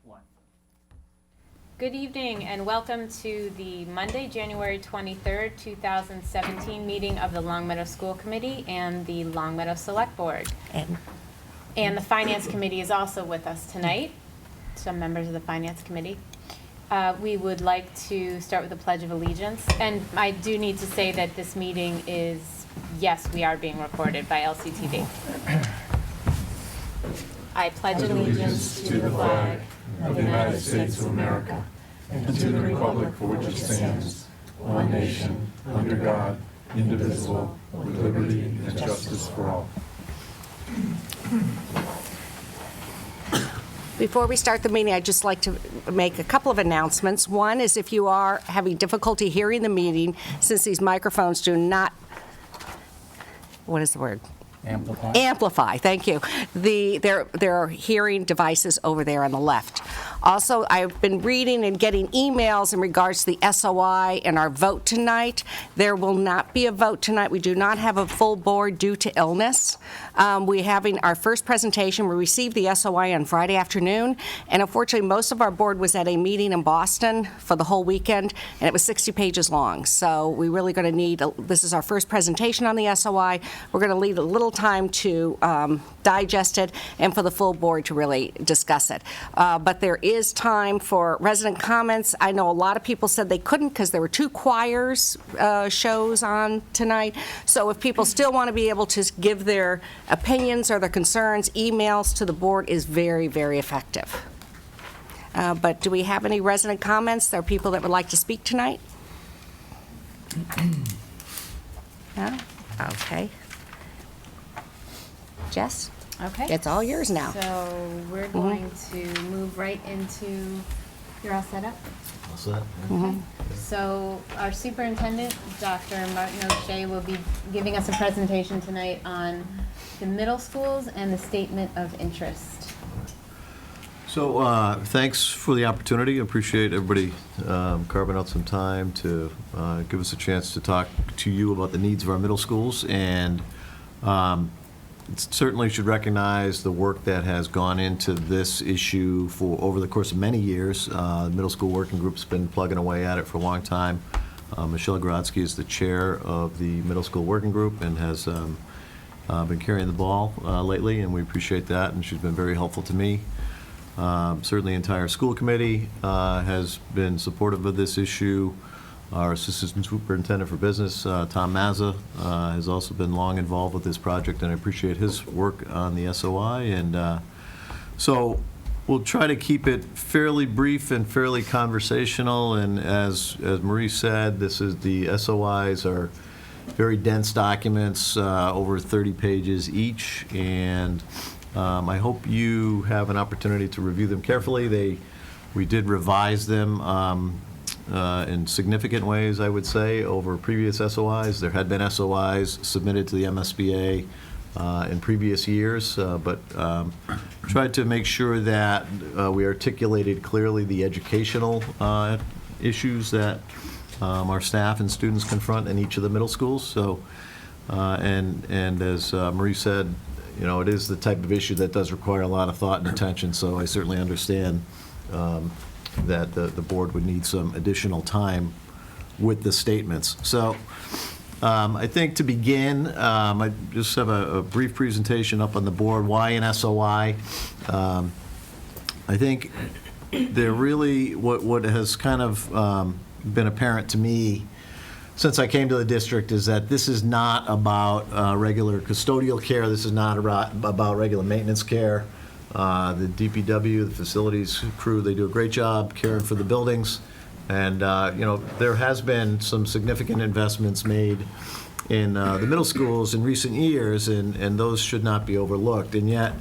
one. Good evening and welcome to the Monday, January 23rd, 2017 meeting of the Long Meadow School Committee and the Long Meadow Select Board. And the Finance Committee is also with us tonight, some members of the Finance Committee. We would like to start with the Pledge of Allegiance. And I do need to say that this meeting is, yes, we are being recorded by LCTV. I pledge allegiance to the flag of the United States of America, and to the republic for which it stands, one nation, under God, indivisible, with liberty and justice for all. Before we start the meeting, I'd just like to make a couple of announcements. One is if you are having difficulty hearing the meeting, since these microphones do not, what is the word? Amplify, thank you. There are hearing devices over there on the left. Also, I've been reading and getting emails in regards to the SOI and our vote tonight. There will not be a vote tonight. We do not have a full board due to illness. We're having our first presentation. We received the SOI on Friday afternoon, and unfortunately, most of our board was at a meeting in Boston for the whole weekend, and it was 60 pages long. So we're really going to need, this is our first presentation on the SOI. We're going to need a little time to digest it and for the full board to really discuss it. But there is time for resident comments. I know a lot of people said they couldn't because there were two choirs shows on tonight. So if people still want to be able to give their opinions or their concerns, emails to the board is very, very effective. But do we have any resident comments? There are people that would like to speak tonight? No? Okay. Jess? Okay. It's all yours now. So we're going to move right into, you're all set up? All set? Okay. So our superintendent, Dr. Martin O'Shea, will be giving us a presentation tonight on the middle schools and the statement of interest. So thanks for the opportunity. I appreciate everybody carving out some time to give us a chance to talk to you about the needs of our middle schools. And certainly should recognize the work that has gone into this issue for over the course of many years. The Middle School Working Group's been plugging away at it for a long time. Michelle Grodsky is the chair of the Middle School Working Group and has been carrying the ball lately, and we appreciate that, and she's been very helpful to me. Certainly the entire school committee has been supportive of this issue. Our Assistant Superintendent for Business, Tom Mazza, has also been long involved with this project, and I appreciate his work on the SOI. And so we'll try to keep it fairly brief and fairly conversational. And as Marie said, the SOIs are very dense documents, over 30 pages each, and I hope you have an opportunity to review them carefully. We did revise them in significant ways, I would say, over previous SOIs. There had been SOIs submitted to the MSBA in previous years, but tried to make sure that we articulated clearly the educational issues that our staff and students confront in each of the middle schools. So, and as Marie said, you know, it is the type of issue that does require a lot of thought and attention, so I certainly understand that the board would need some additional time with the statements. So I think to begin, I just have a brief presentation up on the board. Why an SOI? I think they're really, what has kind of been apparent to me since I came to the district is that this is not about regular custodial care. This is not about regular maintenance care. The DPW, the facilities crew, they do a great job caring for the buildings. And, you know, there has been some significant investments made in the middle schools in recent years, and those should not be overlooked. And yet,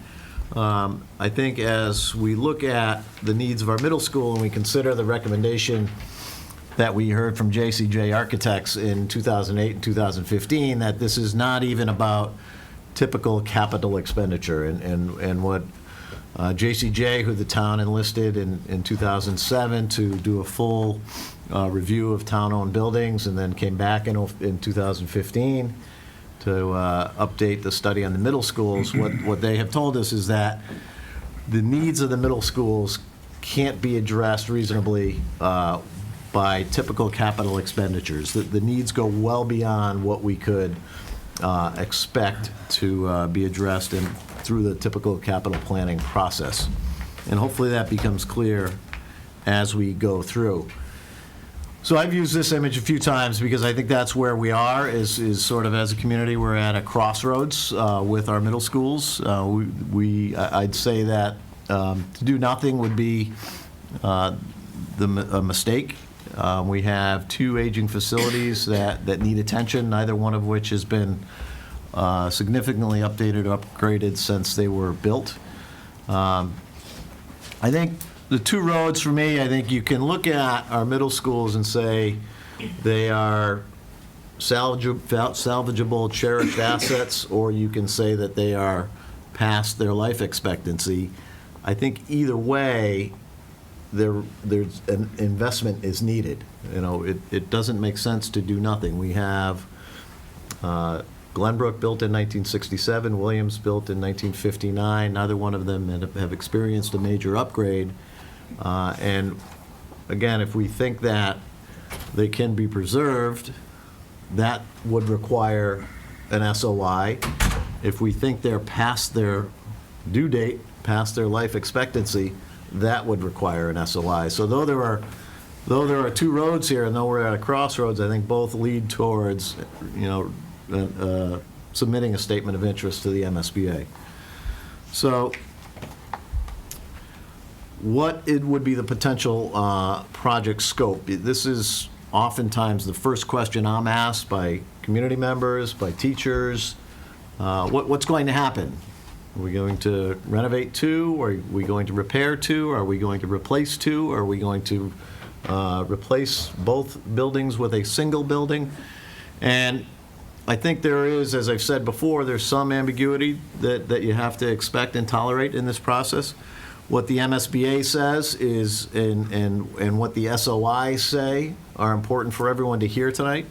I think as we look at the needs of our middle school and we consider the recommendation that we heard from JCJ Architects in 2008 and 2015, that this is not even about typical capital expenditure. And what JCJ, who the town enlisted in 2007 to do a full review of town-owned buildings, and then came back in 2015 to update the study on the middle schools. What they have told us is that the needs of the middle schools can't be addressed reasonably by typical capital expenditures. The needs go well beyond what we could expect to be addressed through the typical capital planning process. And hopefully that becomes clear as we go through. So I've used this image a few times because I think that's where we are, is sort of as a community, we're at a crossroads with our middle schools. I'd say that to do nothing would be a mistake. We have 2 aging facilities that need attention, neither one of which has been significantly updated or upgraded since they were built. I think the 2 roads for me, I think you can look at our middle schools and say they are salvageable, cherished assets, or you can say that they are past their life expectancy. I think either way, there's an investment is needed. You know, it doesn't make sense to do nothing. We have Glenbrook built in 1967, Williams built in 1959. Neither one of them have experienced a major upgrade. And again, if we think that they can be preserved, that would require an SOI. If we think they're past their due date, past their life expectancy, that would require an SOI. So though there are 2 roads here, and though we're at a crossroads, I think both lead towards, submitting a statement of interest to the MSBA. So what it would be the potential project scope? This is oftentimes the first question I'm asked by community members, by teachers. What's going to happen? Are we going to renovate 2? Are we going to repair 2? Are we going to replace 2? Are we going to replace both buildings with a single building? And I think there is, as I've said before, there's some ambiguity that you have to expect and tolerate in this process. What the MSBA says is, and what the SOI say are important for everyone to hear tonight.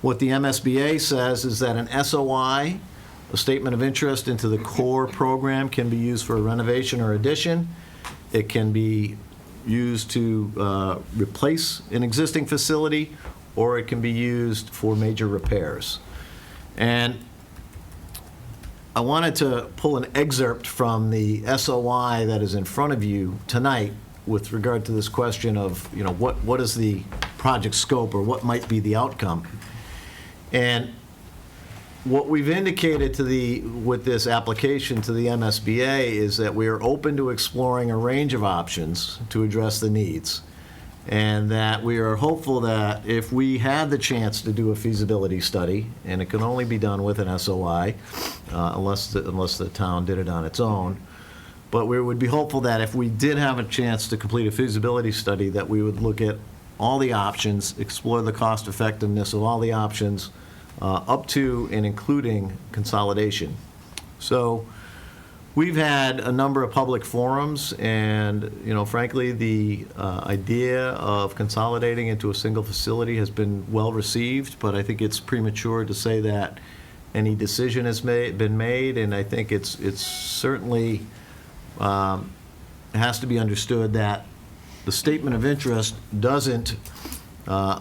What the MSBA says is that an SOI, a statement of interest into the core program, can be used for a renovation or addition. It can be used to replace an existing facility, or it can be used for major repairs. And I wanted to pull an excerpt from the SOI that is in front of you tonight with regard to this question of, what is the project scope, or what might be the outcome. And what we've indicated with this application to the MSBA is that we are open to exploring a range of options to address the needs, and that we are hopeful that if we had the chance to do a feasibility study, and it can only be done with an SOI, unless the town did it on its own, but we would be hopeful that if we did have a chance to complete a feasibility study, that we would look at all the options, explore the cost effectiveness of all the options, up to and including consolidation. So we've had a number of public forums, and frankly, the idea of consolidating into a single facility has been well received, but I think it's premature to say that any decision has been made, and I think it's certainly has to be understood that the statement of interest doesn't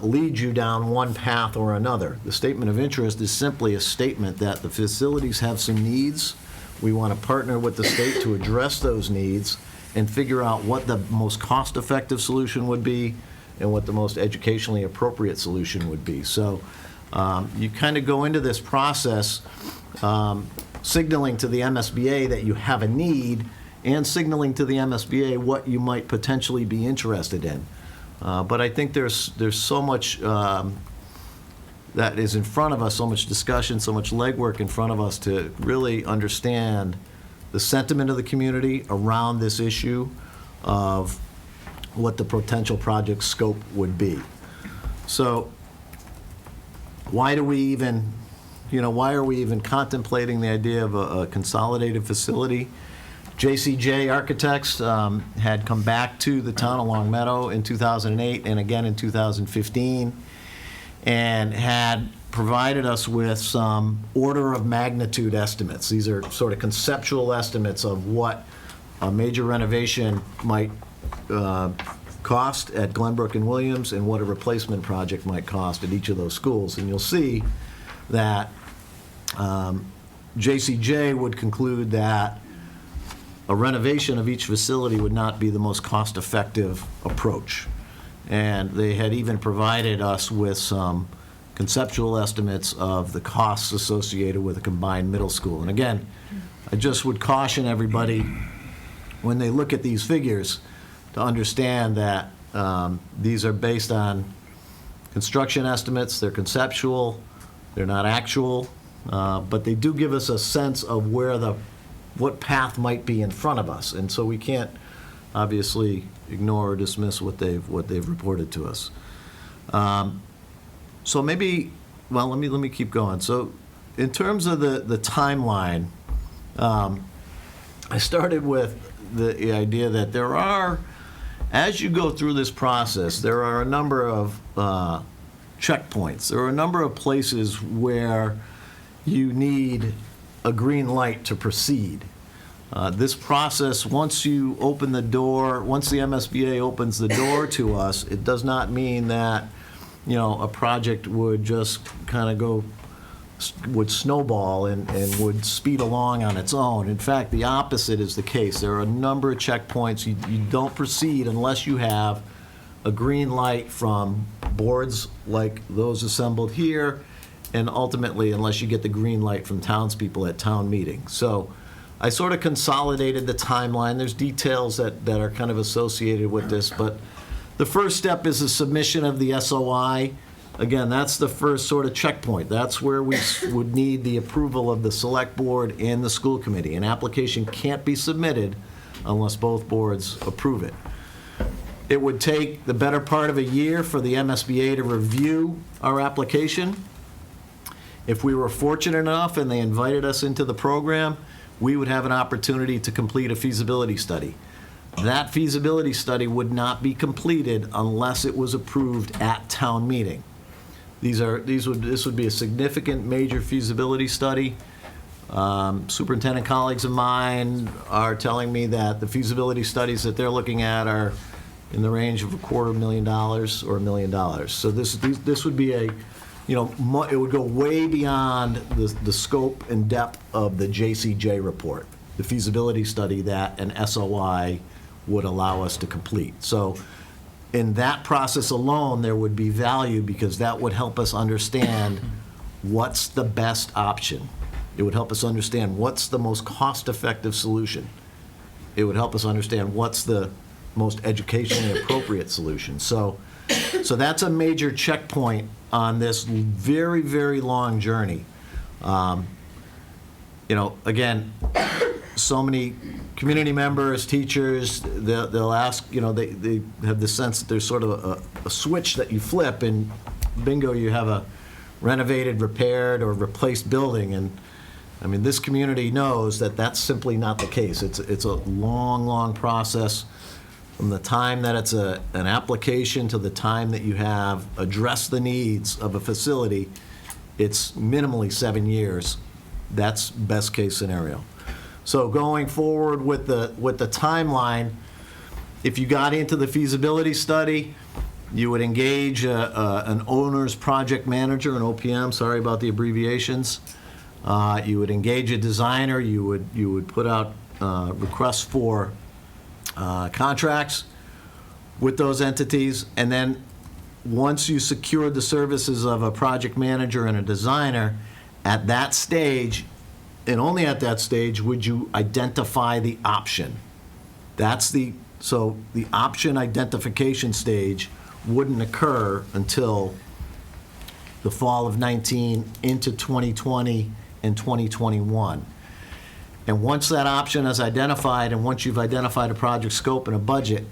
lead you down one path or another. The statement of interest is simply a statement that the facilities have some needs. We want to partner with the state to address those needs and figure out what the most cost-effective solution would be and what the most educationally appropriate solution would be. So you kind of go into this process signaling to the MSBA that you have a need, and signaling to the MSBA what you might potentially be interested in. But I think there's so much that is in front of us, so much discussion, so much legwork in front of us to really understand the sentiment of the community around this issue of what the potential project scope would be. So why are we even contemplating the idea of a consolidated facility? JCJ Architects had come back to the town of Long Meadow in 2008 and again in 2015, and had provided us with some order of magnitude estimates. These are sort of conceptual estimates of what a major renovation might cost at Glenbrook and Williams and what a replacement project might cost at each of those schools. And you'll see that JCJ would conclude that a renovation of each facility would not be the most cost-effective approach. And they had even provided us with some conceptual estimates of the costs associated with a combined middle school. And again, I just would caution everybody, when they look at these figures, to understand that these are based on construction estimates, they're conceptual, they're not actual, but they do give us a sense of what path might be in front of us. And so we can't obviously ignore or dismiss what they've reported to us. So maybe, well, let me keep going. So in terms of the timeline, I started with the idea that there are, as you go through this process, there are a number of checkpoints. There are a number of places where you need a green light to proceed. This process, once you open the door, once the MSBA opens the door to us, it does not mean that, a project would just kind of would snowball and would speed along on its own. In fact, the opposite is the case. There are a number of checkpoints. You don't proceed unless you have a green light from boards like those assembled here, and ultimately unless you get the green light from townspeople at town meeting. So I sort of consolidated the timeline. There's details that are kind of associated with this, but the first step is the submission of the SOI. Again, that's the first sort of checkpoint. That's where we would need the approval of the select board and the school committee. An application can't be submitted unless both boards approve it. It would take the better part of a year for the MSBA to review our application. If we were fortunate enough and they invited us into the program, we would have an opportunity to complete a feasibility study. That feasibility study would not be completed unless it was approved at town meeting. This would be a significant major feasibility study. Superintendent colleagues of mine are telling me that the feasibility studies that they're looking at are in the range of $250,000 or $1 million. So this would be it would go way beyond the scope and depth of the JCJ report, the feasibility study that an SOI would allow us to complete. So in that process alone, there would be value because that would help us understand what's the best option. It would help us understand what's the most cost-effective solution. It would help us understand what's the most educationally appropriate solution. So that's a major checkpoint on this very, very long journey. Again, so many community members, teachers, they'll ask, they have the sense that there's sort of a switch that you flip and bingo, you have a renovated, repaired, or replaced building. And I mean, this community knows that that's simply not the case. It's a long, long process from the time that it's an application to the time that you have addressed the needs of a facility. It's minimally 7 years. That's best case scenario. So going forward with the timeline, if you got into the feasibility study, you would engage an owner's project manager, an OPM, sorry about the abbreviations. You would engage a designer. You would put out requests for contracts with those entities, and then once you secured the services of a project manager and a designer, at that stage, and only at that stage, would you identify the option. So the option identification stage wouldn't occur until the fall of 19 into 2020 and 2021. And once that option is identified, and once you've identified a project scope and a budget,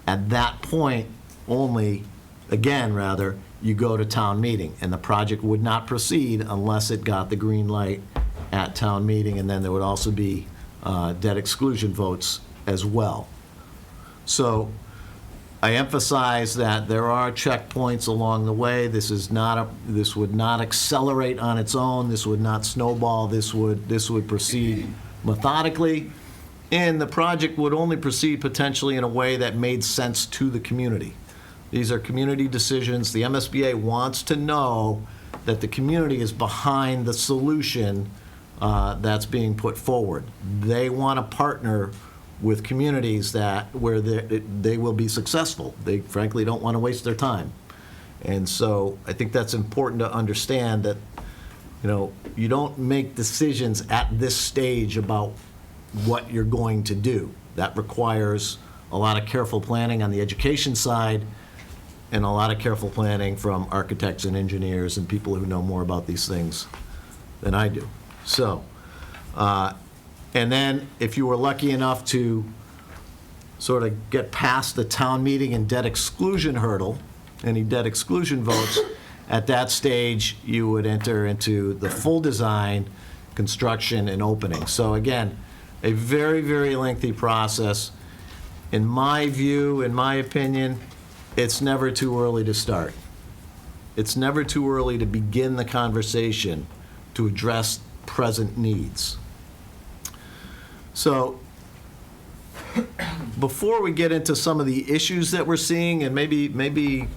at that point only, you go to town meeting. And the project would not proceed unless it got the green light at town meeting, and then there would also be debt exclusion votes as well. So I emphasize that there are checkpoints along the way. This would not accelerate on its own. This would not snowball. This would proceed methodically. And the project would only proceed potentially in a way that made sense to the community. These are community decisions. The MSBA wants to know that the community is behind the solution that's being put forward. They want to partner with communities where they will be successful. They frankly don't want to waste their time. And so I think that's important to understand that, you don't make decisions at this stage about what you're going to do. That requires a lot of careful planning on the education side and a lot of careful planning from architects and engineers and people who know more about these things than I do. So, and then if you were lucky enough to sort of get past the town meeting and debt exclusion hurdle, any debt exclusion votes, at that stage, you would enter into the full design, construction, and opening. So again, a very, very lengthy process. In my view, in my opinion, it's never too early to start. It's never too early to begin the conversation to address present needs. So before we get into some of the issues that we're seeing, and maybe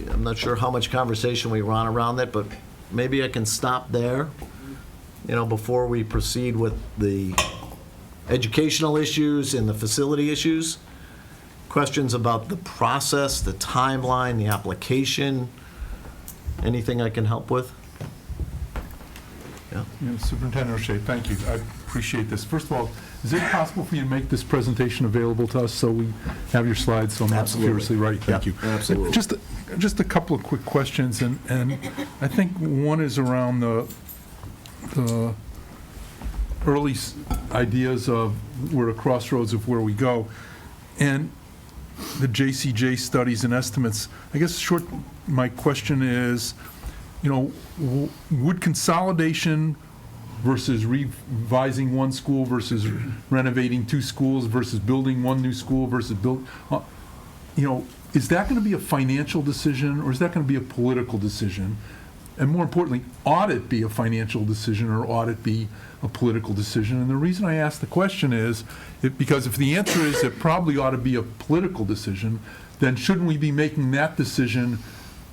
I'm not sure how much conversation we run around that, but maybe I can stop there, before we proceed with the educational issues and the facility issues. Questions about the process, the timeline, the application, anything I can help with? Yeah, Superintendent O'Shea, thank you. I appreciate this. First of all, is it possible for you to make this presentation available to us so we have your slides so I'm not Absolutely. seriously right? Thank you. Absolutely. Just a couple of quick questions, and I think one is around the early ideas of we're at a crossroads of where we go. And the JCJ studies and estimates, I guess my question is, would consolidation versus revising one school versus renovating two schools versus building one new school versus is that going to be a financial decision or is that going to be a political decision? And more importantly, ought it be a financial decision or ought it be a political decision? And the reason I ask the question is because if the answer is it probably ought to be a political decision, then shouldn't we be making that decision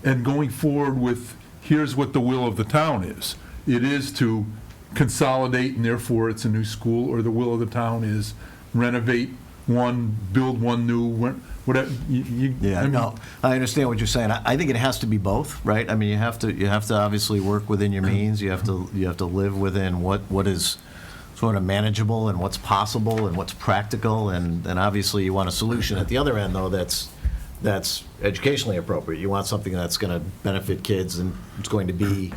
and going forward with here's what the will of the town is? It is to consolidate and therefore it's a new school, or the will of the town is renovate one, build one new, whatever. I understand what you're saying. I think it has to be both, right? I mean, you have to obviously work within your means. You have to live within what is sort of manageable and what's possible and what's practical, and obviously you want a solution at the other end, though, that's educationally appropriate. You want something that's going to benefit kids and it's going to be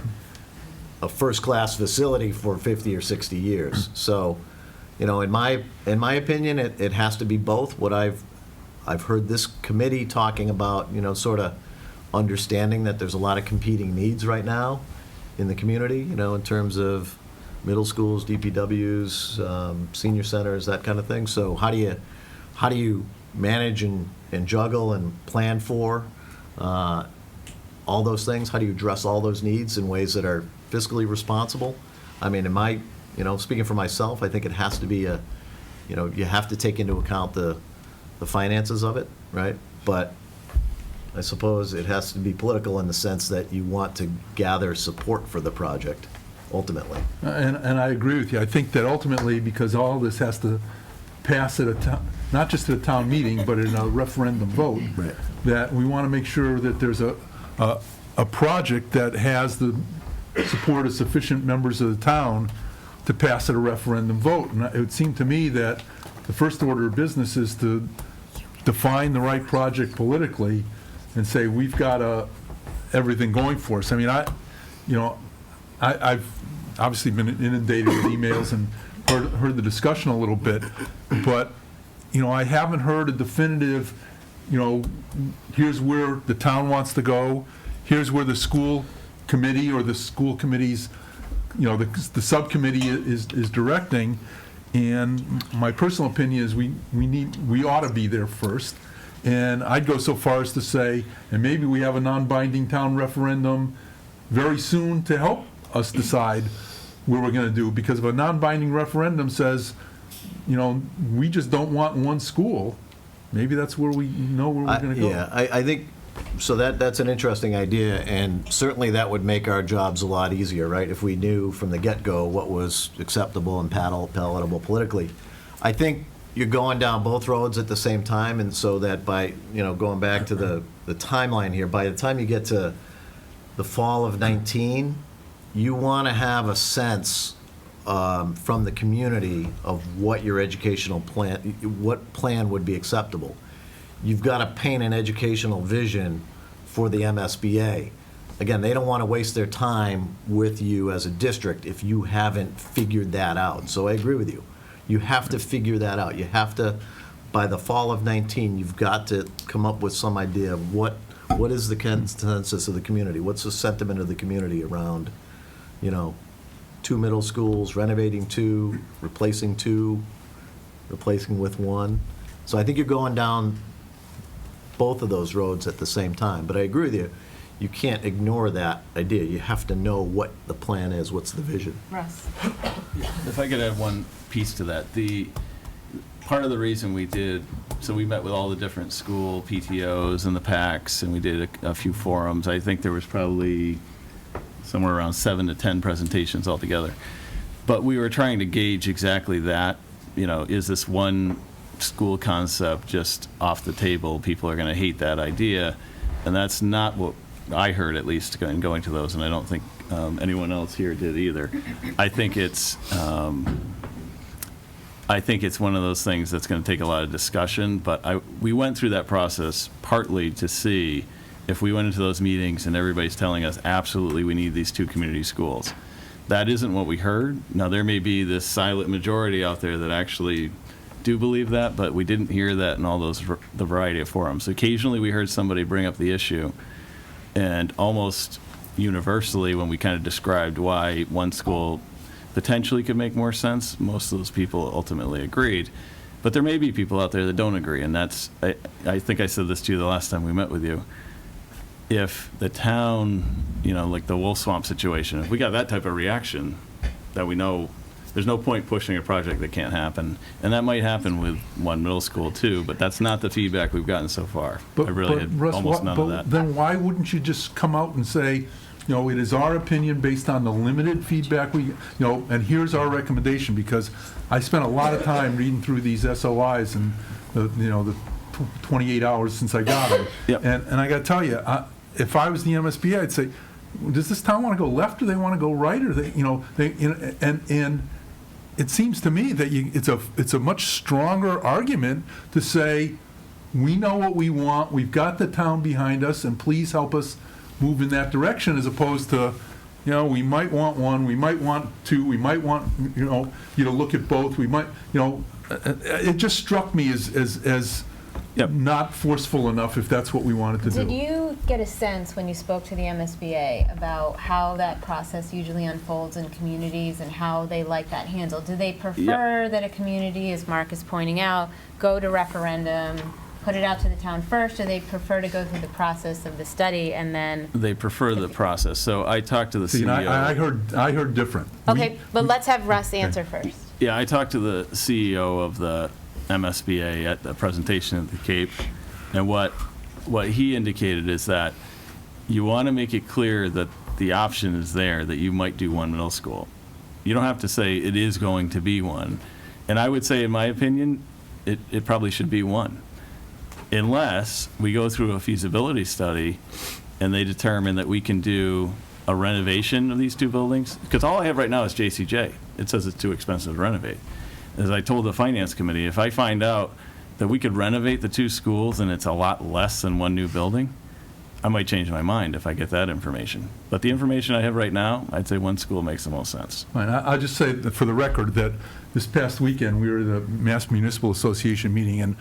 a first-class facility for 50 or 60 years. So, in my opinion, it has to be both. What I've heard this committee talking about, sort of understanding that there's a lot of competing needs right now in the community, in terms of middle schools, DPWs, senior centers, that kind of thing. So how do you manage and juggle and plan for all those things? How do you address all those needs in ways that are fiscally responsible? I mean, speaking for myself, I think it has to be you have to take into account the finances of it, right? But I suppose it has to be political in the sense that you want to gather support for the project, ultimately. And I agree with you. I think that ultimately, because all this has to pass at not just at a town meeting, but in a referendum vote, Right. that we want to make sure that there's a project that has the support of sufficient members of the town to pass at a referendum vote. And it would seem to me that the first order of business is to define the right project politically and say we've got everything going for us. I mean, I've obviously been inundated with emails and heard the discussion a little bit, but I haven't heard a definitive, here's where the town wants to go, here's where the school committee or the school committee's, the subcommittee is directing. And my personal opinion is we ought to be there first. And I'd go so far as to say, and maybe we have a non-binding town referendum very soon to help us decide where we're going to do. Because if a non-binding referendum says you know, we just don't want one school, maybe that's where we know where we're going to go. Yeah, I think, so that's an interesting idea, and certainly that would make our jobs a lot easier, right? If we knew from the get-go what was acceptable and palatable politically. I think you're going down both roads at the same time, and so that by, you know, going back to the timeline here, by the time you get to the fall of 19, you want to have a sense from the community of what your educational plan, what plan would be acceptable. You've got to paint an educational vision for the MSBA. Again, they don't want to waste their time with you as a district if you haven't figured that out. So I agree with you. You have to figure that out. You have to, by the fall of 19, you've got to come up with some idea of what is the consensus of the community? What's the sentiment of the community around, you know, 2 middle schools, renovating 2, replacing 2, replacing with 1. So I think you're going down both of those roads at the same time. But I agree with you. You can't ignore that idea. You have to know what the plan is, what's the vision. Russ? If I could add one piece to that, part of the reason we did, so we met with all the different school PTOs and the PACs, and we did a few forums. I think there was probably somewhere around 7 to 10 presentations altogether. But we were trying to gauge exactly that, you know, is this one school concept just off the table? People are going to hate that idea. And that's not what I heard, at least, in going to those, and I don't think anyone else here did either. I think it's one of those things that's going to take a lot of discussion, but we went through that process partly to see if we went into those meetings and everybody's telling us, absolutely, we need these 2 community schools. That isn't what we heard. Now, there may be this silent majority out there that actually do believe that, but we didn't hear that in all those, the variety of forums. Occasionally, we heard somebody bring up the issue, and almost universally, when we kind of described why one school potentially could make more sense, most of those people ultimately agreed. But there may be people out there that don't agree, and that's, I think I said this to you the last time we met with you. If the town, you know, like the Wolf Swamp situation, if we got that type of reaction, that we know there's no point pushing a project that can't happen. And that might happen with one middle school too, but that's not the feedback we've gotten so far. I really had Russ, almost none of that. Then why wouldn't you just come out and say, you know, it is our opinion based on the limited feedback we, you know, and here's our recommendation, because I spent a lot of time reading through these SOIs and, you know, the 28 hours since I got them. Yep. And I got to tell you, if I was the MSBA, I'd say, does this town want to go left or they want to go right, or they, you know, and it seems to me that it's a much stronger argument to say, we know what we want, we've got the town behind us, and please help us move in that direction, as opposed to, you know, we might want 1, we might want 2, we might want, you to look at both, we might, you know, it just struck me as Yep. not forceful enough, if that's what we wanted to do. Did you get a sense when you spoke to the MSBA about how that process usually unfolds in communities and how they like that handled? Do they prefer that a community, as Mark is pointing out, go to referendum, put it out to the town first, or they prefer to go through the process of the study and then? They prefer the process. So I talked to the See, and CEO. I heard different. Okay, but let's have Russ answer first. Yeah, I talked to the CEO of the MSBA at the presentation at the Cape, and what he indicated is that you want to make it clear that the option is there, that you might do one middle school. You don't have to say it is going to be one. And I would say, in my opinion, it probably should be one, unless we go through a feasibility study and they determine that we can do a renovation of these 2 buildings. Because all I have right now is JCJ. It says it's too expensive to renovate. As I told the finance committee, if I find out that we could renovate the 2 schools and it's a lot less than 1 new building, I might change my mind if I get that information. But the information I have right now, I'd say 1 school makes the most sense. Fine. I'll just say that for the record that this past weekend, we were at the Mass Municipal Association meeting, and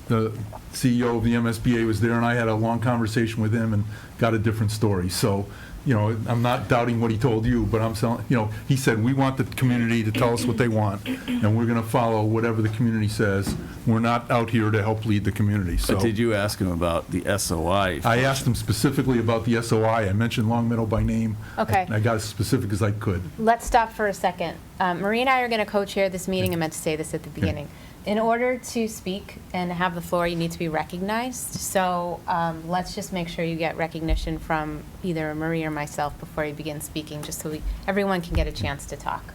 the CEO of the MSBA was there, and I had a long conversation with him and got a different story. So, you know, I'm not doubting what he told you, but I'm telling, you know, he said, we want the community to tell us what they want, and we're going to follow whatever the community says. We're not out here to help lead the community, so. But did you ask him about the SOI? I asked him specifically about the SOI. I mentioned Long Meadow by name. Okay. I got as specific as I could. Let's stop for a second. Marie and I are going to co-chair this meeting. I meant to say this at the beginning. In order to speak and have the floor, you need to be recognized. So let's just make sure you get recognition from either Marie or myself before you begin speaking, just so everyone can get a chance to talk.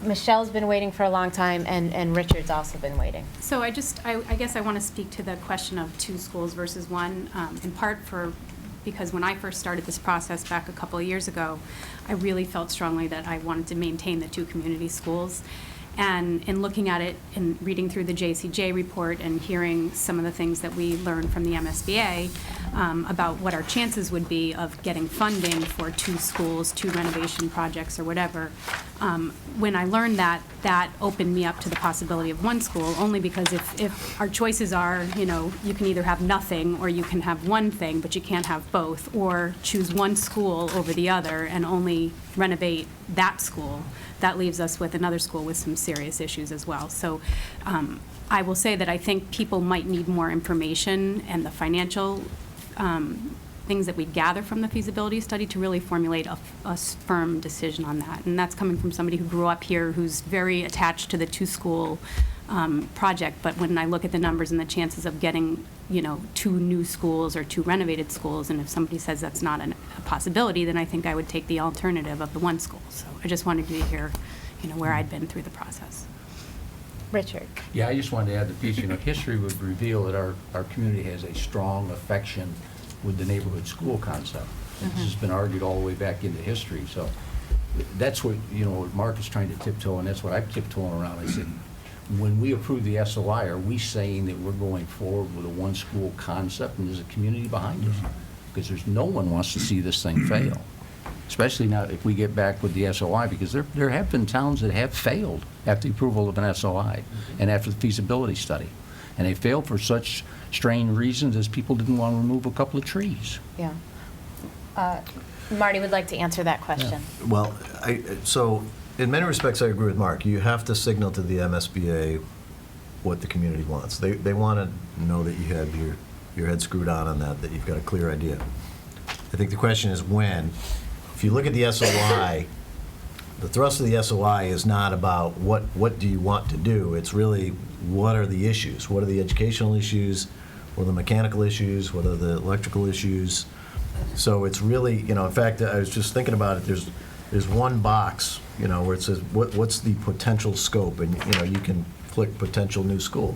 Michelle's been waiting for a long time, and Richard's also been waiting. So I guess I want to speak to the question of 2 schools versus 1, in part because when I first started this process back a couple of years ago, I really felt strongly that I wanted to maintain the 2 community schools. And in looking at it and reading through the JCJ report and hearing some of the things that we learned from the MSBA about what our chances would be of getting funding for 2 schools, 2 renovation projects or whatever, when I learned that, that opened me up to the possibility of 1 school, only because if our choices are, you know, you can either have nothing or you can have one thing, but you can't have both, or choose 1 school over the other and only renovate that school, that leaves us with another school with some serious issues as well. So I will say that I think people might need more information and the financial things that we gather from the feasibility study to really formulate a firm decision on that. And that's coming from somebody who grew up here, who's very attached to the 2-school project. But when I look at the numbers and the chances of getting, you know, 2 new schools or 2 renovated schools, and if somebody says that's not a possibility, then I think I would take the alternative of the 1 school. So I just wanted you to hear, you know, where I'd been through the process. Richard. Yeah, I just wanted to add the piece, you know, history would reveal that our community has a strong affection with the neighborhood school concept. And this has been argued all the way back into history. So that's what, you know, what Mark is trying to tiptoe, and that's what I'm tiptoeing around. I said, when we approve the SOI, are we saying that we're going forward with a 1-school concept and there's a community behind us? Because there's no one wants to see this thing fail, especially now if we get back with the SOI, because there have been towns that have failed after the approval of an SOI and after the feasibility study. And they failed for such strange reasons as people didn't want to remove a couple of trees. Yeah. Marty would like to answer that question. Well, so in many respects, I agree with Mark. You have to signal to the MSBA what the community wants. They want to know that you have your head screwed on that you've got a clear idea. I think the question is when. If you look at the SOI, the thrust of the SOI is not about what do you want to do. It's really what are the issues? What are the educational issues? What are the mechanical issues? What are the electrical issues? So it's really, you know, in fact, I was just thinking about it. There's one box, you know, where it says what's the potential scope, and you know you can click potential new school.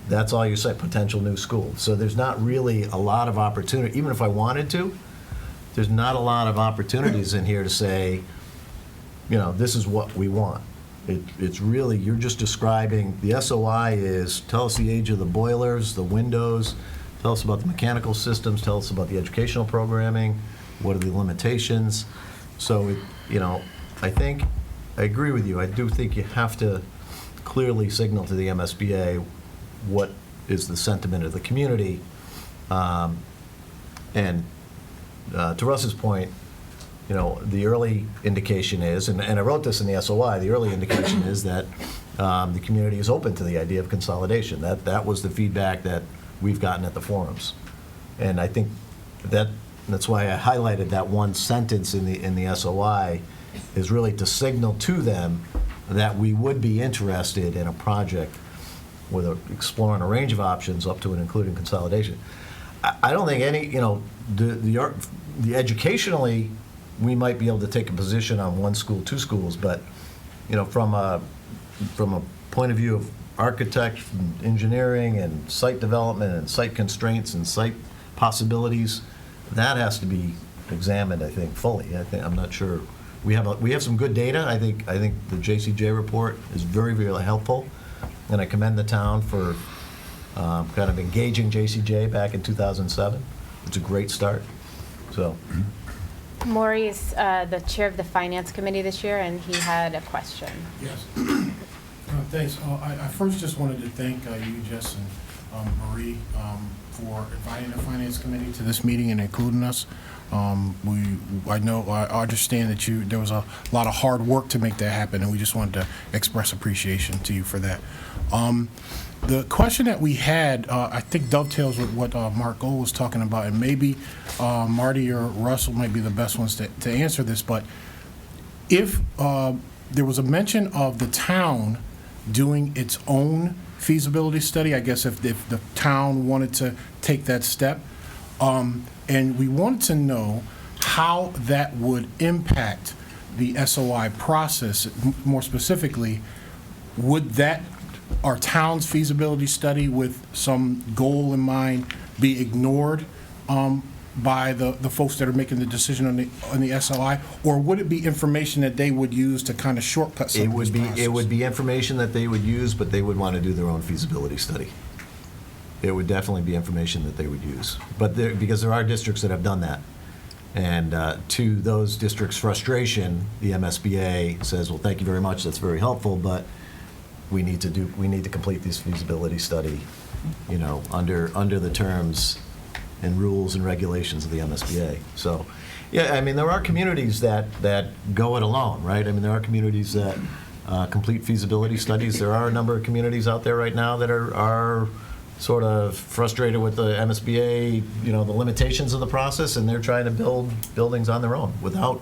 That's all you say, potential new school. So there's not really a lot of opportunity. Even if I wanted to, there's not a lot of opportunities in here to say, you know, this is what we want. It's really, you're just describing, the SOI is, tell us the age of the boilers, the windows, tell us about the mechanical systems, tell us about the educational programming, what are the limitations. So, you know, I agree with you. I do think you have to clearly signal to the MSBA what is the sentiment of the community. And to Russ's point, you know, the early indication is, and I wrote this in the SOI, the early indication is that the community is open to the idea of consolidation. That was the feedback that we've gotten at the forums. And I think that's why I highlighted that one sentence in the SOI, is really to signal to them that we would be interested in a project with exploring a range of options up to and including consolidation. I don't think any, you know, the educationally, we might be able to take a position on 1 school, 2 schools, but, you know, from a point of view of architect, engineering, and site development, and site constraints, and site possibilities, that has to be examined, I think, fully. I'm not sure. We have some good data. I think the JCJ report is very, very helpful, and I commend the town for kind of engaging JCJ back in 2007. It's a great start. So. Maury is the chair of the Finance Committee this year, and he had a question. Yes. Thanks. I first just wanted to thank you, Jess, and Marie, for inviting the Finance Committee to this meeting and including us. I understand that there was a lot of hard work to make that happen, and we just wanted to express appreciation to you for that. The question that we had, I think dovetails with what Mark Gold was talking about, and maybe Marty or Russell might be the best ones to answer this, but if there was a mention of the town doing its own feasibility study, I guess if the town wanted to take that step, and we wanted to know how that would impact the SOI process. More specifically, would our town's feasibility study with some goal in mind be ignored by the folks that are making the decision on the SOI, or would it be information that they would use to kind of shortcut some of this process? It would be information that they would use, but they would want to do their own feasibility study. It would definitely be information that they would use. But because there are districts that have done that. And to those districts' frustration, the MSBA says, well, thank you very much, that's very helpful, but we need to complete this feasibility study, under the terms and rules and regulations of the MSBA. So, yeah, I mean, there are communities that go it alone, right? I mean, there are communities that complete feasibility studies. There are a number of communities out there right now that are sort of frustrated with the MSBA, the limitations of the process, and they're trying to build buildings on their own without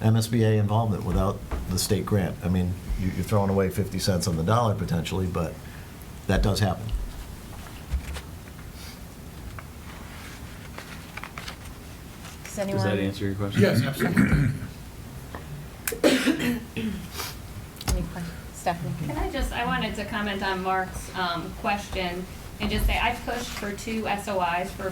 MSBA involvement, without the state grant. I mean, you're throwing away 50 cents on the dollar potentially, but that does happen. Does anyone? Does that answer your question? Yes, absolutely. Any questions? Stephanie? I wanted to comment on Mark's question and just say I've pushed for 2 SOIs for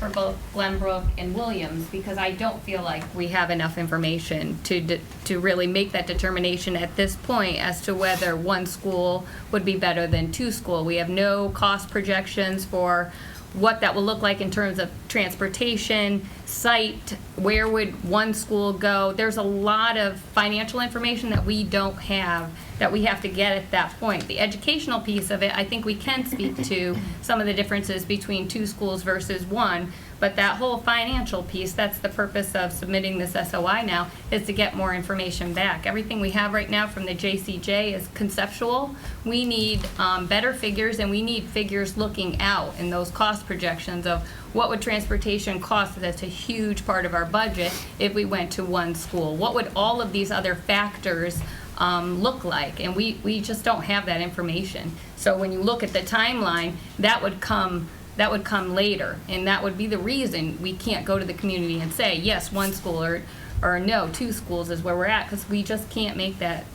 both Glenbrook and Williams because I don't feel like we have enough information to really make that determination at this point as to whether one school would be better than 2 schools. We have no cost projections for what that will look like in terms of transportation, site, where would one school go. There's a lot of financial information that we don't have, that we have to get at that point. The educational piece of it, I think we can speak to some of the differences between 2 schools versus 1, but that whole financial piece, that's the purpose of submitting this SOI now, is to get more information back. Everything we have right now from the JCJ is conceptual. We need better figures, and we need figures looking out in those cost projections of what would transportation cost. That's a huge part of our budget if we went to 1 school. What would all of these other factors look like? And we just don't have that information. So when you look at the timeline, that would come later, and that would be the reason we can't go to the community and say, yes, 1 school, or no, 2 schools is where we're at, because we just can't make that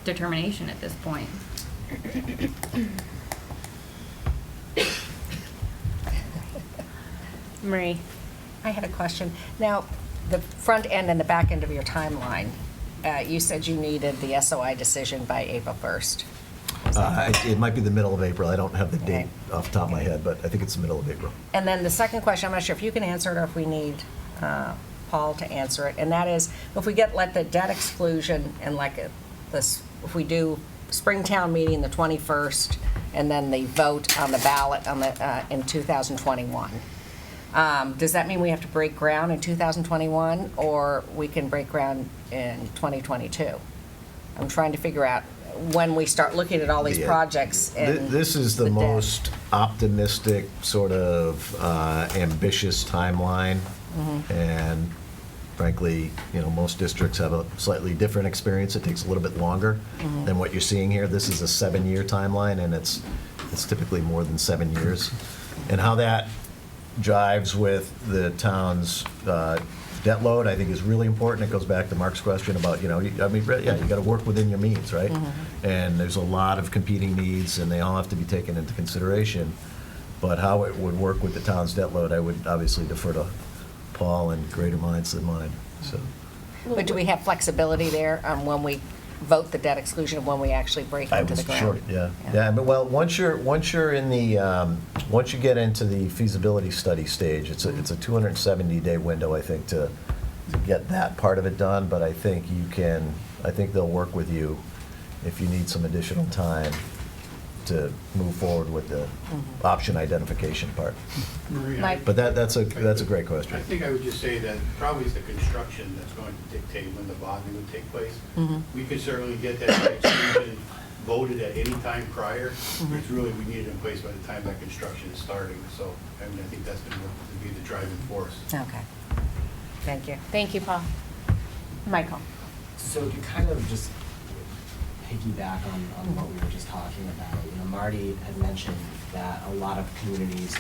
determination at this point. Marie? I had a question. Now, the front end and the back end of your timeline, you said you needed the SOI decision by April 1st. It might be the middle of April. I don't have the date Okay. off the top of my head, but I think it's the middle of April. And then the second question, I'm not sure if you can answer it or if we need Paul to answer it, and that is, if we let the debt exclusion and if we do Springtown meeting the 21st and then the vote on the ballot in 2021, does that mean we have to break ground in 2021, or we can break ground in 2022? I'm trying to figure out when we start looking at all these projects. And This is the debt. most optimistic, sort of ambitious timeline. And frankly, most districts have a slightly different experience. It takes a little bit longer than what you're seeing here. This is a 7-year timeline, and it's typically more than 7 years. And how that jives with the town's debt load, I think, is really important. It goes back to Mark's question about, you got to work within your means, right? And there's a lot of competing needs, and they all have to be taken into consideration. But how it would work with the town's debt load, I would obviously defer to Paul and greater minds than mine, so. But do we have flexibility there when we vote the debt exclusion and when we actually break into the ground? Yeah, but well, once you're in the, once you get into the feasibility study stage, it's a 270-day window, I think, to get that part of it done, but I think they'll work with you if you need some additional time to move forward with the option identification part. Maria, Mike. But that's a great I question. think I would just say that probably it's the construction that's going to dictate when the bonding would take place. We could certainly get that exclusion voted at any time prior, but it's really, we need it in place by the time that construction is starting. So, I mean, I think that's going to be the driving force. Okay. Thank you. Thank you, Paul. Michael. So to kind of just piggyback on what we were just talking about, Marty had mentioned that a lot of communities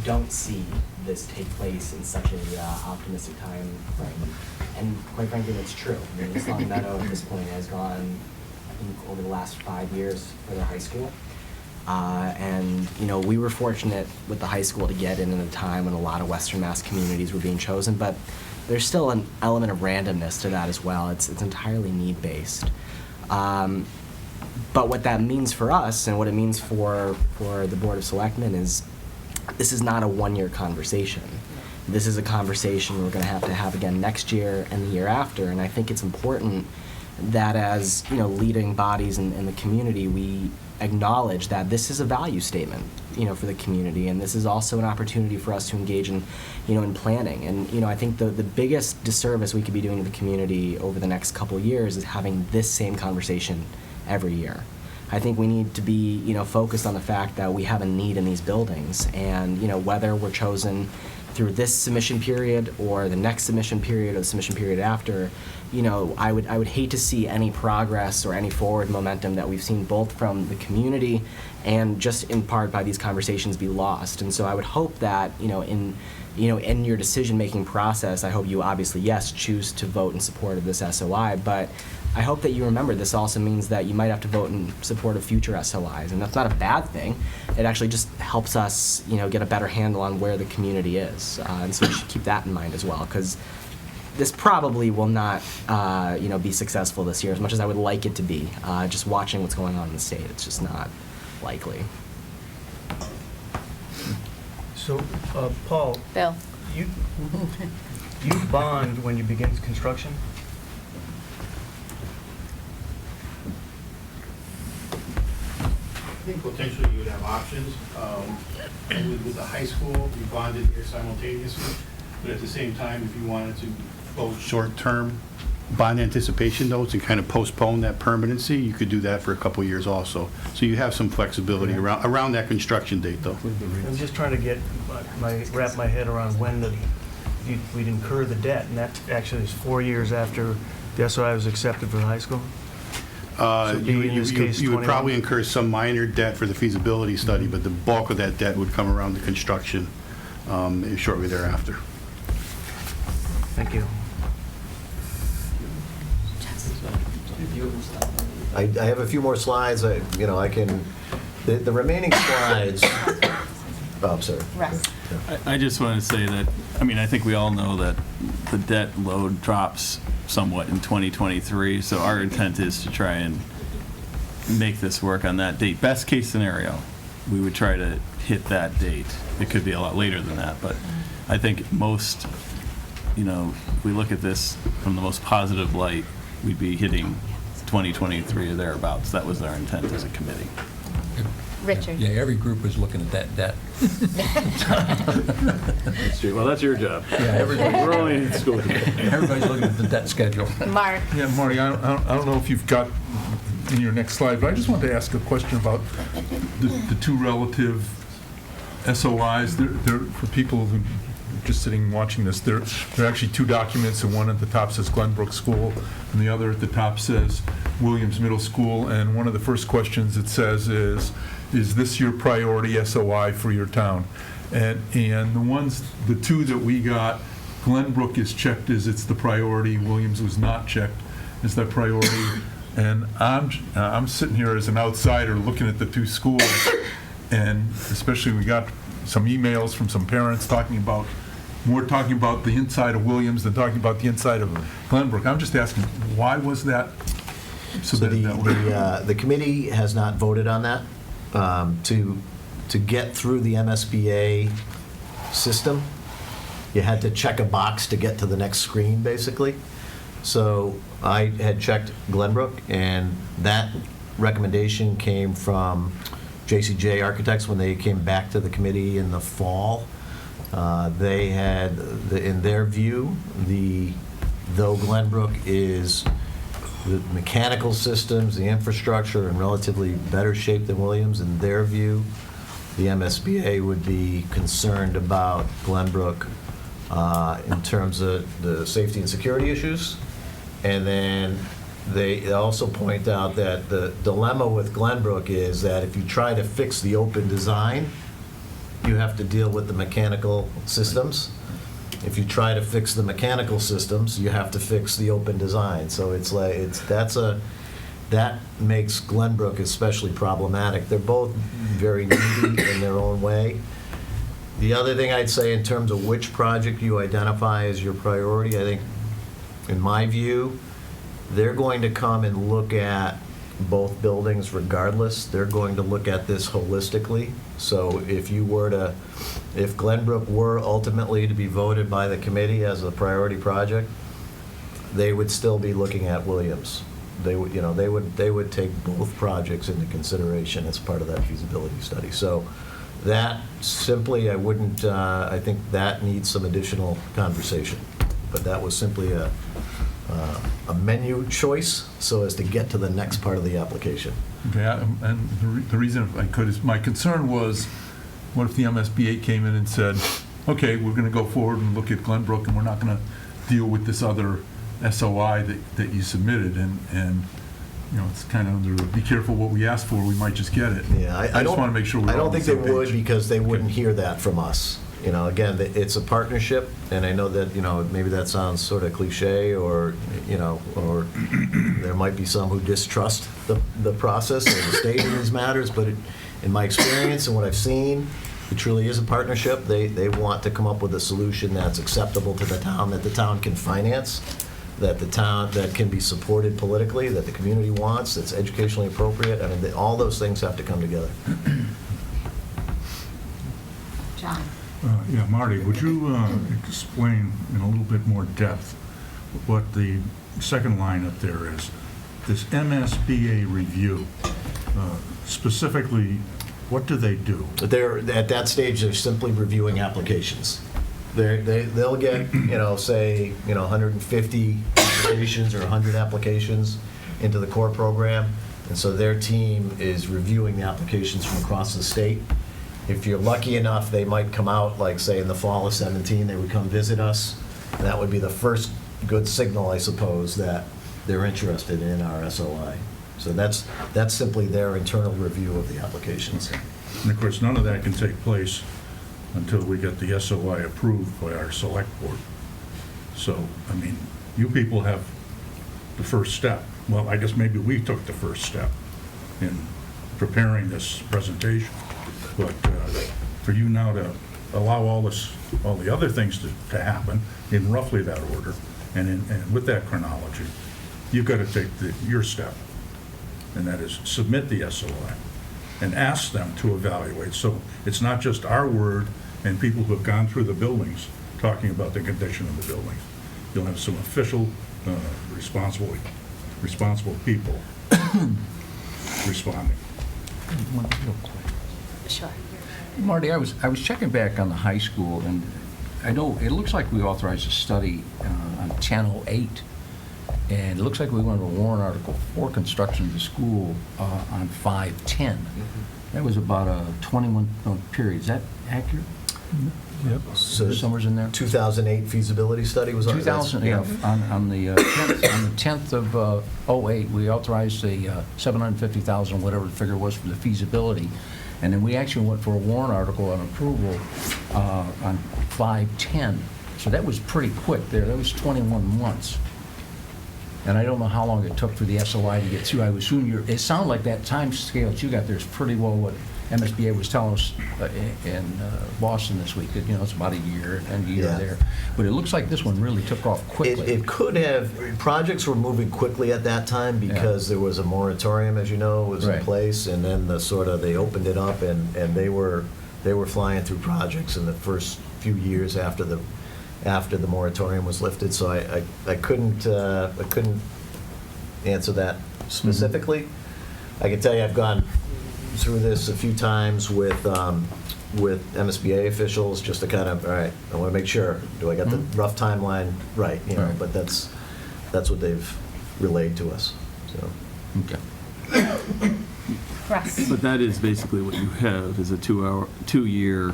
don't see this take place in such a optimistic time frame. And quite frankly, that's true. I mean, East Long Meadow at this point has gone, I think, over the last 5 years for their high school. And we were fortunate with the high school to get in at a time when a lot of Western Mass communities were being chosen, but there's still an element of randomness to that as well. It's entirely need-based. But what that means for us and what it means for the Board of Selectmen is this is not a one-year conversation. This is a conversation we're going to have again next year and the year after. And I think it's important that as leading bodies in the community, we acknowledge that this is a value statement, for the community, and this is also an opportunity for us to engage in, in planning. And I think the biggest disservice we could be doing to the community over the next couple of years is having this same conversation every year. I think we need to be, focused on the fact that we have a need in these buildings, and whether we're chosen through this submission period or the next submission period or the submission period after, I would hate to see any progress or any forward momentum that we've seen both from the community and just in part by these conversations be lost. And so I would hope that, in your decision-making process, I hope you obviously, yes, choose to vote in support of this SOI, but I hope that you remember this also means that you might have to vote in support of future SOIs, and that's not a bad thing. It actually just helps us, get a better handle on where the community is, and so we should keep that in mind as well, because this probably will not, be successful this year as much as I would like it to be. Just watching what's going on in the state, it's just not likely. So, Paul, Bill. you bond when you begin construction? I think potentially you would have options. With the high school, you bonded here simultaneously, but at the same time, if you wanted to both short-term bond anticipation notes and kind of postpone that permanency, you could do that for a couple of years also. So you have some flexibility around that construction date, though. I'm just trying to get wrap my head around when we'd incur the debt, and that actually is 4 years after the SOI was accepted for the high school? So it'd be, in this case, You would 21? probably incur some minor debt for the feasibility study, but the bulk of that debt would come around the construction shortly thereafter. Thank you. I have a few more slides. I can, the remaining slides. Oh, sorry. Russ. I just want to say that, I think we all know that the debt load drops somewhat in 2023, so our intent is to try and make this work on that date. Best case scenario, we would try to hit that date. It could be a lot later than that, but I think most, if we look at this from the most positive light, we'd be hitting 2023 or thereabouts. That was our intent as a committee. Richard. Yeah, every group is looking at that debt. Well, that's your job. Yeah, everybody. We're only in school. Everybody's looking at the debt schedule. Mark. Yeah, Marty, I don't know if you've got in your next slide, but I just wanted to ask a question about the two relative SOIs. They're for people who are just sitting and watching this. They're actually two documents, and one at the top says Glenbrook School, and the other at the top says Williams Middle School. And one of the first questions it says is this your priority SOI for your town? And the two that we got, Glenbrook is checked as it's the priority. Williams was not checked as that priority. And I'm sitting here as an outsider looking at the two schools, and especially we got some emails from some parents talking about the inside of Williams than talking about the inside of Glenbrook. I'm just asking, why was that submitted that way? The committee has not voted on that. To get through the MSBA system, you had to check a box to get to the next screen, basically. So I had checked Glenbrook, and that recommendation came from JCJ Architects, when they came back to the committee in the fall, they had, in their view, though Glenbrook is the mechanical systems, the infrastructure in relatively better shape than Williams, in their view, the MSBA would be concerned about Glenbrook in terms of the safety and security issues. And then they also point out that the dilemma with Glenbrook is that if you try to fix the open design, you have to deal with the mechanical systems. If you try to fix the mechanical systems, you have to fix the open design. So it's like, that makes Glenbrook especially problematic. They're both very needy in their own way. The other thing I'd say in terms of which project you identify as your priority, I think, in my view, they're going to come and look at both buildings regardless. They're going to look at this holistically. So if Glenbrook were ultimately to be voted by the committee as a priority project, they would still be looking at Williams. They would take both projects into consideration as part of that feasibility study. So that simply, I think that needs some additional conversation. But that was simply a menu choice so as to get to the next part of the application. Okay, and the reason, if I could, is my concern was, what if the MSBA came in and said, okay, we're going to go forward and look at Glenbrook, and we're not going to deal with this other SOI that you submitted, and it's kind of under, be careful what we ask for, we might just get it. Yeah, I just want to make sure we're I all don't on the think they same would, page. because they wouldn't hear that from us. Again, it's a partnership, and I know that, maybe that sounds sort of cliche, or there might be some who distrust the process or the state in these matters, but in my experience and what I've seen, it truly is a partnership. They want to come up with a solution that's acceptable to the town, that the town can finance, that can be supported politically, that the community wants, that's educationally appropriate. I mean, all those things have to come together. John? Yeah, Marty, would you explain in a little bit more depth what the second line up there is? This MSBA review, specifically, what do they do? At that stage, they're simply reviewing applications. They'll get, say, 150 applications or 100 applications into the core program, and so their team is reviewing the applications from across the state. If you're lucky enough, they might come out, like, say, in the fall of 17, they would come visit us. And that would be the first good signal, I suppose, that they're interested in our SOI. So that's simply their internal review of the applications. And of course, none of that can take place until we get the SOI approved by our select board. So, I mean, you people have the first step. Well, I guess maybe we took the first step in preparing this presentation. But for you now to allow all the other things to happen in roughly that order, and with that chronology, you've got to take your step, and that is submit the SOI and ask them to evaluate. So it's not just our word and people who have gone through the buildings talking about the condition of the buildings. You'll have some official, responsible people responding. Sure. Marty, I was checking back on the high school, and I know it looks like we authorized a study on Channel 8, and it looks like we wanted a warrant article for construction of the school on 5/10. That was about a 21-month period. Is that accurate? Yep. So Somewhere's in there? 2008 feasibility study was on? 2000, yeah. On the 10th of 08, we authorized a $750,000, whatever the figure was, for the feasibility. And then we actually went for a warrant article on approval on 5/10. So that was pretty quick there. That was 21 months. And I don't know how long it took for the SOI to get through. I would assume it sounded like that time scale that you got there is pretty well what MSBA was telling us in Boston this week. It's about a year and a year Yeah. there. But it looks like this one really took off quickly. It could have, projects were moving quickly at that time because there was a moratorium, as you know, was in Right. place, and then they opened it up, and they were flying through projects in the first few years after the moratorium was lifted. So I couldn't answer that specifically. I can tell you I've gone through this a few times with MSBA officials, just to kind of, all right, I want to make sure, do I got the rough timeline right, you know, Right. but that's what they've relayed to us, so. Okay. Russ. But that is basically what you have, is a 2-year,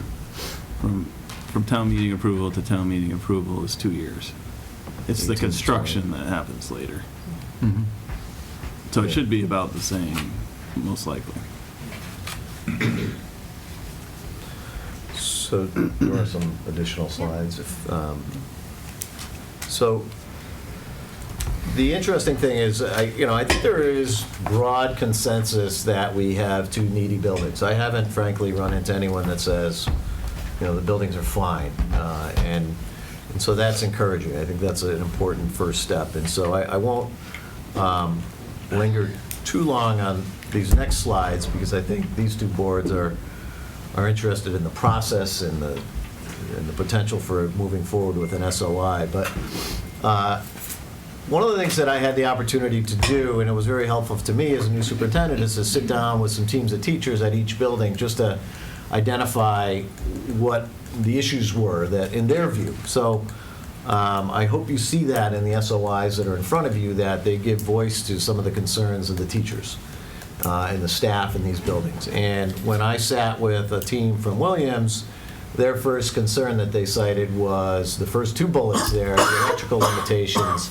from town meeting approval to town meeting approval is 2 years. It's the 18 to 20. construction that happens later. Mhm. So it should be about the same, most likely. So there are some additional slides. So the interesting thing is, I think there is broad consensus that we have two needy buildings. I haven't frankly run into anyone that says, the buildings are fine. And so that's encouraging. I think that's an important first step. And so I won't linger too long on these next slides, because I think these two boards are interested in the process and the potential for moving forward with an SOI. But one of the things that I had the opportunity to do, and it was very helpful to me as a new superintendent, is to sit down with some teams of teachers at each building just to identify what the issues were that in their view. So I hope you see that in the SOIs that are in front of you, that they give voice to some of the concerns of the teachers and the staff in these buildings. And when I sat with a team from Williams, their first concern that they cited was the first two bullets there, the electrical limitations,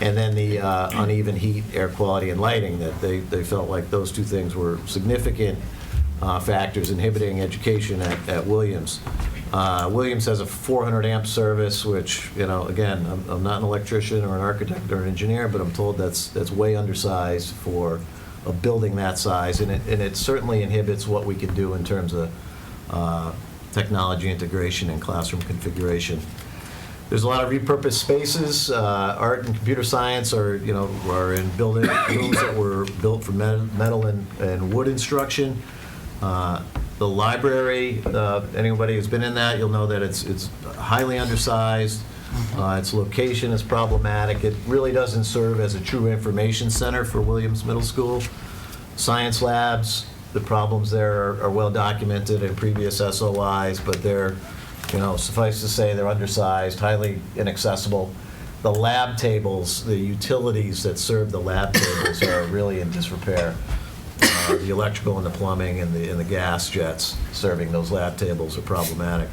and then the uneven heat, air quality, and lighting, that they felt like those two things were significant factors inhibiting education at Williams. Williams has a 400 amp service, which, again, I'm not an electrician or an architect or an engineer, but I'm told that's way undersized for a building that size, and it certainly inhibits what we can do in terms of technology integration and classroom configuration. There's a lot of repurposed spaces. Art and computer science are in building rooms that were built for metal and wood instruction. The library, anybody who's been in that, you'll know that it's highly undersized. Its location is problematic. It really doesn't serve as a true information center for Williams Middle School. Science labs, the problems there are well documented in previous SOIs, but they're, suffice to say, they're undersized, highly inaccessible. The lab tables, the utilities that serve the lab tables are really in disrepair. The electrical and the plumbing and the gas jets serving those lab tables are problematic.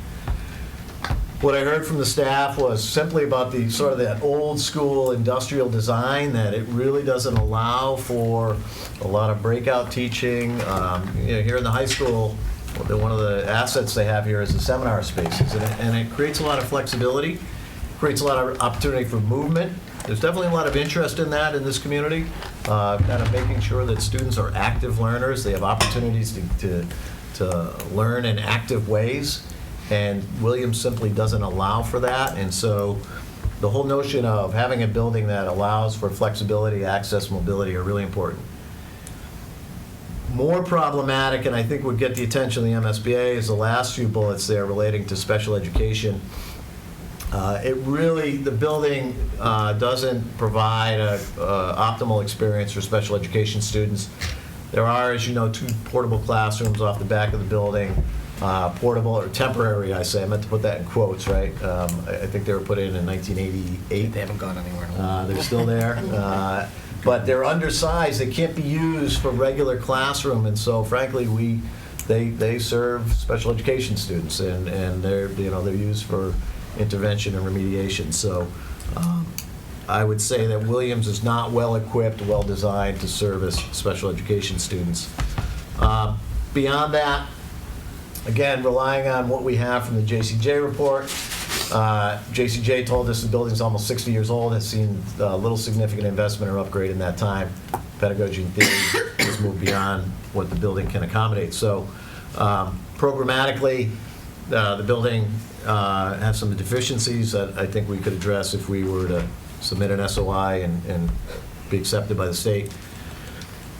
What I heard from the staff was simply about the sort of that old school industrial design, that it really doesn't allow for a lot of breakout teaching. Here in the high school, one of the assets they have here is the seminar spaces, and it creates a lot of flexibility, creates a lot of opportunity for movement. There's definitely a lot of interest in that in this community, kind of making sure that students are active learners. They have opportunities to learn in active ways, and Williams simply doesn't allow for that. And so the whole notion of having a building that allows for flexibility, access, mobility are really important. More problematic, and I think would get the attention of the MSBA, is the last few bullets there relating to special education. The building doesn't provide an optimal experience for special education students. There are, as you know, 2 portable classrooms off the back of the building. Portable, or temporary, I say. I meant to put that in quotes, right? I think they were put in 1988. They haven't gone anywhere. They're still there. But they're undersized. They can't be used for regular classroom, and so frankly, they serve special education students, and they're used for intervention and remediation. So I would say that Williams is not well equipped, well designed to service special education students. Beyond that, again, relying on what we have from the JCJ report. JCJ told us the building's almost 60 years old, has seen little significant investment or upgrade in that time. Pedagogy and theory has moved beyond what the building can accommodate. So programmatically, the building has some deficiencies that I think we could address if we were to submit an SOI and be accepted by the state.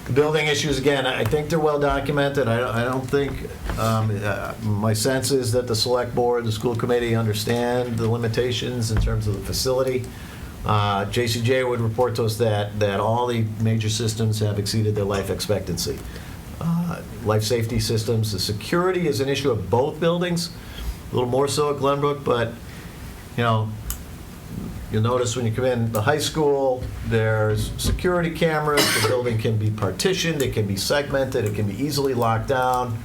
The building issues, again, I think they're well documented. I don't think, my sense is that the select board, the school committee understand the limitations in terms of the facility. JCJ would report to us that all the major systems have exceeded their life expectancy. life safety systems. The security is an issue of both buildings, a little more so at Glenbrook, but, you know, you'll notice when you come in the high school, there's security cameras. The building can be partitioned, it can be segmented, it can be easily locked down.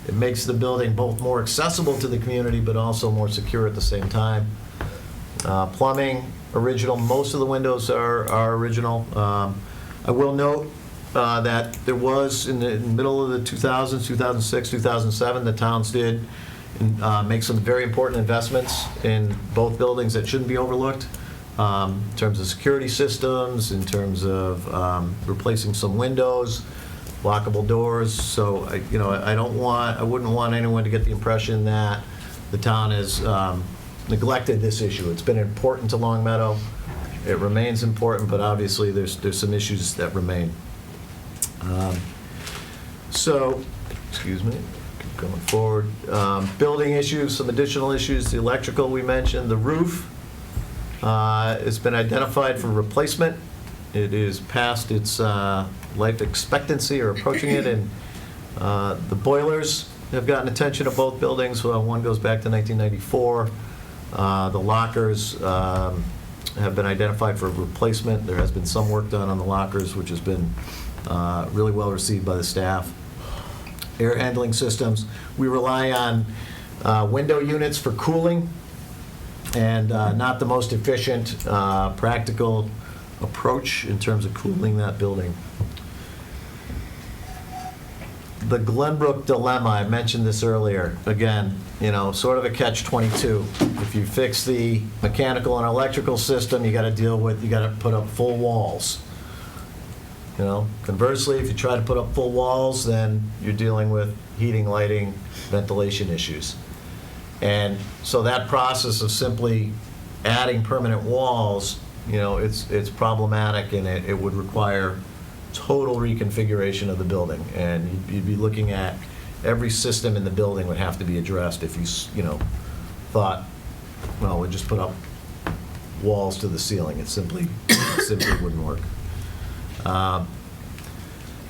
It makes the building both more accessible to the community, but also more secure at the same time. Plumbing, original. Most of the windows are original. I will note that there was, in the middle of the 2000s, 2006, 2007, the towns did make some very important investments in both buildings that shouldn't be overlooked, in terms of security systems, in terms of replacing some windows, lockable doors. So, I wouldn't want anyone to get the impression that the town has neglected this issue. It's been important to Long Meadow. It remains important, but obviously there's some issues that remain. Excuse me, keep going forward. Building issues, some additional issues. The electrical we mentioned, the roof has been identified for replacement. It is past its life expectancy or approaching it, and the boilers have gotten attention of both buildings. One goes back to 1994. The lockers have been identified for replacement. There has been some work done on the lockers, which has been really well received by the staff. Air handling systems. We rely on window units for cooling, and not the most efficient, practical approach in terms of cooling that building. The Glenbrook dilemma, I mentioned this earlier. Again, sort of a catch-22. If you fix the mechanical and electrical system, you got to put up full walls. Conversely, if you try to put up full walls, then you're dealing with heating, lighting, ventilation issues. And so that process of simply adding permanent walls, it's problematic, and it would require total reconfiguration of the building. And you'd be looking at every system in the building would have to be addressed if you thought, well, we'll just put up walls to the ceiling. It simply wouldn't work.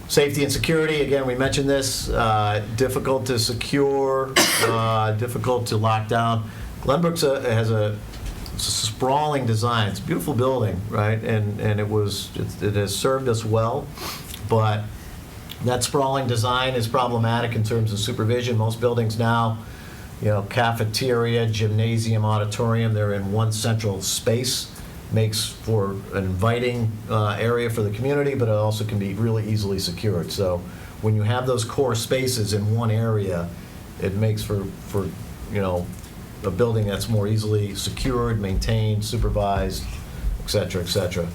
Safety and security, again, we mentioned this, difficult to secure, difficult to lock down. Glenbrook has a sprawling design. It's a beautiful building, right? And it has served us well, but that sprawling design is problematic in terms of supervision. Most buildings now, cafeteria, gymnasium, auditorium, they're in one central space. Makes for an inviting area for the community, but it also can be really easily secured. So when you have those core spaces in one area, it makes for a building that's more easily secured, maintained, supervised, et cetera, et cetera.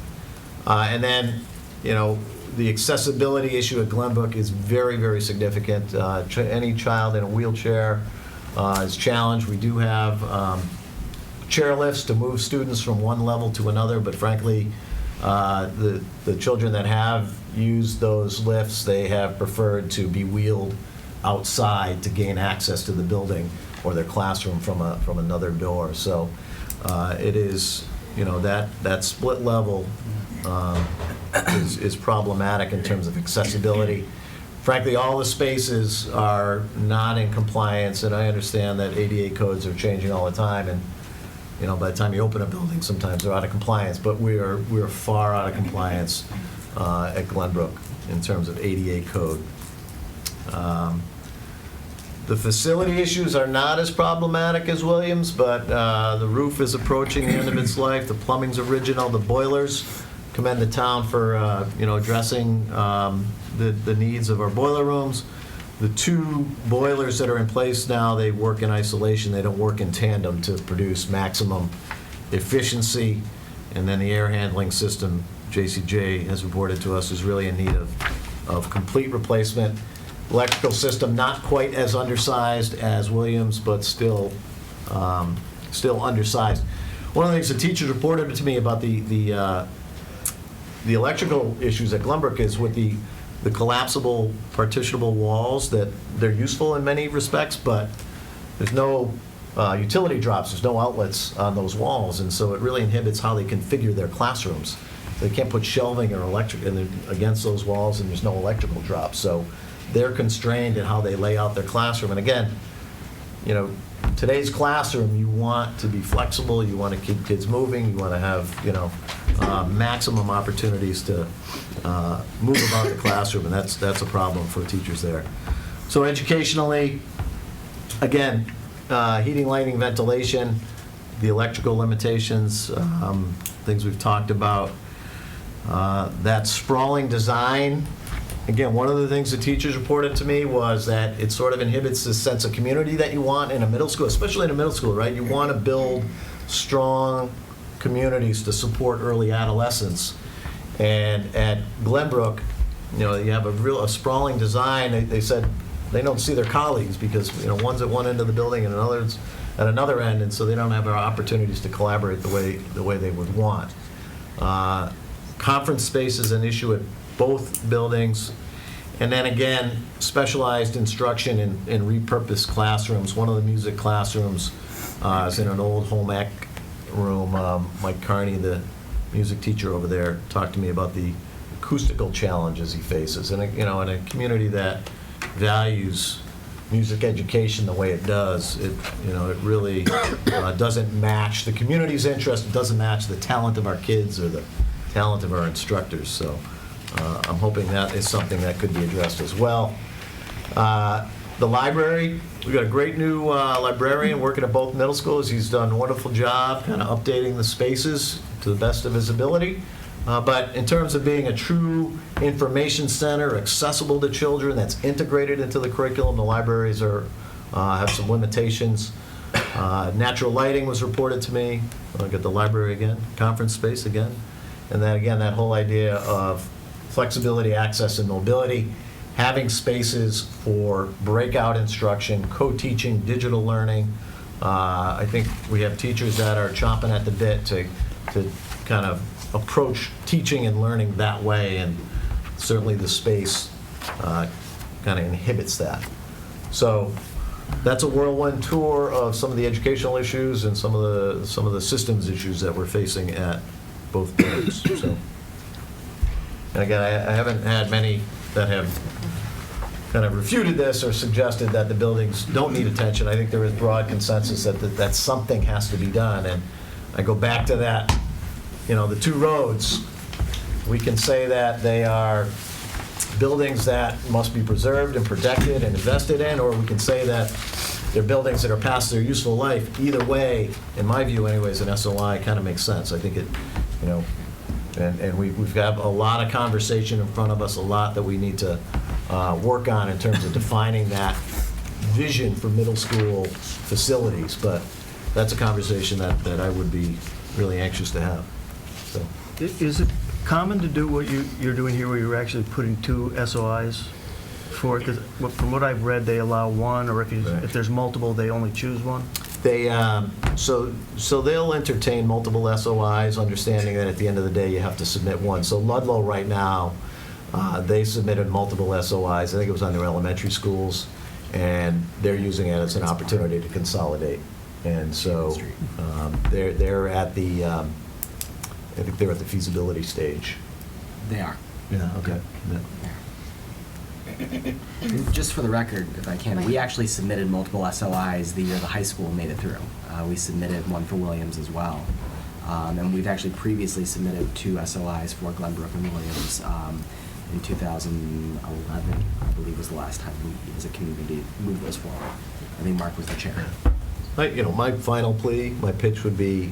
And then, the accessibility issue at Glenbrook is very, very significant. Any child in a wheelchair is challenged. We do have chair lifts to move students from one level to another, but frankly, the children that have used those lifts, they have preferred to be wheeled outside to gain access to the building or their classroom from another door. So it is, that split level is problematic in terms of accessibility. Frankly, all the spaces are not in compliance, and I understand that ADA codes are changing all the time, and by the time you open a building, sometimes they're out of compliance, but we are far out of compliance at Glenbrook in terms of ADA code. The facility issues are not as problematic as Williams, but the roof is approaching the end of its life. The plumbing's original. The boilers, commend the town for addressing the needs of our boiler rooms. The two boilers that are in place now, they work in isolation. They don't work in tandem to produce maximum efficiency. And then the air handling system, JCJ has reported to us, is really in need of complete replacement. Electrical system, not quite as undersized as Williams, but still undersized. One of the things the teachers reported to me about the electrical issues at Glenbrook is with the collapsible partitionable walls, that they're useful in many respects, but there's no utility drops, there's no outlets on those walls, and so it really inhibits how they configure their classrooms. They can't put shelving or electric against those walls, and there's no electrical drops. So they're constrained in how they lay out their classroom. And again, you know, today's classroom, you want to be flexible, you want to keep kids moving, you want to have, you know, maximum opportunities to move about the classroom, and that's a problem for teachers there. So educationally, again, heating, lighting, ventilation, the electrical limitations, things we've talked about. That sprawling design, again, one of the things the teachers reported to me was that it sort of inhibits the sense of community that you want in a middle school, especially in a middle school, right? You want to build strong communities to support early adolescence. And at Glenbrook, you know, you have a sprawling design. They said they don't see their colleagues because, you know, one's at one end of the building and another's at another end, and so they don't have opportunities to collaborate the way they would want. Conference space is an issue at both buildings. And then again, specialized instruction in repurposed classrooms. One of the music classrooms is in an old home ec room. Mike Carney, the music teacher over there, talked to me about the acoustical challenges he faces. And, you know, in a community that values music education the way it does, it really doesn't match the community's interest. It doesn't match the talent of our kids or the talent of our instructors. So I'm hoping that is something that could be addressed as well. The library, we've got a great new librarian working at both middle schools. He's done a wonderful job kind of updating the spaces to the best of his ability. But in terms of being a true information center, accessible to children, that's integrated into the curriculum, the libraries have some limitations. Natural lighting was reported to me. I'll get the library again, conference space again. And then again, that whole idea of flexibility, access, and mobility, having spaces for breakout instruction, co-teaching, digital learning. I think we have teachers that are chomping at the bit to kind of approach teaching and learning that way, and certainly the space kind of inhibits that. So that's a whirlwind tour of some of the educational issues and some of the systems issues that we're facing at both buildings. So, and again, I haven't had many that have kind of refuted this or suggested that the buildings don't need attention. I think there is broad consensus that something has to be done. And I go back to that, you know, the two roads. We can say that they are buildings that must be preserved and protected and invested in, or we can say that they're buildings that are past their useful life. Either way, in my view anyways, an SOI kind of makes sense. I think it, you know, and we've got a lot of conversation in front of us, a lot that we need to work on in terms of defining that vision for middle school facilities. But that's a conversation that I would be really anxious to have. So. Is it common to do what you're doing here, where you're actually putting two SOIs for it? 'Cause from what I've read, they allow one, or if there's multiple, they only choose one? They so they'll entertain multiple SOIs, understanding that at the end of the day you have to submit one. So Ludlow right now, they submitted multiple SOIs. I think it was on their elementary schools, and they're using it as an opportunity to consolidate. And so they're at the I think they're at the feasibility stage. They are. Yeah. Okay. Yeah. Just for the record, if I can, we actually submitted multiple SOIs the year the high school made it through. We submitted one for Williams as well. And we've actually previously submitted two SOIs for Glenbrook and Williams in 2011, I believe was the last time we, as a community, moved those forward. I think Mark was the chair. My final plea, my pitch would be,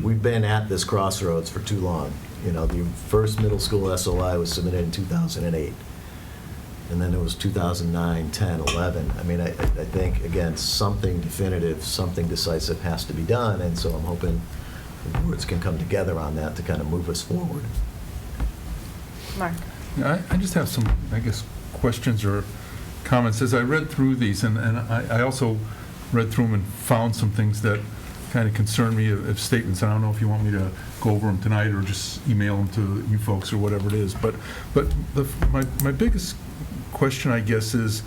we've been at this crossroads for too long. You know, the first middle school SOI was submitted in 2008. And then it was 2009, 10, 11. I mean, I think, again, something definitive, something decisive has to be done, and so I'm hoping the boards can come together on that to kind of move us forward. Mark. Yeah, I just have some, I guess, questions or comments. As I read through these, and I also read through them and found some things that kind of concern me of statements. I don't know if you want me to go over them tonight or just email them to you folks or whatever it is. But my biggest question, I guess, is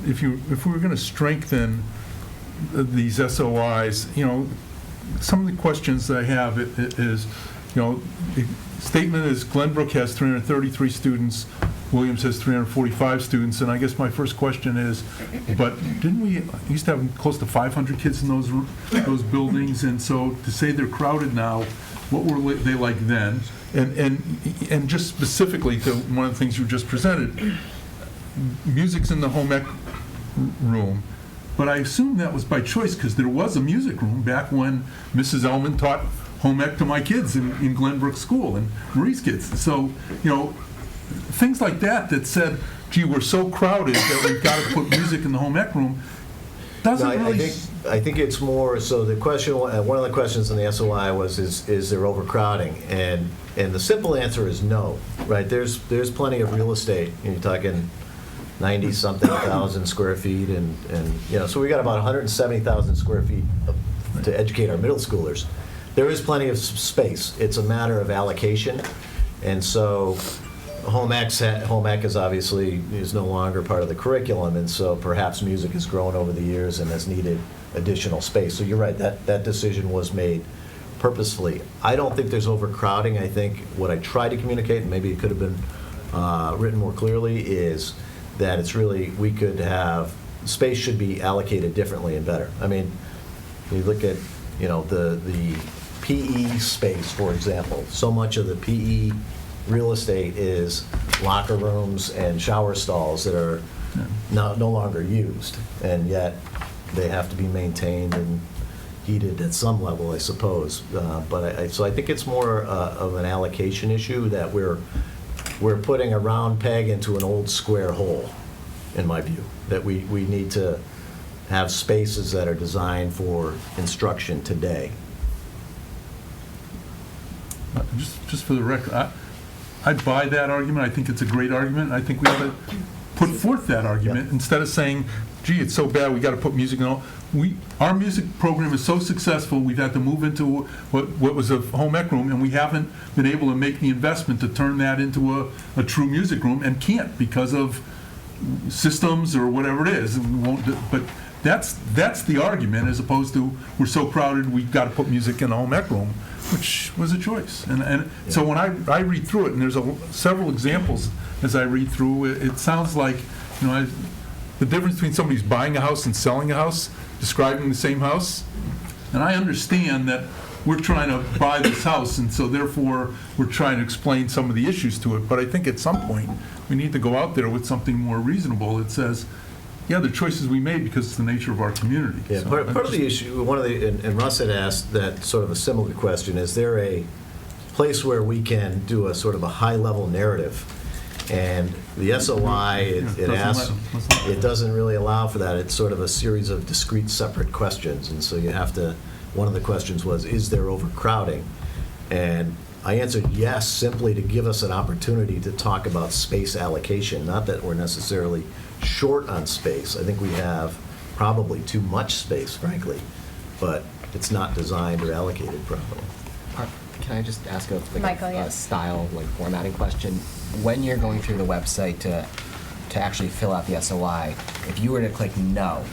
if we were going to strengthen these SOIs, you know, some of the questions that I have is, you know, the statement is Glenbrook has 333 students, Williams has 345 students, and I guess my first question is, but didn't we used to have close to 500 kids in those buildings, and so to say they're crowded now, what were they like then? And just specifically to one of the things you just presented, music's in the home ec room, but I assume that was by choice because there was a music room back when Mrs. Elman taught home ec to my kids in Glenbrook School and Marie's kids. So, things like that said, gee, we're so crowded that we've got to put music in the home ec room, doesn't really... I think it's more, so the question, one of the questions in the SOI was, is there overcrowding? And the simple answer is no, right? There's plenty of real estate. You're talking 90-something thousand square feet, and so we got about 170,000 square feet to educate our middle schoolers. There is plenty of space. It's a matter of allocation, and so home ec is obviously is no longer part of the curriculum, and so perhaps music has grown over the years and has needed additional space. So you're right, that decision was made purposefully. I don't think there's overcrowding. I think what I tried to communicate, and maybe it could have been written more clearly, is that it's really, we could have, space should be allocated differently and better. I mean, you look at, the PE space, for example. So much of the PE real estate is locker rooms and shower stalls that are no longer used, and yet they have to be maintained and heated at some level, I suppose. So I think it's more of an allocation issue, that we're putting a round peg into an old square hole, in my view, that we need to have spaces that are designed for instruction today. Just for the record, I buy that argument. I think it's a great argument. I think we ought to put forth that argument instead of saying, gee, it's so bad, we got to put music in all. Our music program is so successful, we've had to move into what was a home ec room, and we haven't been able to make the investment to turn that into a true music room, and can't because of systems or whatever it is. And we won't but that's the argument, as opposed to we're so crowded we've got to put music in a home ec room, which was a choice. And so when I read through it, and there's several examples as I read through, it sounds like, the difference between somebody who's buying a house and selling a house, describing the same house. And I understand that we're trying to buy this house, and so therefore we're trying to explain some of the issues to it. But I think at some point we need to go out there with something more reasonable that says, yeah, the choices we made because it's the nature of our community. Yeah, So part of the issue, and Russ had asked that sort of a similar question, is there a place where we can do a sort of a high-level narrative? And the SOI, it doesn't really allow for that. It's sort of a series of discrete, separate questions. And so you have to, one of the questions was, is there overcrowding? And I answered yes, simply to give us an opportunity to talk about space allocation, not that we're necessarily short on space. I think we have probably too much space, frankly, but it's not designed or allocated properly. Can I just ask a Michael, yes. style, formatting question? When you're going through the website to actually fill out the SOI, if you were to click no,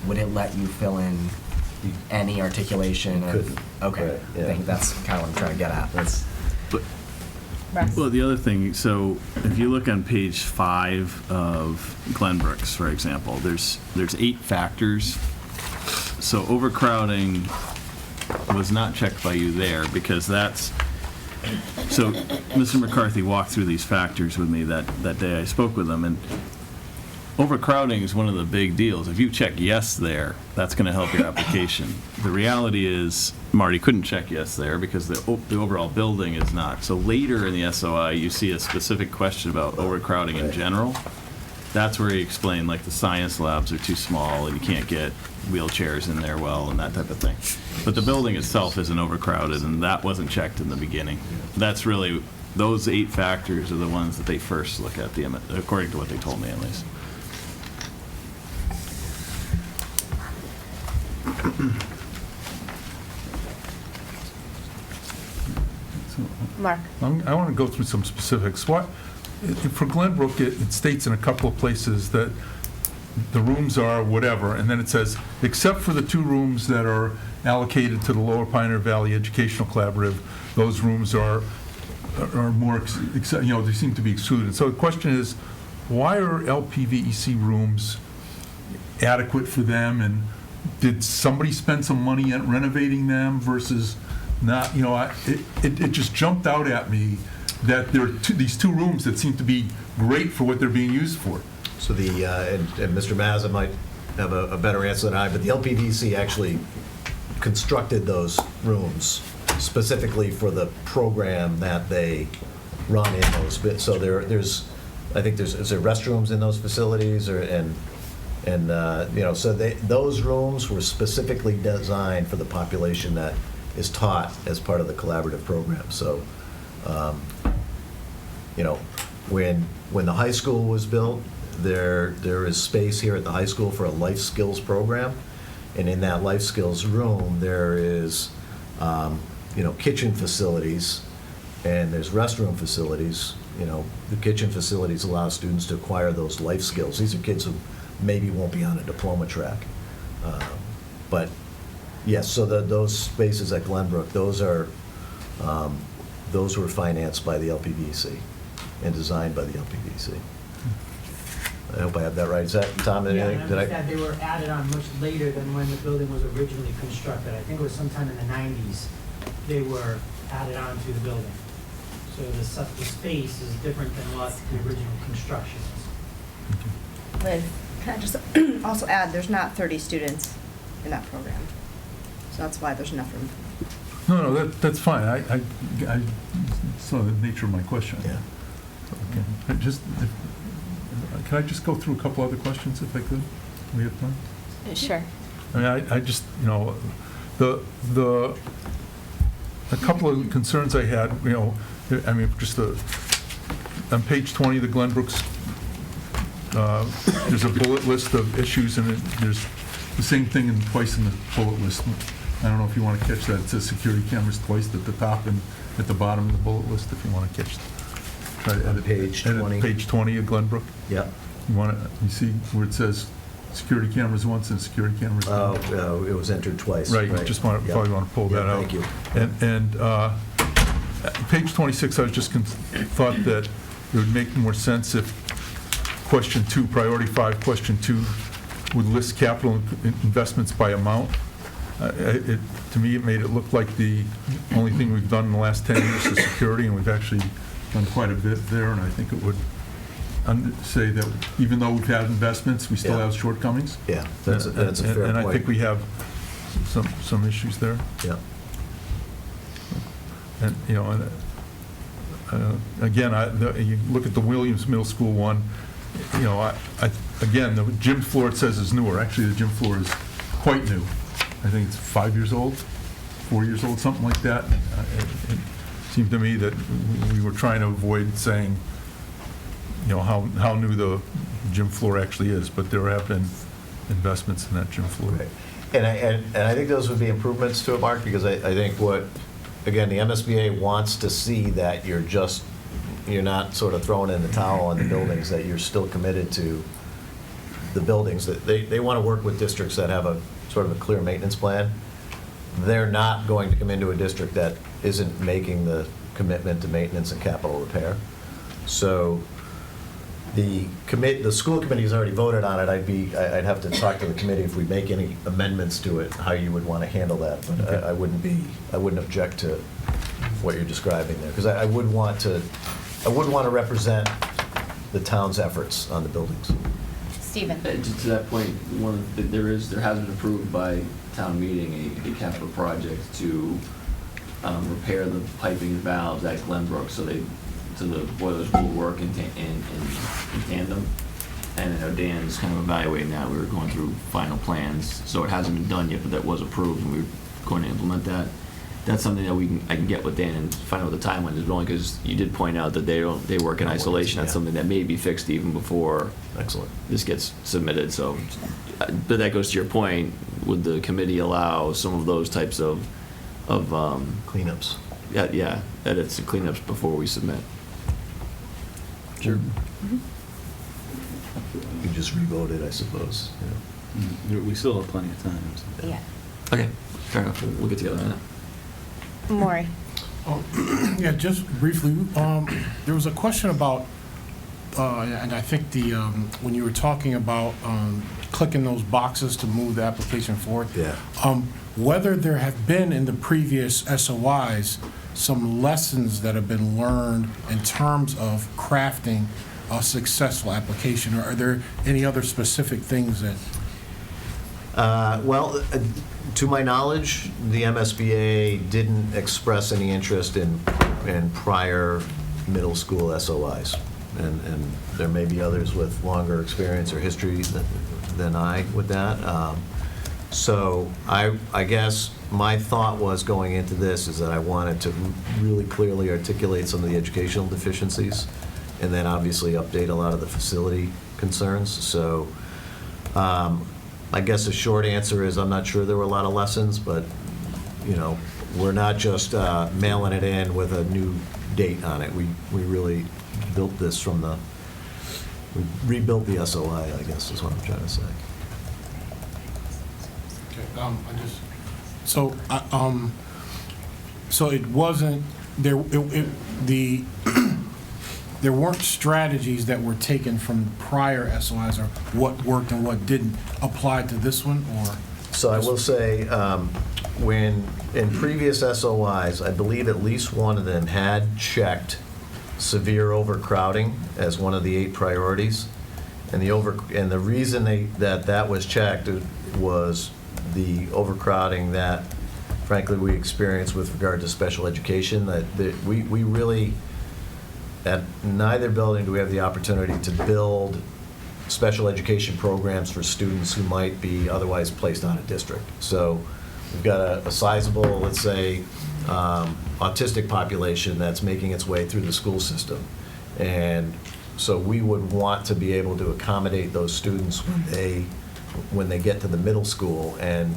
would it let you fill in any articulation of? Couldn't. Okay, Right, yeah. I think that's kind of what I'm trying to get at. Russ? Well, the other thing, so if you look on page 5 of Glenbrook's, for example, there's 8 factors. So overcrowding was not checked by you there, because that's, so Mr. McCarthy walked through these factors with me that day I spoke with him, and overcrowding is one of the big deals. If you check yes there, that's going to help your application. The reality is Marty couldn't check yes there because the overall building is not. So later in the SOI, you see a specific question about overcrowding in general. That's where he explained, like, the science labs are too small and you can't get wheelchairs in there well and that type of thing. But the building itself isn't overcrowded, and that wasn't checked in the beginning. That's really, those 8 factors are the ones that they first look at, according to what they told me at least. Mark? I want to go through some specifics. For Glenbrook, it states in a couple of places that the rooms are whatever, and then it says, except for the 2 rooms that are allocated to the Lower Pioneer Valley Educational Collaborative, those rooms are more, they seem to be excluded. So the question is, why are LPVEC rooms adequate for them, and did somebody spend some money at renovating them versus not, you know, it just jumped out at me that there are these two rooms that seem to be great for what they're being used for. So and Mr. Mazza might have a better answer than I, but the LPVC actually constructed those rooms specifically for the program that they run in those bits. So there's, I think is there restrooms in those facilities, and you know, so those rooms were specifically designed for the population that is taught as part of the collaborative program. So, you know, when the high school was built, there is space here at the high school for a life skills program, and in that life skills room there is, you know, kitchen facilities, and there's restroom facilities. You know, the kitchen facilities allow students to acquire those life skills. These are kids who maybe won't be on a diploma track, but yes. So those spaces at Glenbrook, those were financed by the LPVC and designed by the LPVC. I hope I have that right. Is that, Tom, anything? Yeah, and I understand they were added on much later than when the building was originally constructed. I think it was sometime in the 90s they were added on to the building. So the space is different than what the original construction is. Liz, can I just also add, there's not 30 students in that program. So that's why there's enough room. No, that's fine. I saw the nature of my question. Yeah. Okay. Can I just go through a couple other questions if I could? We have time? Sure. I mean, I just, you know, a couple of concerns I had, you know, I mean, just on page 20 of the Glenbrook's, there's a bullet list of issues, and there's the same thing twice in the bullet list. I don't know if you want to catch that. It says security cameras twice at the top and at the bottom of the bullet list, if you want to catch that. Try to edit page 20. Page 20 of Glenbrook. Yeah. You see where it says security cameras once and security cameras twice? Oh, it was entered twice. Right, you just Yep. probably want to pull that out. Thank you. And page 26, I was just thought that it would make more sense if question 2, priority 5, question 2 would list capital investments by amount. To me, it made it look like the only thing we've done in the last 10 years is security, and we've actually done quite a bit there, and I think it would say that even though we've had investments, we still have shortcomings. Yeah, that's a fair point. And I think we have some issues there. Yeah. And, you know, again, you look at the Williams Middle School one, you know, again, the gym floor, it says, is newer. Actually, the gym floor is quite new. I think it's 5 years old, 4 years old, something like that. It seemed to me that we were trying to avoid saying, you know, how new the gym floor actually is, but there have been investments in that gym floor. Right. And I think those would be improvements to it, Mark, because I think again, the MSBA wants to see that you're not sort of throwing in the towel on the buildings, that you're still committed to the buildings. That they want to work with districts that have a sort of a clear maintenance plan. They're not going to come into a district that isn't making the commitment to maintenance and capital repair. So the school committee has already voted on it. I'd have to talk to the committee if we make any amendments to it, how you would want to handle that. But Okay. I wouldn't object to what you're describing there, because I would want to represent the town's efforts on the buildings. Stephen. To that point, there has been approved by town meeting a capital project to repair the piping and valves at Glenbrook, so the boilers will work in tandem. And I know Dan's kind of evaluating that. We were going through final plans, so it hasn't been done yet, but that was approved, and we were going to implement that. That's something that I can get with Dan and find out what the timeline is, only because you did point out that they work in isolation. That's something that may be fixed even before this gets submitted. So, but that goes to your point. Would the committee allow some of those types of cleanups? Yeah, edits and cleanups before we submit. Sure. You just re-vote it, I suppose. We still have plenty of time. So. Yeah. Okay, fair enough. We'll get together on that. Maury. Yeah, just briefly, there was a question about and I think when you were talking about clicking those boxes to move the application forward, Yeah. Whether there have been in the previous SOIs some lessons that have been learned in terms of crafting a successful application, or are there any other specific things that? Well, to my knowledge, the MSBA didn't express any interest in prior middle school SOIs. And there may be others with longer experience or history than I with that. So I guess my thought was going into this is that I wanted to really clearly articulate some of the educational deficiencies, and then obviously update a lot of the facility concerns. So I guess the short answer is I'm not sure there were a lot of lessons, but, you know, we're not just mailing it in with a new date on it. We really built this we rebuilt the SOI, I guess is what I'm trying to say. So it wasn't, there weren't strategies that were taken from prior SOIs, or what worked and what didn't apply to this one, or? So I will say, when, in previous SOIs, I believe at least one of them had checked severe overcrowding as one of the 8 priorities. And the reason that was checked was the overcrowding that, frankly, we experienced with regard to special education, that we really, at neither building do we have the opportunity to build special education programs for students who might be otherwise placed out of district. So we've got a sizable, let's say, autistic population that's making its way through the school system. And so we would want to be able to accommodate those students when they get to the middle school. And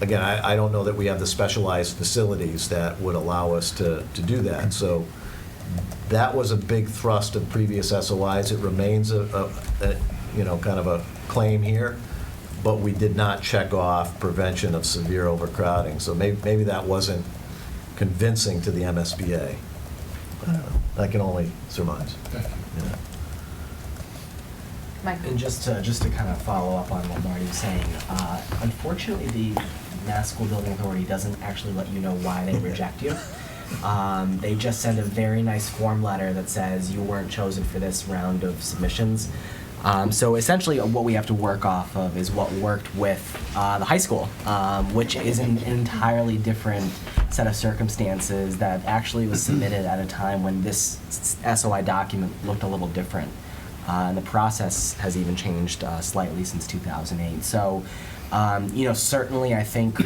again, I don't know that we have the specialized facilities that would allow us to do that. So that was a big thrust of previous SOIs. It remains kind of a claim here, but we did not check off prevention of severe overcrowding. So maybe that wasn't convincing to the MSBA. I can only surmise. Yeah. Michael? And just to kind of follow up on what Marty was saying, unfortunately, the Mass School Building Authority doesn't actually let you know why they reject you. They just send a very nice form letter that says you weren't chosen for this round of submissions. So essentially what we have to work off of is what worked with the high school, which is an entirely different set of circumstances that actually was submitted at a time when this SOI document looked a little different. And the process has even changed slightly since 2008. So, certainly I think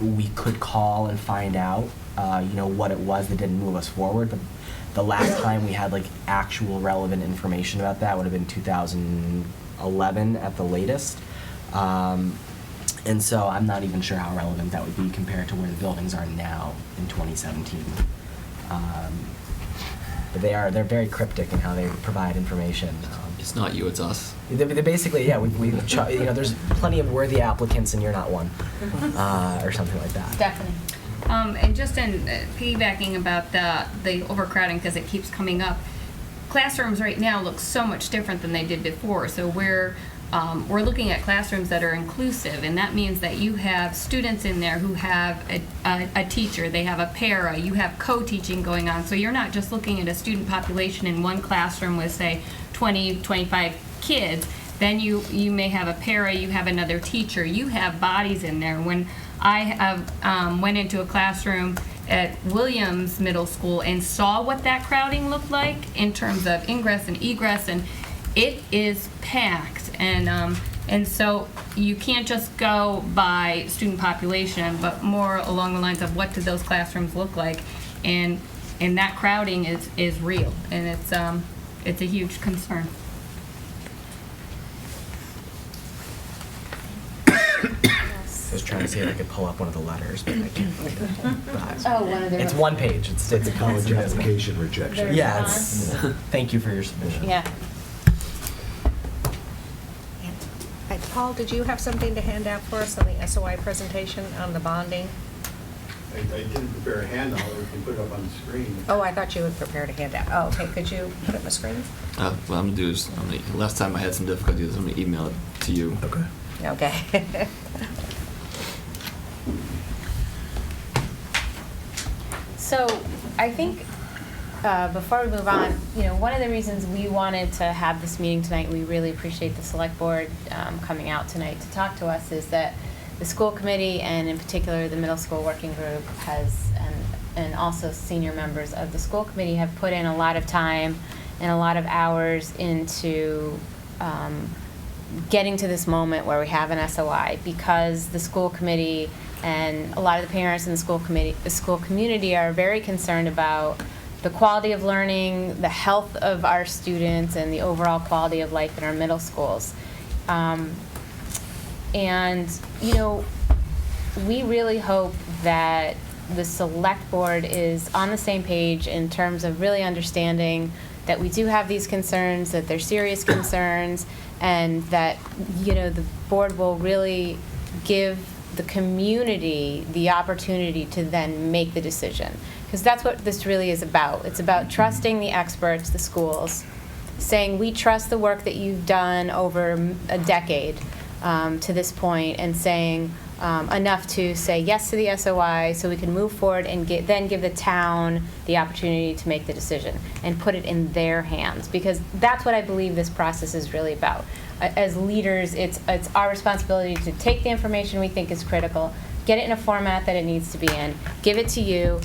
we could call and find out, what it was that didn't move us forward. But the last time we had actual relevant information about that would have been 2011 at the latest. And so I'm not even sure how relevant that would be compared to where the buildings are now in 2017. But they're very cryptic in how they provide information. It's not you, it's us. They basically, yeah, there's plenty of worthy applicants and you're not one, or something like that. Stephanie? And just in piggybacking about the overcrowding, because it keeps coming up, classrooms right now look so much different than they did before. So we're looking at classrooms that are inclusive, and that means that you have students in there who have a teacher, they have a para, you have co-teaching going on. So you're not just looking at a student population in one classroom with, say, 20, 25 kids. Then you may have a para, you have another teacher, you have bodies in there. When I have went into a classroom at Williams Middle School and saw what that crowding looked like in terms of ingress and egress, and it is packed. And so you can't just go by student population, but more along the lines of what do those classrooms look like, and that crowding is real, and it's a huge concern. I was trying to see if I could pull up one of the letters, but I can't find it. Oh, one of the. It's one page. It's a college application rejection. Yeah, thank you for your submission. Yeah. Paul, did you have something to hand out for us on the SOI presentation on the bonding? I didn't prepare a handout, or we can put it up on the screen. Oh, I thought you had prepared a handout. Oh, okay, could you put it on the screen? What I'm gonna do is, last time I had some difficulties, I'm gonna email it to you. Okay. Okay. So I think before we move on, one of the reasons we wanted to have this meeting tonight, we really appreciate the select board coming out tonight to talk to us, is that the school committee, and in particular the middle school working group, and also senior members of the school committee have put in a lot of time and a lot of hours into getting to this moment where we have an SOI, because the school committee and a lot of the parents in the school community are very concerned about the quality of learning, the health of our students, and the overall quality of life in our middle schools. And, we really hope that the select board is on the same page in terms of really understanding that we do have these concerns, that they're serious concerns, and that, the board will really give the community the opportunity to then make the decision. Because that's what this really is about. It's about trusting the experts, the schools, saying we trust the work that you've done over a decade to this point, and saying enough to say yes to the SOI so we can move forward and then give the town the opportunity to make the decision and put it in their hands, because that's what I believe this process is really about. As leaders, it's our responsibility to take the information we think is critical, get it in a format that it needs to be in, give it to you.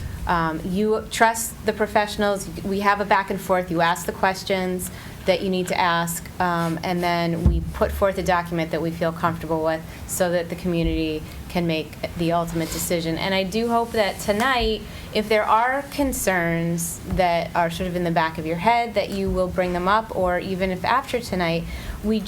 You trust the professionals. We have a back and forth. You ask the questions that you need to ask, and then we put forth a document that we feel comfortable with so that the community can make the ultimate decision. And I do hope that tonight, if there are concerns that are sort of in the back of your head, that you will bring them up, or even if after tonight, we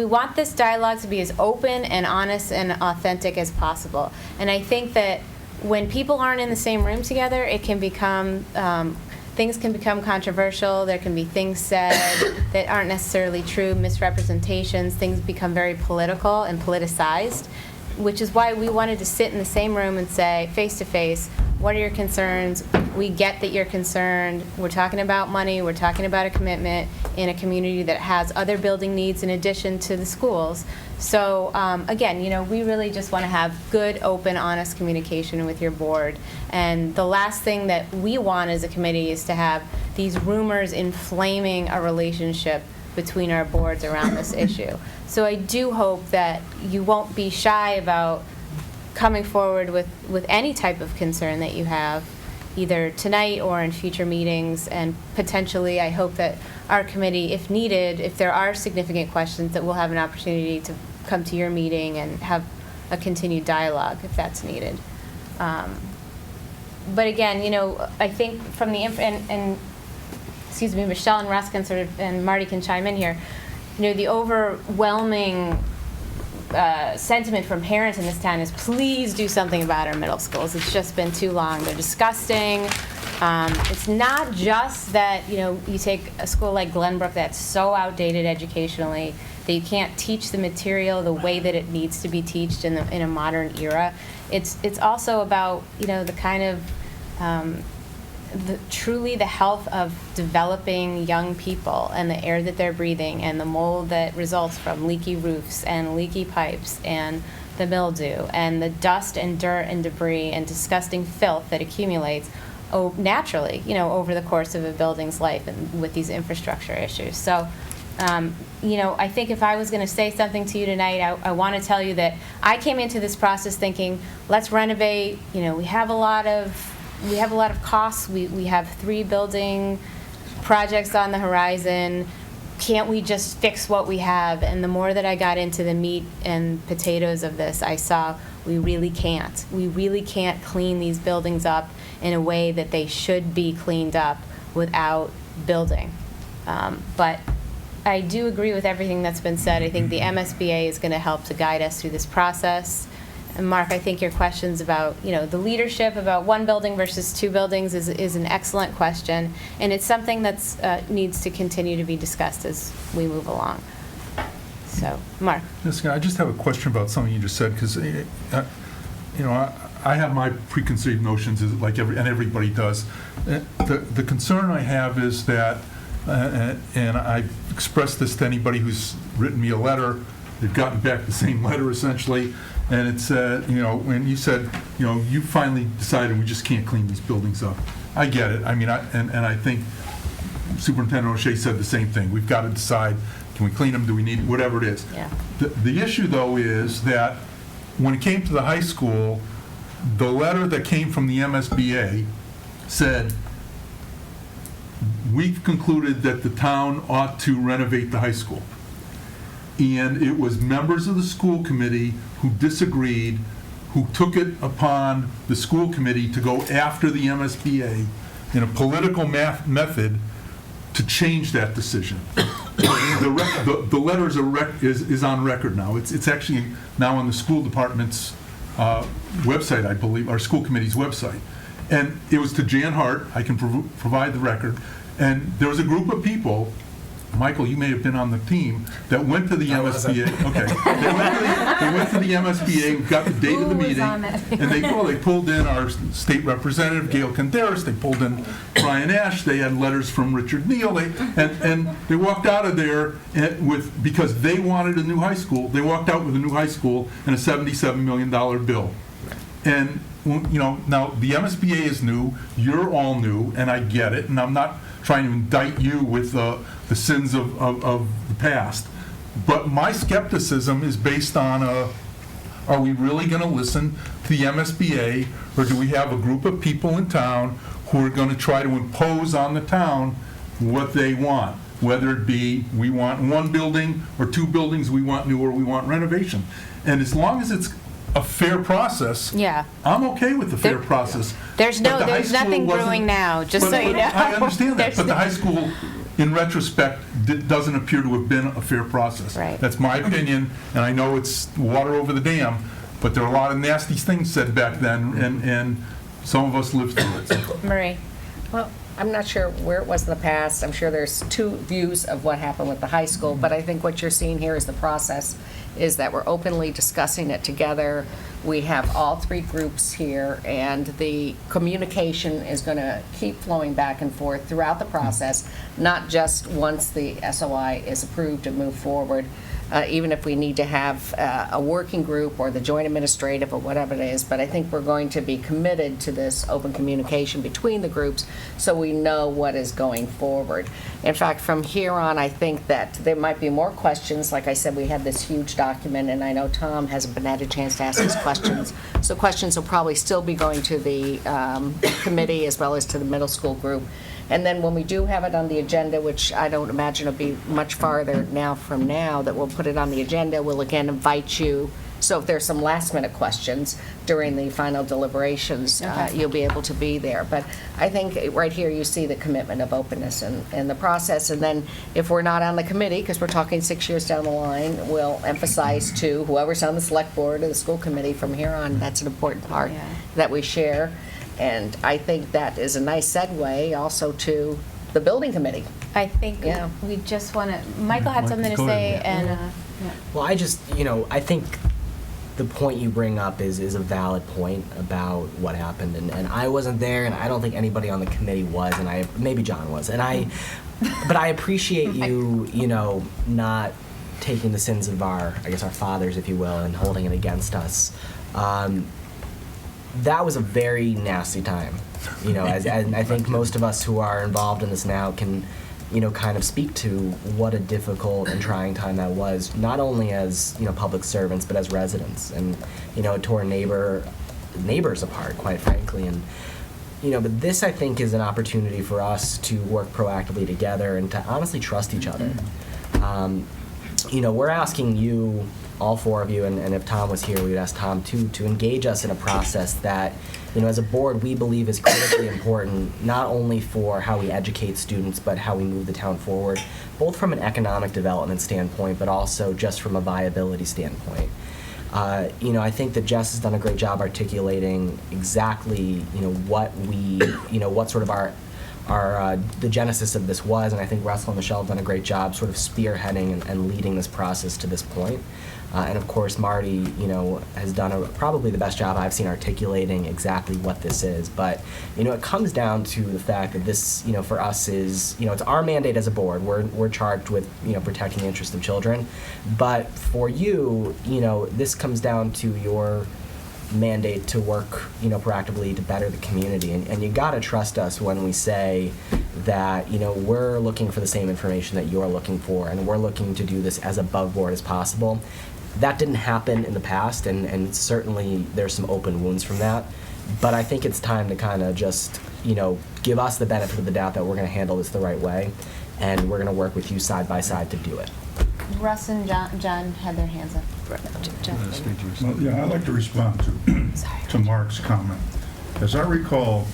want this dialogue to be as open and honest and authentic as possible. And I think that when people aren't in the same room together, it can become things can become controversial. There can be things said that aren't necessarily true, misrepresentations. Things become very political and politicized, which is why we wanted to sit in the same room and say, face to face, what are your concerns? We get that you're concerned. We're talking about money. We're talking about a commitment in a community that has other building needs in addition to the schools. So again, we really just want to have good, open, honest communication with your board. And the last thing that we want as a committee is to have these rumors inflaming a relationship between our boards around this issue. So I do hope that you won't be shy about coming forward with any type of concern that you have, either tonight or in future meetings. And potentially, I hope that our committee, if needed, if there are significant questions, that we'll have an opportunity to come to your meeting and have a continued dialogue if that's needed. But again, I think from the and excuse me, Michelle and Russ can and Marty can chime in here. The overwhelming sentiment from parents in this town is, please do something about our middle schools. It's just been too long. They're disgusting. It's not just that, you take a school like Glenbrook that's so outdated educationally that you can't teach the material the way that it needs to be taught in a modern era. It's also about, the kind of truly the health of developing young people, and the air that they're breathing, and the mold that results from leaky roofs and leaky pipes, and the mildew, and the dust and dirt and debris and disgusting filth that accumulates naturally, over the course of a building's life, and with these infrastructure issues. So, I think if I was going to say something to you tonight, I want to tell you that I came into this process thinking, let's renovate. We have a lot of costs. We have 3 building projects on the horizon. Can't we just fix what we have? And the more that I got into the meat and potatoes of this, I saw we really can't. We really can't clean these buildings up in a way that they should be cleaned up without building. But I do agree with everything that's been said. I think the MSBA is going to help to guide us through this process. And Mark, I think your questions about, the leadership, about 1 building versus 2 buildings is an excellent question, and it's something that's needs to continue to be discussed as we move along. So, Mark. Jessica, I just have a question about something you just said, because you know, I have my preconceived notions, like everybody does. The concern I have is that, and I've expressed this to anybody who's written me a letter, they've gotten back the same letter essentially, and it said, you know, when you said, you know, you finally decided we just can't clean these buildings up. I get it. I mean, and I think Superintendent O'Shea said the same thing. We've got to decide, can we clean them, do we need, whatever it is. Yeah. The issue, though, is that when it came to the high school, the letter that came from the MSBA said, we've concluded that the town ought to renovate the high school. And it was members of the school committee who disagreed, who took it upon the school committee to go after the MSBA in a political method to change that decision. The letter is on record now. It's actually now on the school department's website, I believe, our school committee's website. And it was to Jan Hart. I can provide the record. And there was a group of people, Michael, you may have been on the team, that went to the MSBA. Okay. They went to the MSBA, got the date of the meeting, and they pulled in our state representative, Gail Canderas, they pulled in Brian Ash, they had letters from Richard Neal, and they walked out of there because they wanted a new high school, they walked out with a new high school and a $77 million bill. And, you know, now the MSBA is new, you're all new, and I get it, and I'm not trying to indict you with the sins of the past. But my skepticism is based on, are we really going to listen to the MSBA, or do we have a group of people in town who are going to try to impose on the town what they want? Whether it be, we want one building or two buildings, we want new or we want renovation. And as long as it's a fair process, Yeah. I'm okay with the fair process. There's But the high there's school nothing wasn't- brewing now, just but so you know. I understand that, There's- but the high school, in retrospect, doesn't appear to have been a fair process. Right. That's my opinion, and I know it's water over the dam, but there are a lot of nasty things said back then, and some of us lived through it. So. Marie? Well, I'm not sure where it was in the past. I'm sure there's two views of what happened with the high school, but I think what you're seeing here is the process, is that we're openly discussing it together. We have all three groups here, and the communication is going to keep flowing back and forth throughout the process, not just once the SOI is approved and move forward. Even if we need to have a working group or the joint administrative or whatever it is, but I think we're going to be committed to this open communication between the groups so we know what is going forward. In fact, from here on, I think that there might be more questions. Like I said, we have this huge document, and I know Tom hasn't been had a chance to ask his questions. So questions will probably still be going to the committee as well as to the middle school group. And then when we do have it on the agenda, which I don't imagine will be much farther now from now, that we'll put it on the agenda, we'll again invite you. So if there's some last-minute questions during the final deliberations, you'll be able to be there. But I think right here you see the commitment of openness in the process. And then if we're not on the committee, because we're talking 6 years down the line, we'll emphasize to whoever's on the select board or the school committee from here on, that's an important part that we share. And I think that is a nice segue also to the building committee. I think Yeah. we just want to, Michael had something to Go say, ahead. and Well, I just, I think the point you bring up is a valid point about what happened, and I wasn't there, and I don't think anybody on the committee was, and maybe John was, but I appreciate you, not taking the sins of our fathers, if you will, and holding it against us. That was a very nasty time, and I think most of us who are involved in this now can, kind of speak to what a difficult and trying time that was, not only as, public servants, but as residents, and, it tore neighbors apart, quite frankly, and, but this, I think, is an opportunity for us to work proactively together and to honestly trust each other. We're asking you, all four of you, and if Tom was here, we'd ask Tom too, to engage us in a process that, as a board, we believe is critically important, not only for how we educate students, but how we move the town forward, both from an economic development standpoint, but also just from a viability standpoint. I think that Jess has done a great job articulating exactly, what we, what sort of the genesis of this was, and I think Russell and Michelle have done a great job sort of spearheading and leading this process to this point. And of course, Marty, has done probably the best job I've seen articulating exactly what this is. But, it comes down to the fact that this, for us is, it's our mandate as a board. We're charged with, protecting the interest of children. But for you, this comes down to your mandate to work, proactively to better the community. And you gotta trust us when we say that, we're looking for the same information that you're looking for, and we're looking to do this as above board as possible. That didn't happen in the past, and certainly there's some open wounds from that. But I think it's time to kind of just, give us the benefit of the doubt that we're going to handle this the right way, and we're going to work with you side by side to do it. Russ and John had their hands up. Well, yeah, I'd like to respond to Mark's comment. As I recall,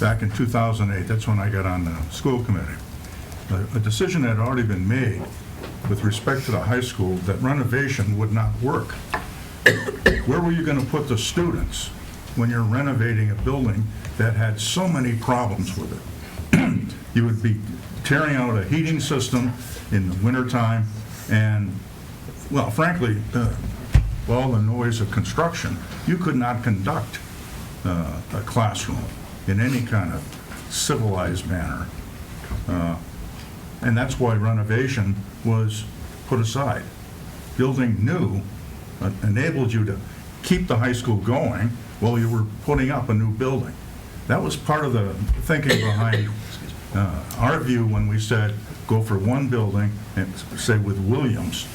back in 2008, that's when I got on the school committee, a decision had already been made with respect to the high school that renovation would not work. Where were you going to put the students when you're renovating a building that had so many problems with it? You would be tearing out a heating system in the wintertime, and, well, frankly, all the noise of construction, you could not conduct a classroom in any kind of civilized manner. And that's why renovation was put aside. Building new enabled you to keep the high school going while you were putting up a new building. That was part of the thinking behind our view when we said go for one building, and say with Williams,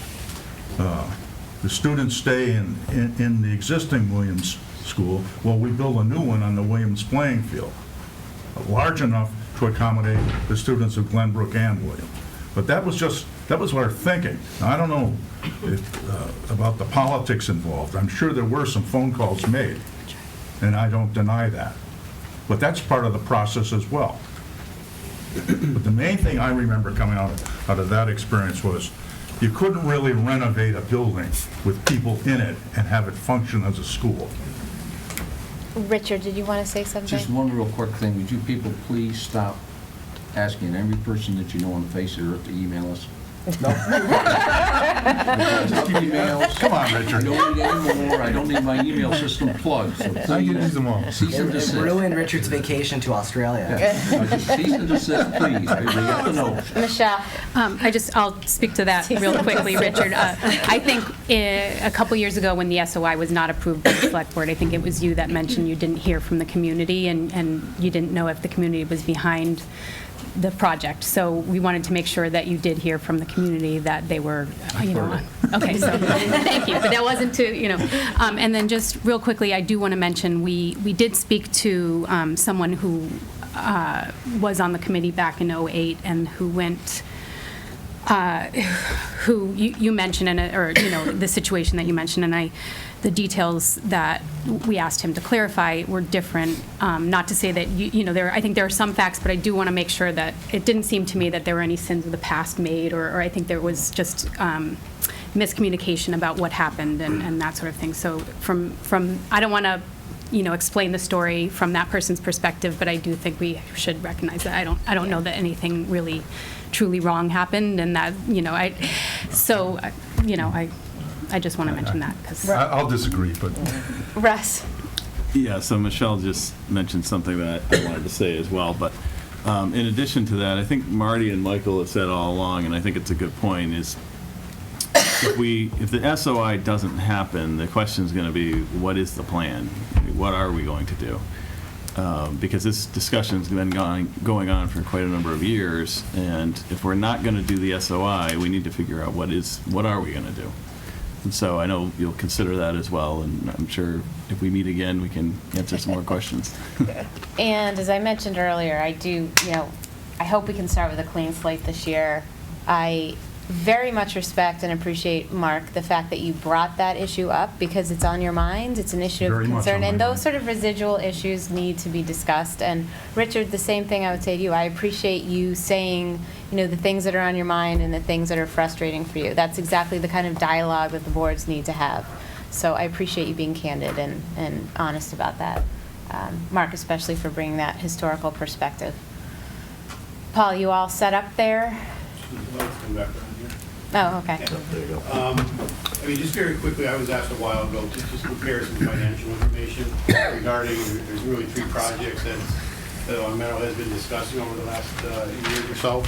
the students stay in the existing Williams school while we build a new one on the Williams playing field, large enough to accommodate the students of Glenbrook and Williams. But that was our thinking. Now, I don't know about the politics involved. I'm sure there were some phone calls made, and I don't deny that. But that's part of the process as well. But the main thing I remember coming out of that experience was you couldn't really renovate a building with people in it and have it function as a school. Richard, did you want to say something? Just one real quick thing. Would you people please stop asking every person that you know on the face of the earth to email us? No. Just emails. Come on, Richard. I don't need any more. I don't need my email system plugged. So please, I can use them all. cease and desist. Ruin Richard's vacation to Australia. No, just cease and desist, please. We got the note. Michelle? I'll speak to that real quickly, Richard. I think a couple years ago when the SOI was not approved by the select board, I think it was you that mentioned you didn't hear from the community and you didn't know if the community was behind the project. So we wanted to make sure that you did hear from the community that they were, okay, so thank you. But that wasn't to, and then just real quickly, I do want to mention we did speak to someone who was on the committee back in '08 and who went, who you mentioned, or the situation that you mentioned, and the details that we asked him to clarify were different. Not to say that I think there are some facts, but I do want to make sure that it didn't seem to me that there were any sins of the past made, or I think there was just miscommunication about what happened and that sort of thing. So from I don't want to explain the story from that person's perspective, but I do think we should recognize that I don't know that anything really truly wrong happened, and that I just want to mention that because I'll disagree, but Russ? Yeah, so Michelle just mentioned something that I wanted to say as well, but in addition to that, I think Marty and Michael have said all along, and I think it's a good point, is if the SOI doesn't happen, the question is going to be, what is the plan? What are we going to do? Because this discussion's been going on for quite a number of years, and if we're not going to do the SOI, we need to figure out what are we going to do. And so I know you'll consider that as well, and I'm sure if we meet again, we can answer some more questions. And as I mentioned earlier, I hope we can start with a clean slate this year. I very much respect and appreciate, Mark, the fact that you brought that issue up because it's on your mind. It's an issue of concern, and those sort of residual issues need to be discussed. And Richard, the same thing I would say to you. I appreciate you saying, the things that are on your mind and the things that are frustrating for you. That's exactly the kind of dialogue that the boards need to have. So I appreciate you being candid and honest about that. Mark, especially for bringing that historical perspective. Paul, you all set up there? Let's come back around here. Oh, okay. I mean, just very quickly, I was asked a while ago to just prepare some financial information regarding, there's really 3 projects that Long Meadow has been discussing over the last year or so.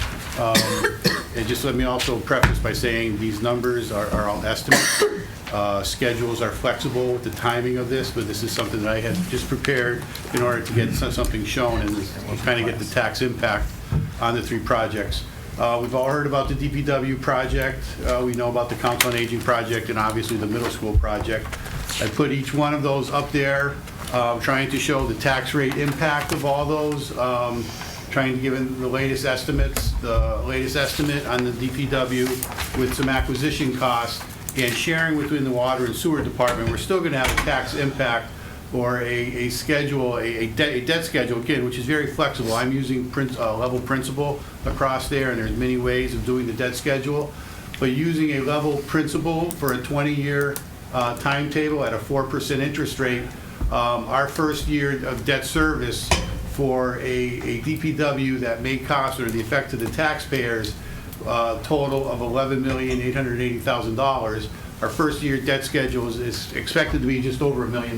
And just let me also preface by saying these numbers are all estimates. Schedules are flexible with the timing of this, but this is something that I had just prepared in order to get something shown and kind of get the tax impact on the 3 projects. We've all heard about the DPW project. We know about the Council on Aging project and obviously the middle school project. I put each one of those up there, trying to show the tax rate impact of all those, trying to give the latest estimates, the latest estimate on the DPW with some acquisition costs and sharing within the water and sewer department. We're still going to have a tax impact or a schedule, a debt schedule, again, which is very flexible. I'm using level principal across there, and there's many ways of doing the debt schedule. But using a level principal for a 20-year timetable at a 4% interest rate, our first year of debt service for a DPW that may cost, or the effect to the taxpayers, total of $11,880,000. Our first year debt schedule is expected to be just over $1 million,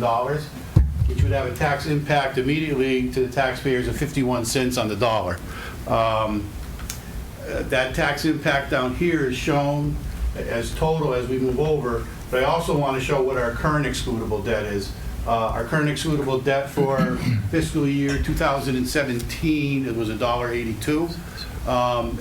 which would have a tax impact immediately to the taxpayers of 51 cents on the dollar. That tax impact down here is shown as total as we move over, but I also want to show what our current excludable debt is. Our current excludable debt for fiscal year 2017, it was $1.82.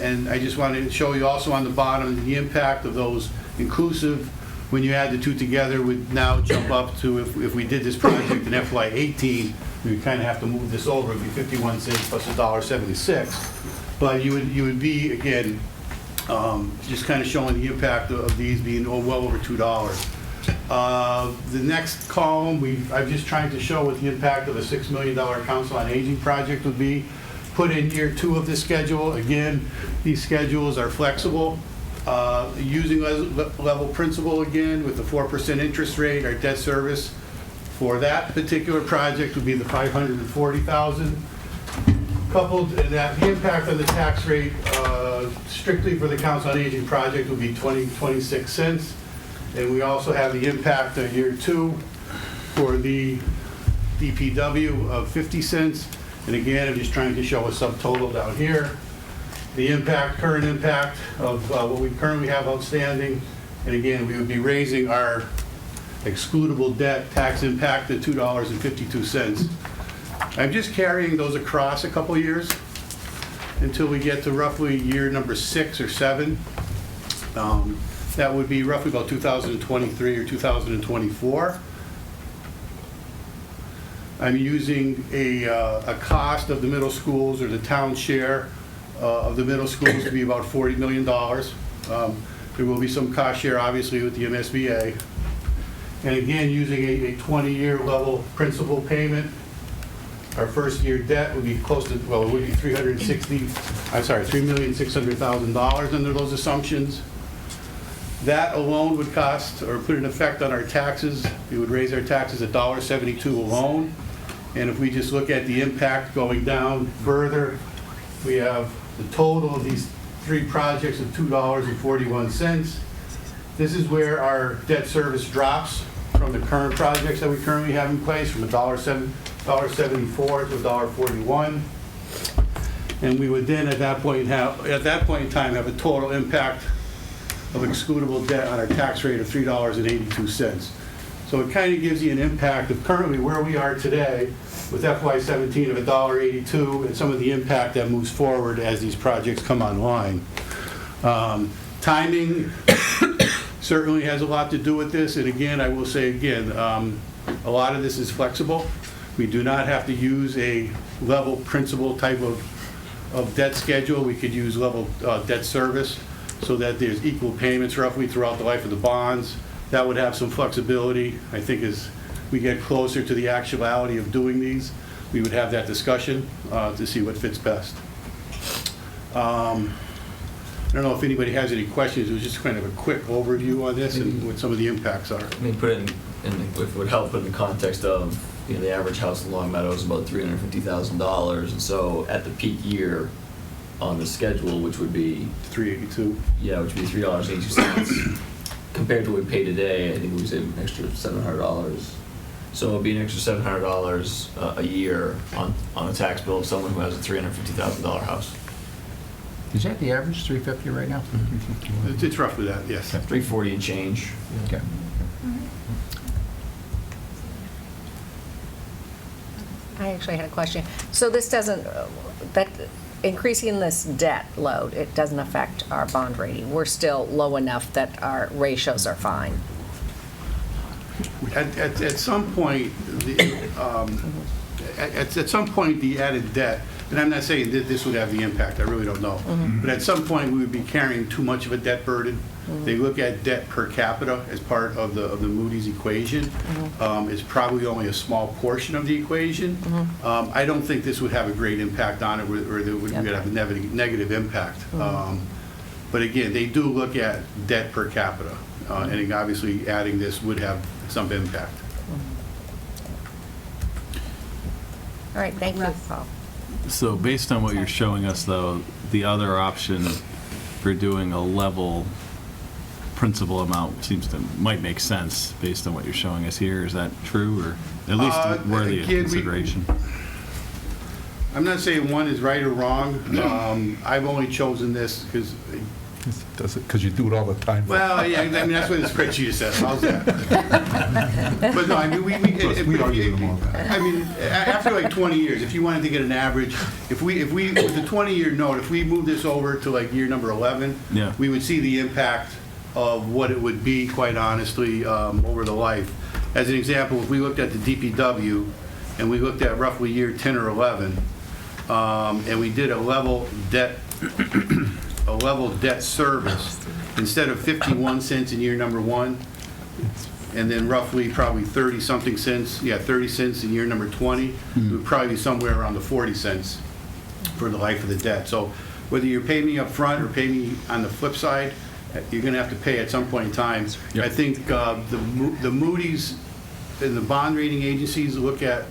And I just wanted to show you also on the bottom the impact of those inclusive, when you add the 2 together, would now jump up to, if we did this project in FY18, we would kind of have to move this over. It would be 51 cents plus $1.76. But you would be, again, just kind of showing the impact of these being well over $2. The next column, I'm just trying to show what the impact of a $6 million Council on Aging project would be. Put in year 2 of the schedule. Again, these schedules are flexible. Using level principal again with the 4% interest rate, our debt service for that particular project would be the $540,000. Coupled, and that the impact on the tax rate strictly for the Council on Aging project would be 26 cents. And we also have the impact of year 2 for the DPW of 50 cents. And again, I'm just trying to show a subtotal down here. The impact, current impact of what we currently have outstanding. And again, we would be raising our excludable debt tax impact to $2.52. I'm just carrying those across a couple years until we get to roughly year number 6 or 7. That would be roughly about 2023 or 2024. I'm using a cost of the middle schools, or the town share of the middle schools, to be about $40 million. There will be some cost share, obviously, with the MSBA. And again, using a 20-year level principal payment, our first year debt would be close to, well, it would be $3,600,000 under those assumptions. That alone would cost, or put an effect on our taxes. It would raise our taxes $1.72 alone. And if we just look at the impact going down further, we have the total of these 3 projects of $2.41. This is where our debt service drops from the current projects that we currently have in place, from $1.74 to $1.41. And we would then at that point in time have a total impact of excludable debt on our tax rate of $3.82. So it kind of gives you an impact of currently where we are today with FY17 of $1.82 and some of the impact that moves forward as these projects come online. Timing certainly has a lot to do with this, and again, I will say again, a lot of this is flexible. We do not have to use a level principal type of debt schedule. We could use level debt service so that there's equal payments roughly throughout the life of the bonds. That would have some flexibility. I think as we get closer to the actuality of doing these, we would have that discussion to see what fits best. I don't know if anybody has any questions. It was just kind of a quick overview on this and what some of the impacts are. I mean, put it if it would help put in the context of, you know, the average house in Long Meadow is about $350,000, and so at the peak year, on the schedule, which would be, $3.82. yeah, which would be $3.82. Compared to what we pay today, I think we save an extra $700. So it'd be an extra $700 a year on a tax bill of someone who has a $350,000 house. Is that the average, 350 right now? It's roughly that, yes. 340 and change. Okay. I actually had a question. So this doesn't, that, increasing this debt load, it doesn't affect our bond rating. We're still low enough that our ratios are fine. At some point, at some point, the added debt, and I'm not saying that this would have the impact, I really don't know. But at some point, we would be carrying too much of a debt burden. They look at debt per capita as part of the Moody's equation. It's probably only a small portion of the equation. I don't think this would have a great impact on it, or that would have a negative impact. But again, they do look at debt per capita, and obviously adding this would have some impact. All right, thank you, Paul. So based on what you're showing us, though, the other option for doing a level principal amount might make sense based on what you're showing us here. Is that true, or at least worthy of consideration? I'm not saying one is right or wrong. I've only chosen this because Does it, because you do it all the time. well, yeah, I mean, that's what the spreadsheet says. How's that? But no, I mean, We argue them all the time. I mean, after like 20 years, if you wanted to get an average, if we with the 20-year note, if we move this over to like year number 11, Yeah. we would see the impact of what it would be, quite honestly, over the life. As an example, if we looked at the DPW and we looked at roughly year 10 or 11, and we did a level debt service, instead of 51 cents in year number 1, and then roughly probably 30-something cents, 30 cents in year number 20, it would probably be somewhere around the 40 cents for the life of the debt. So whether you're paying me up front or pay me on the flip side, you're going to have to pay at some point in time. Yep. I think the Moody's and the bond rating agencies look at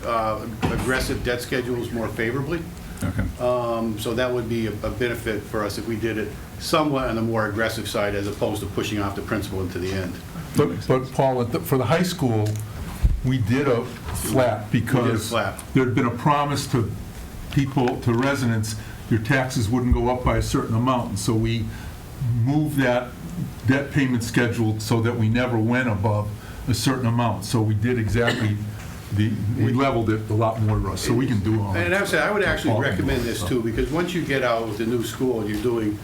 aggressive debt schedules more favorably. Okay. So that would be a benefit for us if we did it somewhat on the more aggressive side as opposed to pushing off the principal into the end. But Paul, for the high school, we did a flat because there'd been a promise to people, to residents, your taxes wouldn't go up by a certain amount. And so we moved that debt payment schedule so that we never went above a certain amount. So we did exactly we leveled it a lot more, Russ, so we can do all that. And I would actually recommend this too, because once you get out with the new school and you're doing,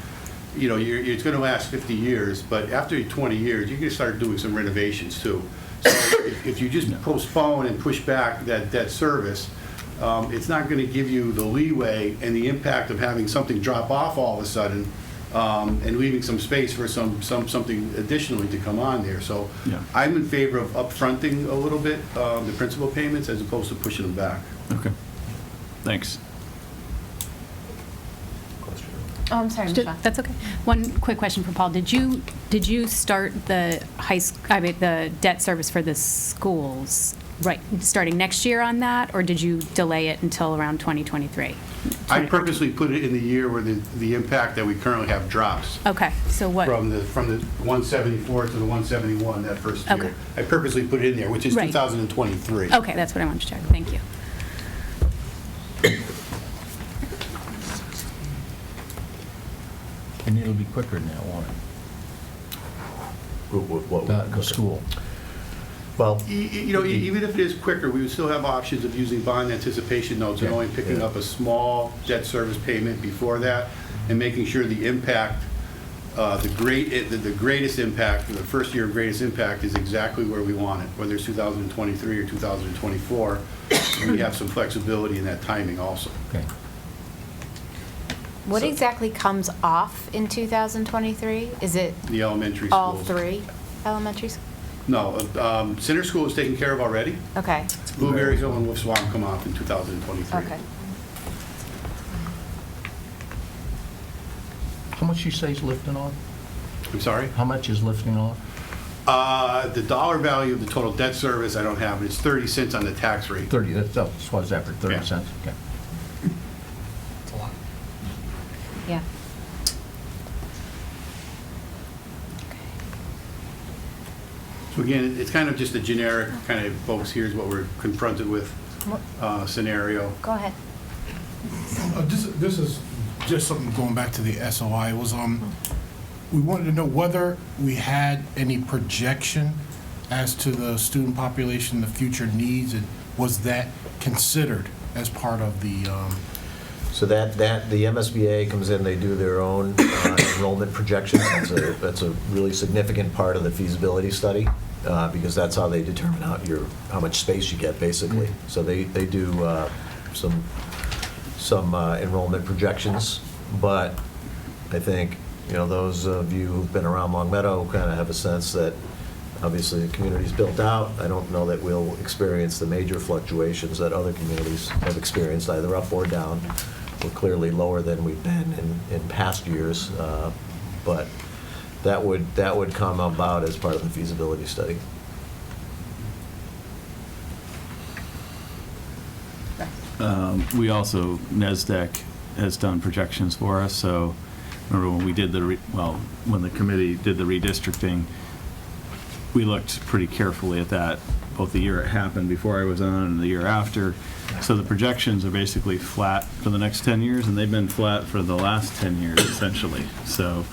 it's going to last 50 years, but after 20 years, you can start doing some renovations too. So if you just postpone and push back that debt service, it's not going to give you the leeway and the impact of having something drop off all of a sudden, and leaving some space for something additionally to come on there. So I'm in favor of upfronting a little bit the principal payments as opposed to pushing them back. Okay. Thanks. Oh, I'm sorry, Michelle. That's okay. One quick question for Paul. Did you start the the debt service for the schools starting next year on that, or did you delay it until around 2023? I purposely put it in the year where the impact that we currently have drops. Okay, so what? From the 174 to the 171 that first year. Okay. I purposely put it in there, which is 2023. Okay, that's what I wanted to check. Thank you. And it'll be quicker than that, won't it? The school. Well, even if it is quicker, we would still have options of using bond anticipation notes and only picking up a small debt service payment before that, and making sure the impact, the greatest impact, the first year of greatest impact is exactly where we want it, whether it's 2023 or 2024. We have some flexibility in that timing also. Okay. What exactly comes off in 2023? Is it The elementary schools. all three elementary schools? No, Center School is taken care of already. Okay. Blueberry Hill and Wolf Swamp come off in 2023. Okay. How much you say is lifting off? I'm sorry? How much is lifting off? The dollar value of the total debt service, I don't have, but it's 30 cents on the tax rate. 30, that's what it's after, 30 Yeah. cents, okay. Yeah. So again, it's kind of just a generic, kind of, folks, here's what we're confronted with scenario. Go ahead. This is just something going back to the SOI. It was, we wanted to know whether we had any projection as to the student population, the future needs, and was that considered as part of the, So that the MSBA comes in, they do their own enrollment projections. That's a really significant part of the feasibility study, because that's how they determine how much space you get, basically. So they do some enrollment projections, but I think, those of you who've been around Long Meadow kind of have a sense that obviously the community's built out. I don't know that we'll experience the major fluctuations that other communities have experienced, either up or down. We're clearly lower than we've been in past years, but that would come about as part of the feasibility study. We also, NESDEC has done projections for us, so remember when we did when the committee did the redistricting, we looked pretty carefully at that, both the year it happened before I was on and the year after. So the projections are basically flat for the next 10 years, and they've been flat for the last 10 years, essentially. So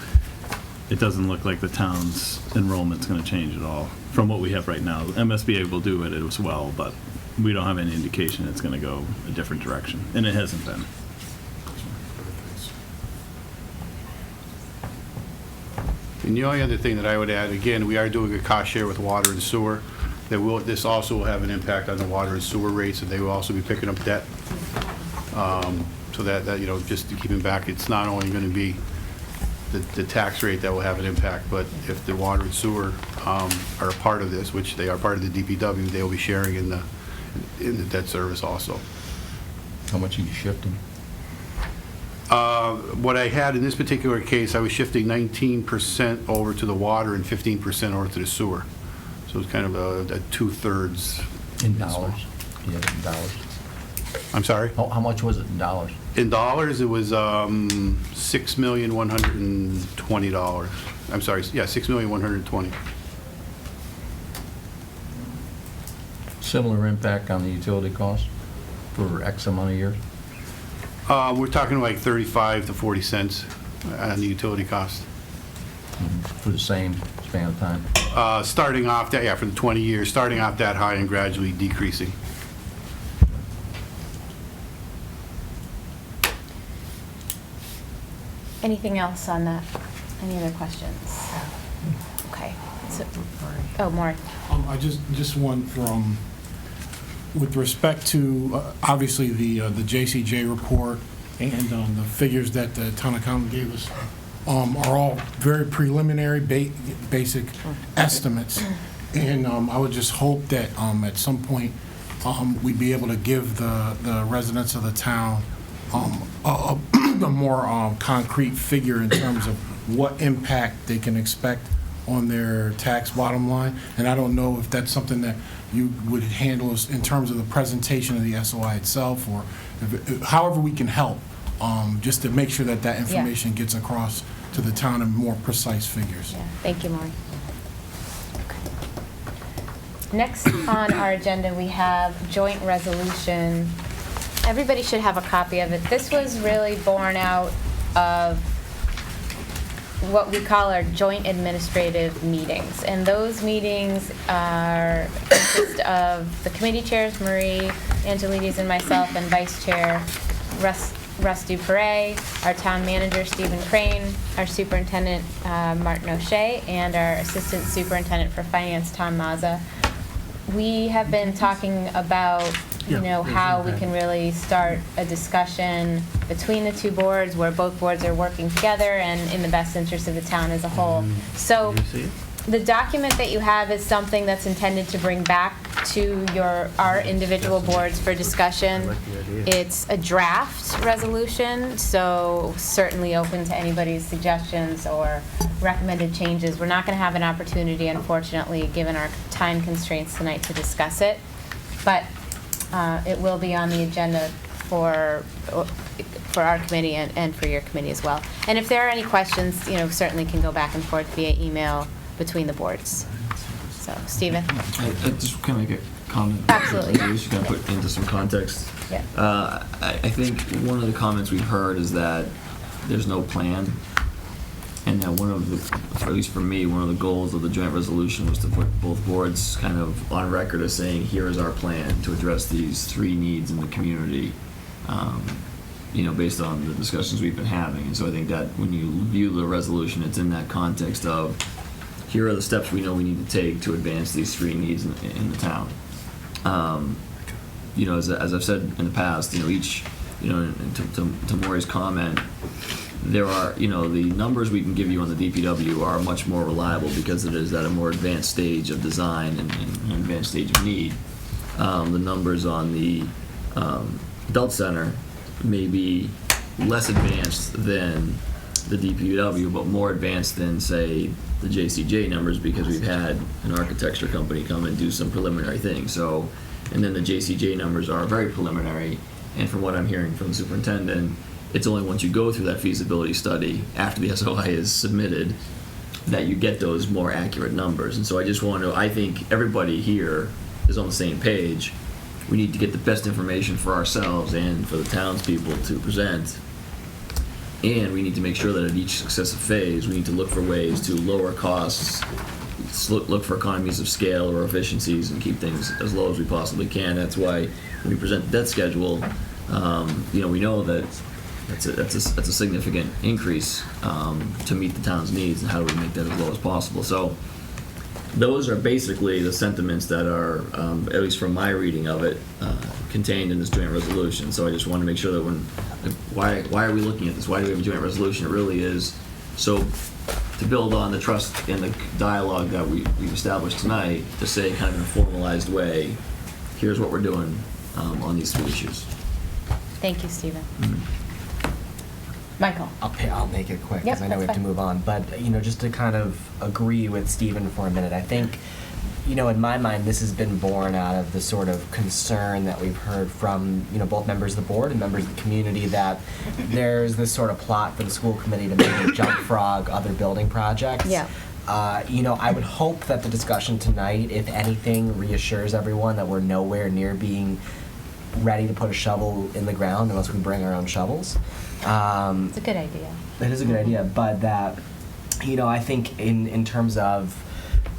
it doesn't look like the town's enrollment's going to change at all from what we have right now. The MSBA will do it as well, but we don't have any indication it's going to go a different direction, and it hasn't been. And the only other thing that I would add, again, we are doing a cost share with water and sewer. This also will have an impact on the water and sewer rates, and they will also be picking up debt. So that just to keep in back, it's not only going to be the tax rate that will have an impact, but if the water and sewer are a part of this, which they are part of the DPW, they will be sharing in the debt service also. How much are you shifting? What I had in this particular case, I was shifting 19% over to the water and 15% over to the sewer. So it's kind of a 2/3. In dollars? Yeah, in dollars. I'm sorry? How much was it in dollars? In dollars, it was $6,120,000. I'm sorry, yeah, $6,120,000. Similar impact on the utility cost for X amount of years? We're talking like 35 to 40 cents on the utility cost. For the same span of time? Starting off that, for the 20 years, starting off that high and gradually decreasing. Anything else on that? Any other questions? Okay. Oh, Maury. I just want from, with respect to, obviously, the JCJ report and the figures that the town accountant gave us are all very preliminary, basic estimates. And I would just hope that at some point we'd be able to give the residents of the town a more concrete figure in terms of what impact they can expect on their tax bottom line. And I don't know if that's something that you would handle in terms of the presentation of the SOI itself, or however we can help, just to make sure that information gets across to the town in more precise figures. Yeah. Thank you, Maury. Next on our agenda, we have joint resolution. Everybody should have a copy of it. This was really born out of what we call our joint administrative meetings. And those meetings consist of the committee chairs, Marie Angelides and myself, and Vice Chair Russ Dupre, our town manager, Stephen Crane, our superintendent, Martin O'Shea, and our assistant superintendent for finance, Tom Mazza. We have been talking about how we can really start a discussion between the two boards where both boards are working together and in the best interest of the town as a whole. So the document that you have is something that's intended to bring back to our individual boards for discussion. It's a draft resolution, so certainly open to anybody's suggestions or recommended changes. We're not going to have an opportunity, unfortunately, given our time constraints tonight, to discuss it, but it will be on the agenda for our committee and for your committee as well. And if there are any questions, certainly can go back and forth via email between the boards. So, Stephen? I just kind of make a comment. Absolutely. We should kind of put into some context. Yeah. I think one of the comments we've heard is that there's no plan, and that one of the, or at least for me, one of the goals of the joint resolution was to put both boards kind of on record as saying, here is our plan to address these three needs in the community, based on the discussions we've been having. And so I think that when you view the resolution, it's in that context of, here are the steps we know we need to take to advance these three needs in the town. As I've said in the past, each, to Maury's comment, there are, the numbers we can give you on the DPW are much more reliable because it is at a more advanced stage of design and an advanced stage of need. The numbers on the adult center may be less advanced than the DPW, but more advanced than, say, the JCJ numbers, because we've had an architecture company come and do some preliminary things. So, and then the JCJ numbers are very preliminary, and from what I'm hearing from the superintendent, it's only once you go through that feasibility study after the SOI is submitted that you get those more accurate numbers. And so I think everybody here is on the same page. We need to get the best information for ourselves and for the townspeople to present. And we need to make sure that at each successive phase, we need to look for ways to lower costs, look for economies of scale or efficiencies, and keep things as low as we possibly can. That's why when we present the debt schedule, we know that that's a significant increase to meet the town's needs, and how do we make that as low as possible. So those are basically the sentiments that are, at least from my reading of it, contained in this joint resolution. So I just want to make sure that why are we looking at this? Why do we have a joint resolution? It really is so to build on the trust and the dialogue that we've established tonight, to say kind of in a formalized way, here's what we're doing on these three issues. Thank you, Stephen. Mm-hmm. Michael? I'll make it quick, Yep, because I know we have that's to fine. move on. But, just to kind of agree with Stephen for a minute, I think, in my mind, this has been born out of the sort of concern that we've heard from, both members of the board and members of the community, that there's this sort of plot for the school committee to maybe jump frog other building projects. Yeah. I would hope that the discussion tonight, if anything, reassures everyone that we're nowhere near being ready to put a shovel in the ground unless we bring our own shovels. It's a good idea. It is a good idea, but that, I think in terms of,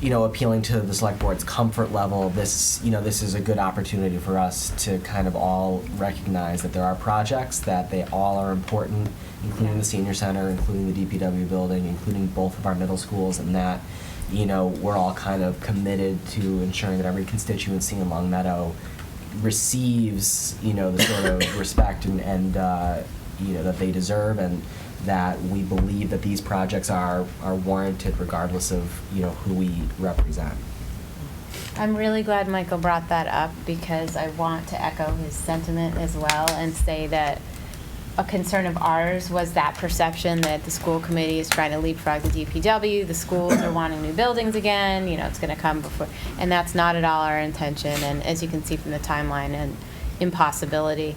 appealing to the select board's comfort level, this is a good opportunity for us to kind of all recognize that there are projects, that they all are important, including the senior center, including the DPW building, including both of our middle schools, and that, we're all kind of committed to ensuring that every constituency in Long Meadow receives, the sort of respect and that they deserve, and that we believe that these projects are warranted regardless of, who we represent. I'm really glad Michael brought that up, because I want to echo his sentiment as well and say that a concern of ours was that perception that the school committee is trying to leapfrog the DPW, the schools are wanting new buildings again, it's going to come before, and that's not at all our intention, and as you can see from the timeline, an impossibility.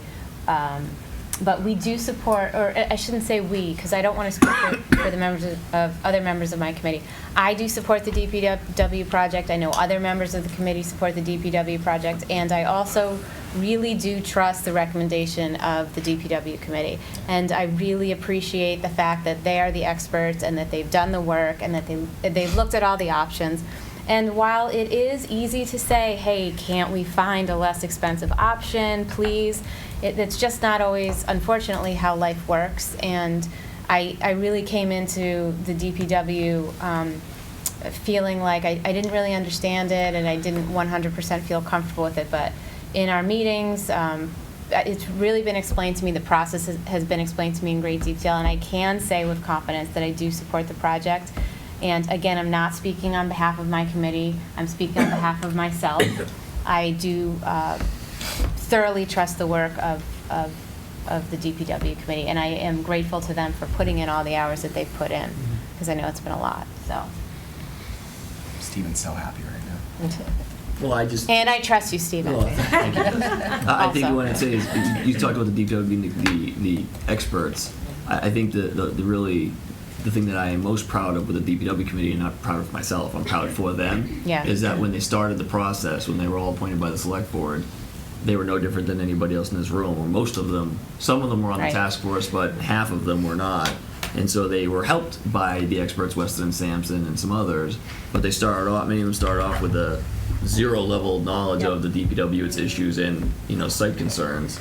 But we do support, or I shouldn't say we, because I don't want to speak for the members of other members of my committee. I do support the DPW project. I know other members of the committee support the DPW project, and I also really do trust the recommendation of the DPW committee. And I really appreciate the fact that they are the experts, and that they've done the work, and that they've looked at all the options. And while it is easy to say, hey, can't we find a less expensive option, please? It's just not always, unfortunately, how life works. And I really came into the DPW feeling like I didn't really understand it, and I didn't 100% feel comfortable with it. But in our meetings, it's really been explained to me, the process has been explained to me in great detail, and I can say with confidence that I do support the project. And again, I'm not speaking on behalf of my committee. I'm speaking on behalf of myself. I do thoroughly trust the work of the DPW committee, and I am grateful to them for putting in all the hours that they've put in, because I know it's been a lot. So Stephen's so happy right now. Well, I just. And I trust you, Stephen. Well, thank you. I think Also. what I'd say is, you talked about the DPW being the experts. I think the thing that I am most proud of with the DPW committee, and not proud of myself, I'm proud for them, Yeah. is that when they started the process, when they were all appointed by the select board, they were no different than anybody else in this room, or most of them. Some of them were on Right. the task force, but half of them were not. And so they were helped by the experts, Weston and Sampson and some others, but they started off, many of them started off with a zero-level knowledge of the DPW, its issues, and, site concerns.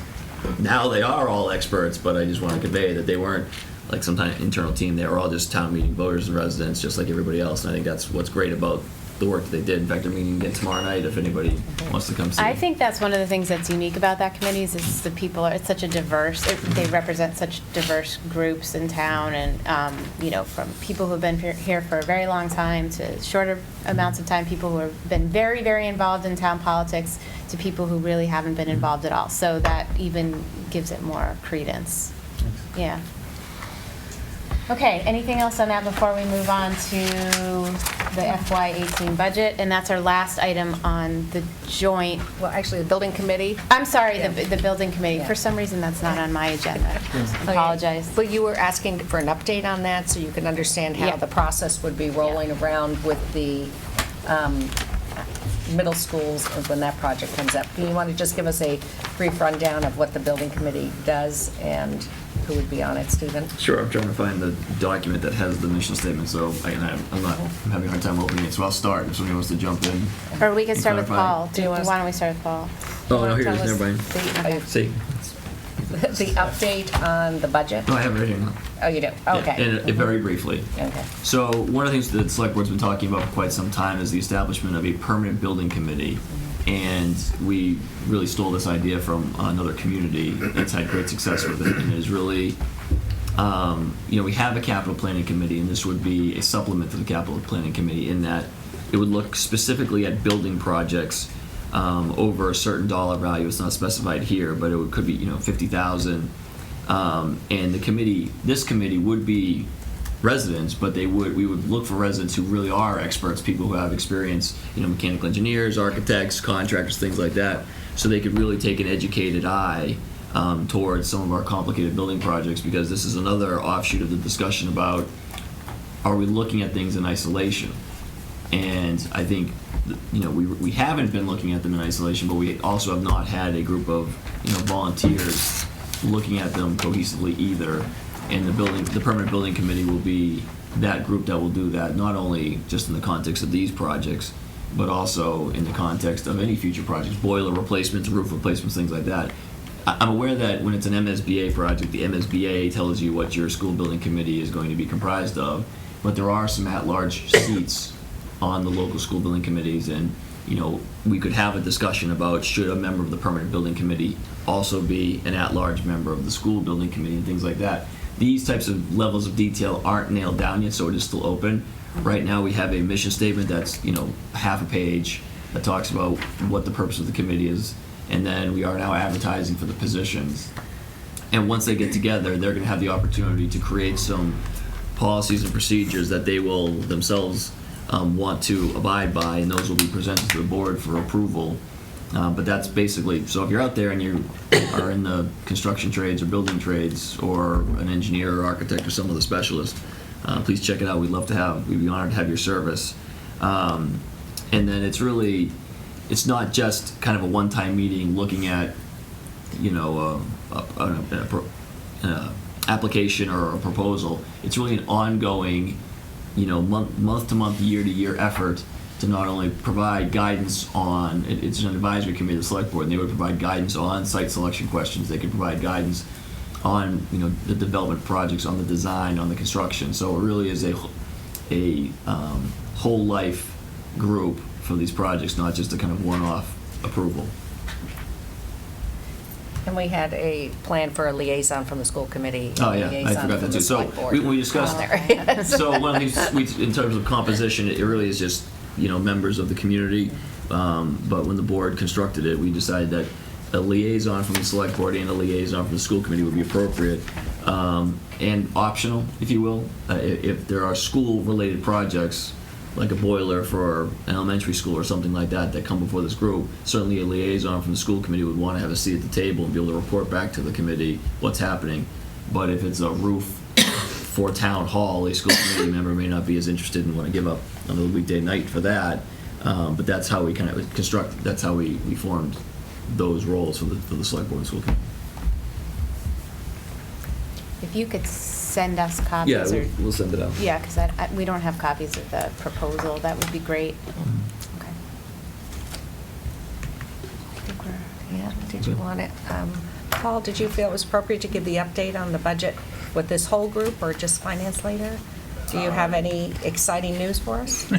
Now they are all experts, but I just want to convey that they weren't like some kind of internal team. They were all just town meeting voters and residents, just like everybody else. And I think that's what's great about the work that they did. In fact, they're meeting again tomorrow night if anybody wants to come see. I think that's one of the things that's unique about that committee is the people it's such a diverse, they represent such diverse groups in town, and, from people who have been here for a very long time to shorter amounts of time, people who have been very, very involved in town politics to people who really haven't been involved at all. So that even gives it more credence. Yeah. Okay, anything else on that before we move on to the FY18 budget? And that's our last item on the joint. Well, actually, the building committee. I'm sorry, Yeah. the building committee. Yeah. For some reason, that's not on my agenda. Apologize. But you were asking for an update on that, so you can understand how Yeah. the process would be rolling around with the middle schools when that project comes up. Do you want to just give us a brief rundown of what the building committee does and who would be on it, Stephen? Sure, I'm trying to find the document that has the mission statement, so I'm having a hard time opening it, so I'll start if somebody wants to jump in. Or we can and start with clarify. Paul. Why don't we start with Paul? Oh, no, here it is, never mind. Okay. See? The update on the budget? No, I have it right here. Oh, you do? Okay. And very briefly. Okay. So one of the things that the select board's been talking about for quite some time is the establishment of a permanent building committee. And we really stole this idea from another community that's had great success with it. And it is really, we have a capital planning committee, and this would be a supplement to the capital planning committee in that it would look specifically at building projects over a certain dollar value. It's not specified here, but it could be, $50,000. And this committee would be residents, but we would look for residents who really are experts, people who have experience, mechanical engineers, architects, contractors, things like that, so they could really take an educated eye towards some of our complicated building projects, because this is another offshoot of the discussion about, are we looking at things in isolation? And I think, we haven't been looking at them in isolation, but we also have not had a group of, volunteers looking at them cohesively either. And the permanent building committee will be that group that will do that, not only just in the context of these projects, but also in the context of any future projects, boiler replacements, roof replacements, things like that. I'm aware that when it's an MSBA project, the MSBA tells you what your school building committee is going to be comprised of, but there are some at-large seats on the local school building committees, and we could have a discussion about should a member of the permanent building committee also be an at-large member of the school building committee and things like that. These types of levels of detail aren't nailed down yet, so it is still open. Right now, we have a mission statement that's, half a page that talks about what the purpose of the committee is, and then we are now advertising for the positions. And once they get together, they're going to have the opportunity to create some policies and procedures that they will themselves want to abide by, and those will be presented to the board for approval. But that's basically, so if you're out there and you are in the construction trades or building trades or an engineer or architect or some other specialist, please check it out. We'd be honored to have your service. And then it's not just kind of a one-time meeting looking at, an application or a proposal. It's really an ongoing, month to month, year to year effort to not only provide guidance on, it's an advisory committee of the select board, and they would provide guidance on site selection questions. They could provide guidance on, the development projects, on the design, on the construction. So it really is a whole life group for these projects, not just a kind of one-off approval. And we had a plan for a liaison from the school committee. Oh, yeah, I liaison forgot from that the too. So select board. we discussed, There. so one of the things, in terms of composition, it really is just, members of the community. But when the board constructed it, we decided that a liaison from the select board and a liaison from the school committee would be appropriate, and optional, if you will. If there are school-related projects like a boiler for an elementary school or something like that come before this group, certainly a liaison from the school committee would want to have a seat at the table and be able to report back to the committee what's happening. But if it's a roof for town hall, a school committee member may not be as interested and want to give up another weekday night for that. But that's how we kind of that's how we formed those roles for the select board and school committee. If you could send us copies. Yeah, or- we'll send it out. Yeah, because we don't have copies of the proposal. That would be great. Okay. Yeah, did you want it? Paul, did you feel it was appropriate to give the update on the budget with this whole group or just finance later? Do you have any exciting news for us?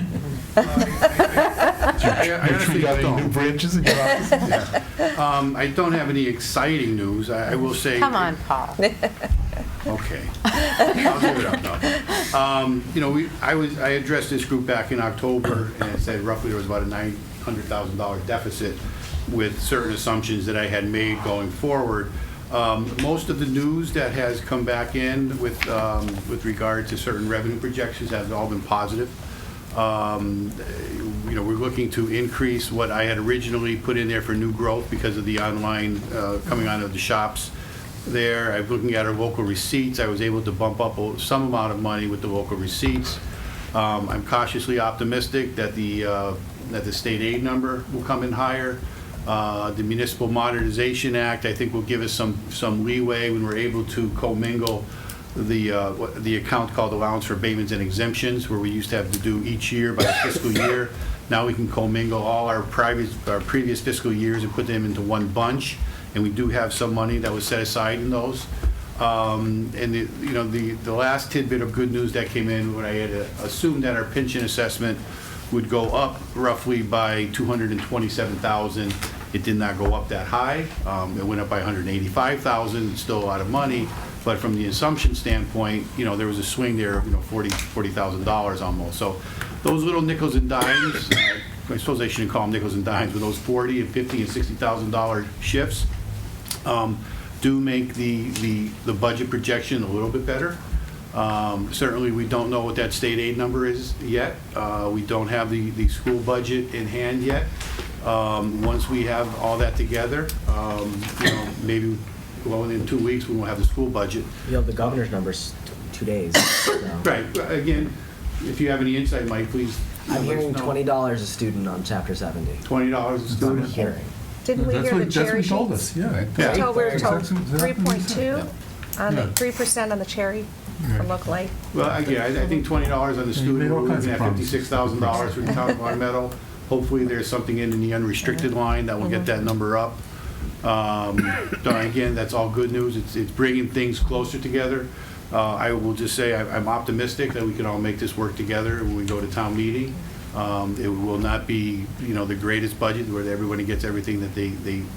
I honestly don't. New branches in your office? I don't have any exciting news. I will say. Come on, Paul. Okay. I'll give it up, no. I addressed this group back in October, and it said roughly there was about a $900,000 deficit with certain assumptions that I had made going forward. Most of the news that has come back in with regard to certain revenue projections has all been positive. We're looking to increase what I had originally put in there for new growth because of the online coming out of the shops there. I'm looking at our local receipts. I was able to bump up some amount of money with the local receipts. I'm cautiously optimistic that the state aid number will come in higher. The Municipal Modernization Act, I think, will give us some leeway when we're able to commingle the account called Allowance for Abatements and Exemptions, where we used to have to do each year by a fiscal year. Now we can commingle all our previous fiscal years and put them into one bunch, and we do have some money that was set aside in those. And the last tidbit of good news that came in, when I had assumed that our pension assessment would go up roughly by $227,000. It did not go up that high. It went up by $185,000. It's still a lot of money, but from the assumption standpoint, there was a swing there of $40,000 almost. So those little nickels and dimes, I suppose I shouldn't call them nickels and dimes, but those $40,000 and $50,000 and $60,000 shifts do make the budget projection a little bit better. Certainly, we don't know what that state aid number is yet. We don't have the school budget in hand yet. Once we have all that together, maybe in 2 weeks we won't have the school budget. You have the governor's numbers 2 days. So. Right. Again, if you have any insight, Mike, please. I'm hearing $20 a student on Chapter 70. $20 a student. I'm hearing. Didn't we hear the cherry That's what he told sheets? us, yeah. Yeah. We were told That's exactly what he said. 3.2 on the 3% on the cherry for local aid. Well, again, I think $20 on the made student, all we're kinds looking of at promises. $56,000 for the town of Long Meadow. Hopefully, there's something in the unrestricted line that will get that number up. So again, that's all good news. It's bringing things closer together. I will just say I'm optimistic that we can all make this work together when we go to town meeting. It will not be, the greatest budget where everybody gets everything that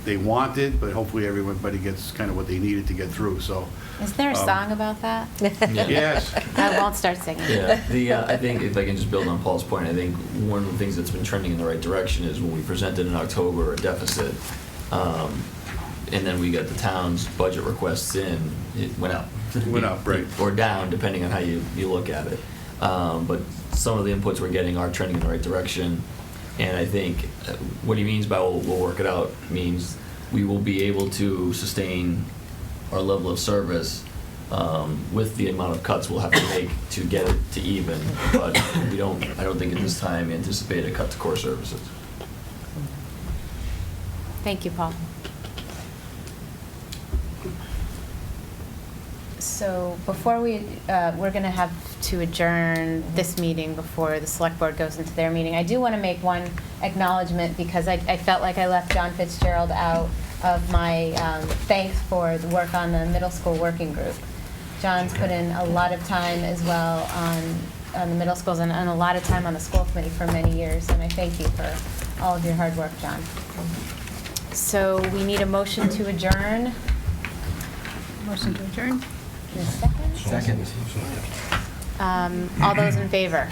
they wanted, but hopefully everybody gets kind of what they needed to get through. So. Is there a song about that? Yes. I won't start singing. Yeah, I think if I can just build on Paul's point, I think one of the things that's been trending in the right direction is when we presented in October a deficit, and then we got the town's budget requests in, it went up. It went up, right. Or down, depending on how you look at it. But some of the inputs we're getting are trending in the right direction. And I think what he means by we'll work it out means we will be able to sustain our level of service with the amount of cuts we'll have to make to get it to even. But I don't think at this time anticipate a cut to core services. Thank you, Paul. So before we're going to have to adjourn this meeting before the select board goes into their meeting. I do want to make one acknowledgement because I felt like I left John Fitzgerald out of my thanks for the work on the middle school working group. John's put in a lot of time as well on the middle schools and a lot of time on the school committee for many years, and I thank you for all of your hard work, John. So we need a motion to adjourn. Motion to adjourn. In a second. All those in favor?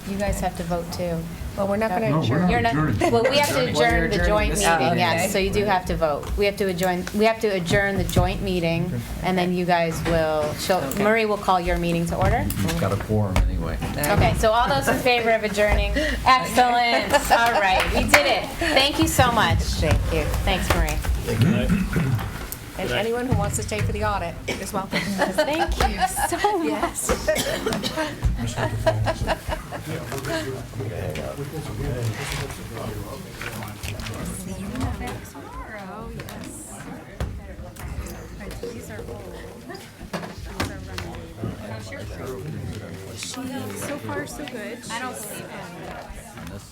You guys have to vote too. Well, we're not going to No, we're adjourn. not You're not, adjourning. well, we have to adjourn the joint this meeting. meeting, Oh, yes, okay. so you do have to vote. We have to adjourn the joint meeting, and then you guys will, Marie will call your meeting to order. We've got a quorum anyway. Okay, so all those in favor of adjourning? Excellent. All right, we did it. Thank you so much. Thank you. Thanks, Marie. And anyone who wants to stay for the audit is welcome. Thank you so much. Yes. So far, so good. I don't believe it.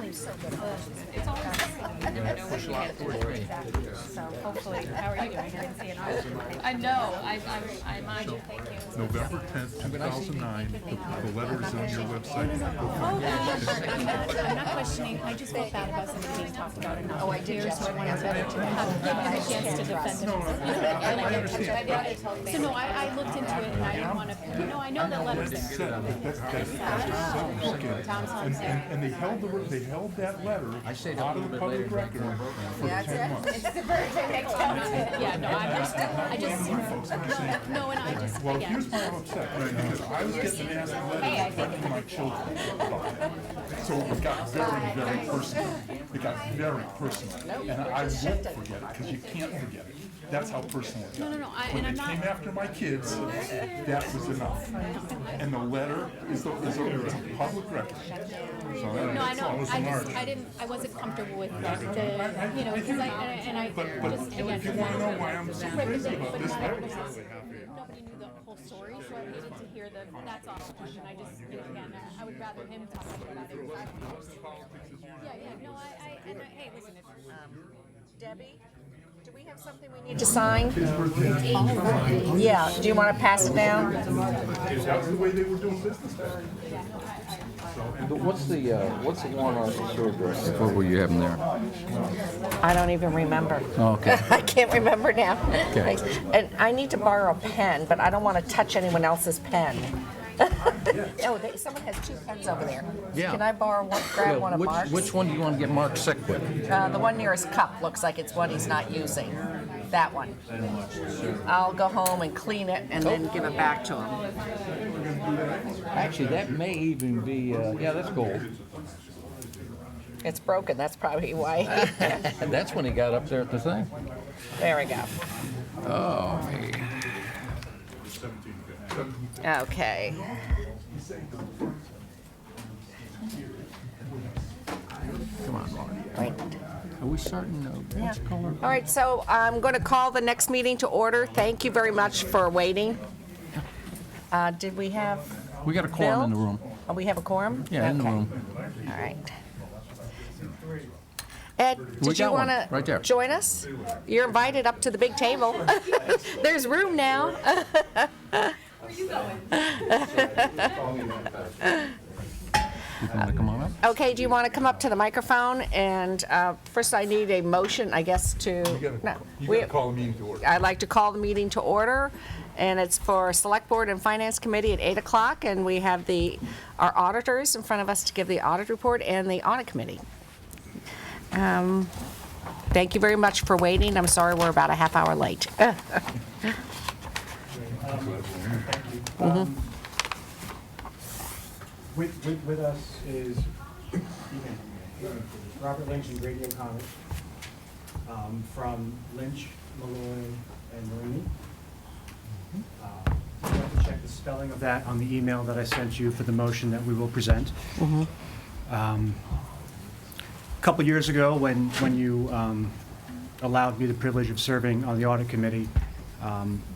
It's always, so hopefully, how are you doing? I can see it on. I know, I'm on you, thank you. November 10th, 2009, the letter is on your website. I'm not questioning, I just felt bad about somebody being talked about enough. Oh, I did Here, so I wanted to give him a chance to defend himself. So no, I looked into it and I didn't want to, I know the letter's there. Tom's home there. And they held that letter out of the public record for 10 months. Yeah, no, I just, no, and I just, Well, again. here's why I'm upset, because I was getting asked letters from my children about it. So it got very, very personal. It got very personal. And I won't forget it, because you can't forget it. That's how personal it got. No, When and they I'm came not. after my kids, that was enough. And the letter is a public record. So No, I that's know, all. I wasn't comfortable with the, because I But just, again. if you want to know why I'm so crazy about this, I was really happy. Nobody knew the whole story, so I needed to hear that's all. And I just, again, I would rather him talk about it. Yeah, no, hey, listen, Debbie, do we have something we need to sign? Yeah, do you want to pass it down? That's the way they were doing business back. What's the warrant article to address? What were you having there? I don't even remember. Oh, okay. I can't remember now. Okay. And I need to borrow a pen, but I don't want to touch anyone else's pen. Oh, someone has two pens over there. Yeah. Can I borrow one, grab one of Mark's? Which one do you want to get Mark sick with? The one nearest cup looks like it's one he's not using. That one. I'll go home and clean it and then give it back to him. Actually, that may even be, yeah, that's gold. It's broken, that's probably why. That's when he got up there at the thing. There we go. Oh, me. Okay. Come on, Mark. Right. Are we starting? What's color? All right, so I'm going to call the next meeting to order. Thank you very much for waiting. Did we have We got a quorum in the Bill? room. Oh, we have a quorum? Yeah, in the Okay. room. All right. Ed, We did you got one, want right to there. join us? You're invited up to the big table. There's room now. You want to come on up? Okay, do you want to come up to the microphone? And first, I need a motion, I guess, to... no, You we- got to call the meeting to order. I'd like to call the meeting to order, and it's for Select Board and Finance Committee at 8 o'clock, and we have our auditors in front of us to give the audit report and the audit committee. Thank you very much for waiting. I'm sorry we're about a half hour late. With us is Robert Lynch and Grady O'Connor from Lynch, Malloy, and Marini. You have to check the spelling of that on the email that I sent you for the motion that we will present. A couple years ago, when you allowed me the privilege of serving on the audit committee,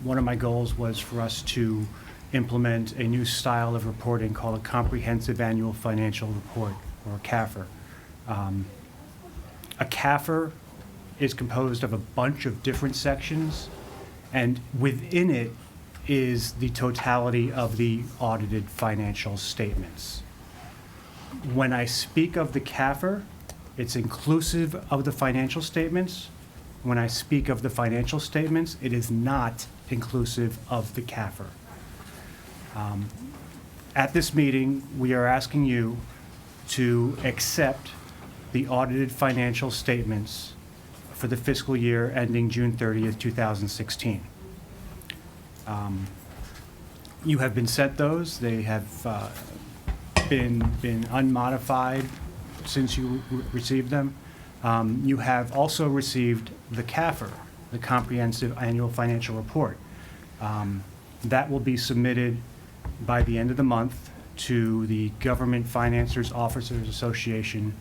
one of my goals was for us to implement a new style of reporting called a Comprehensive Annual Financial Report, or CAFR. A CAFR is composed of a bunch of different sections, and within it is the totality of the audited financial statements. When I speak of the CAFR, it's inclusive of the financial statements. When I speak of the financial statements, it is not inclusive of the CAFR. At this meeting, we are asking you to accept the audited financial statements for the fiscal year ending June 30th, 2016. You have been sent those. They have been unmodified since you received them. You have also received the CAFR, the Comprehensive Annual Financial Report. That will be submitted by the end of the month to the Government Financiers Officers Association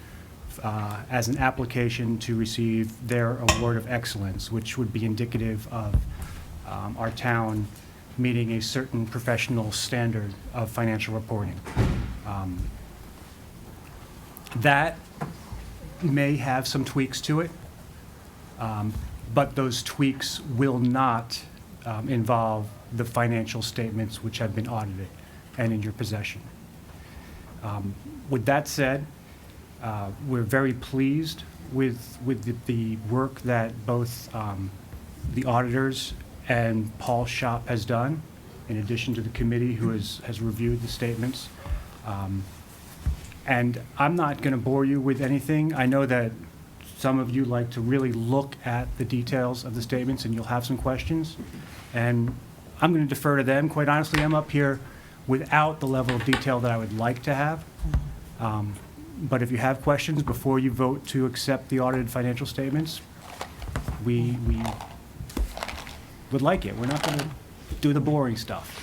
as an application to receive their Award of Excellence, which would be indicative of our town meeting a certain professional standard of financial reporting. That may have some tweaks to it, but those tweaks will not involve the financial statements which have been audited and in your possession. With that said, we're very pleased with the work that both the auditors and Paul Shop has done, in addition to the committee who has reviewed the statements. And I'm not going to bore you with anything. I know that some of you like to really look at the details of the statements, and you'll have some questions. And I'm going to defer to them. Quite honestly, I'm up here without the level of detail that I would like to have. But if you have questions before you vote to accept the audited financial statements, we would like it. We're not going to do the boring stuff.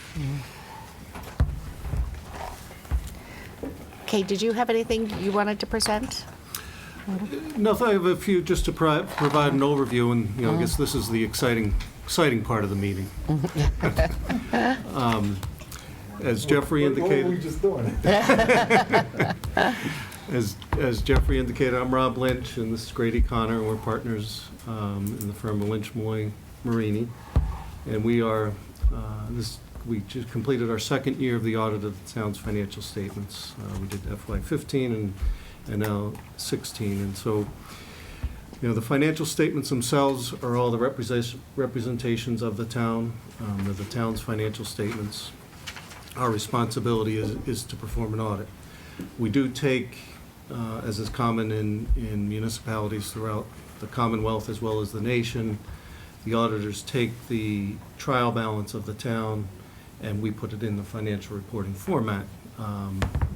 Kate, did you have anything you wanted to present? No, I have a few just to provide an overview, and I guess this is the exciting part of the meeting. As Jeffrey indicated, What were we just doing? As Jeffrey indicated, I'm Rob Lynch, and this is Grady Connor, and we're partners in the firm of Lynch, Malloy, Marini, and we are we just completed our second year of the audit of the town's financial statements. We did FY15 and now 16, and so the financial statements themselves are all the representations of the town, of the town's financial statements. Our responsibility is to perform an audit. We do take, as is common in municipalities throughout the Commonwealth as well as the nation, the auditors take the trial balance of the town and we put it in the financial reporting format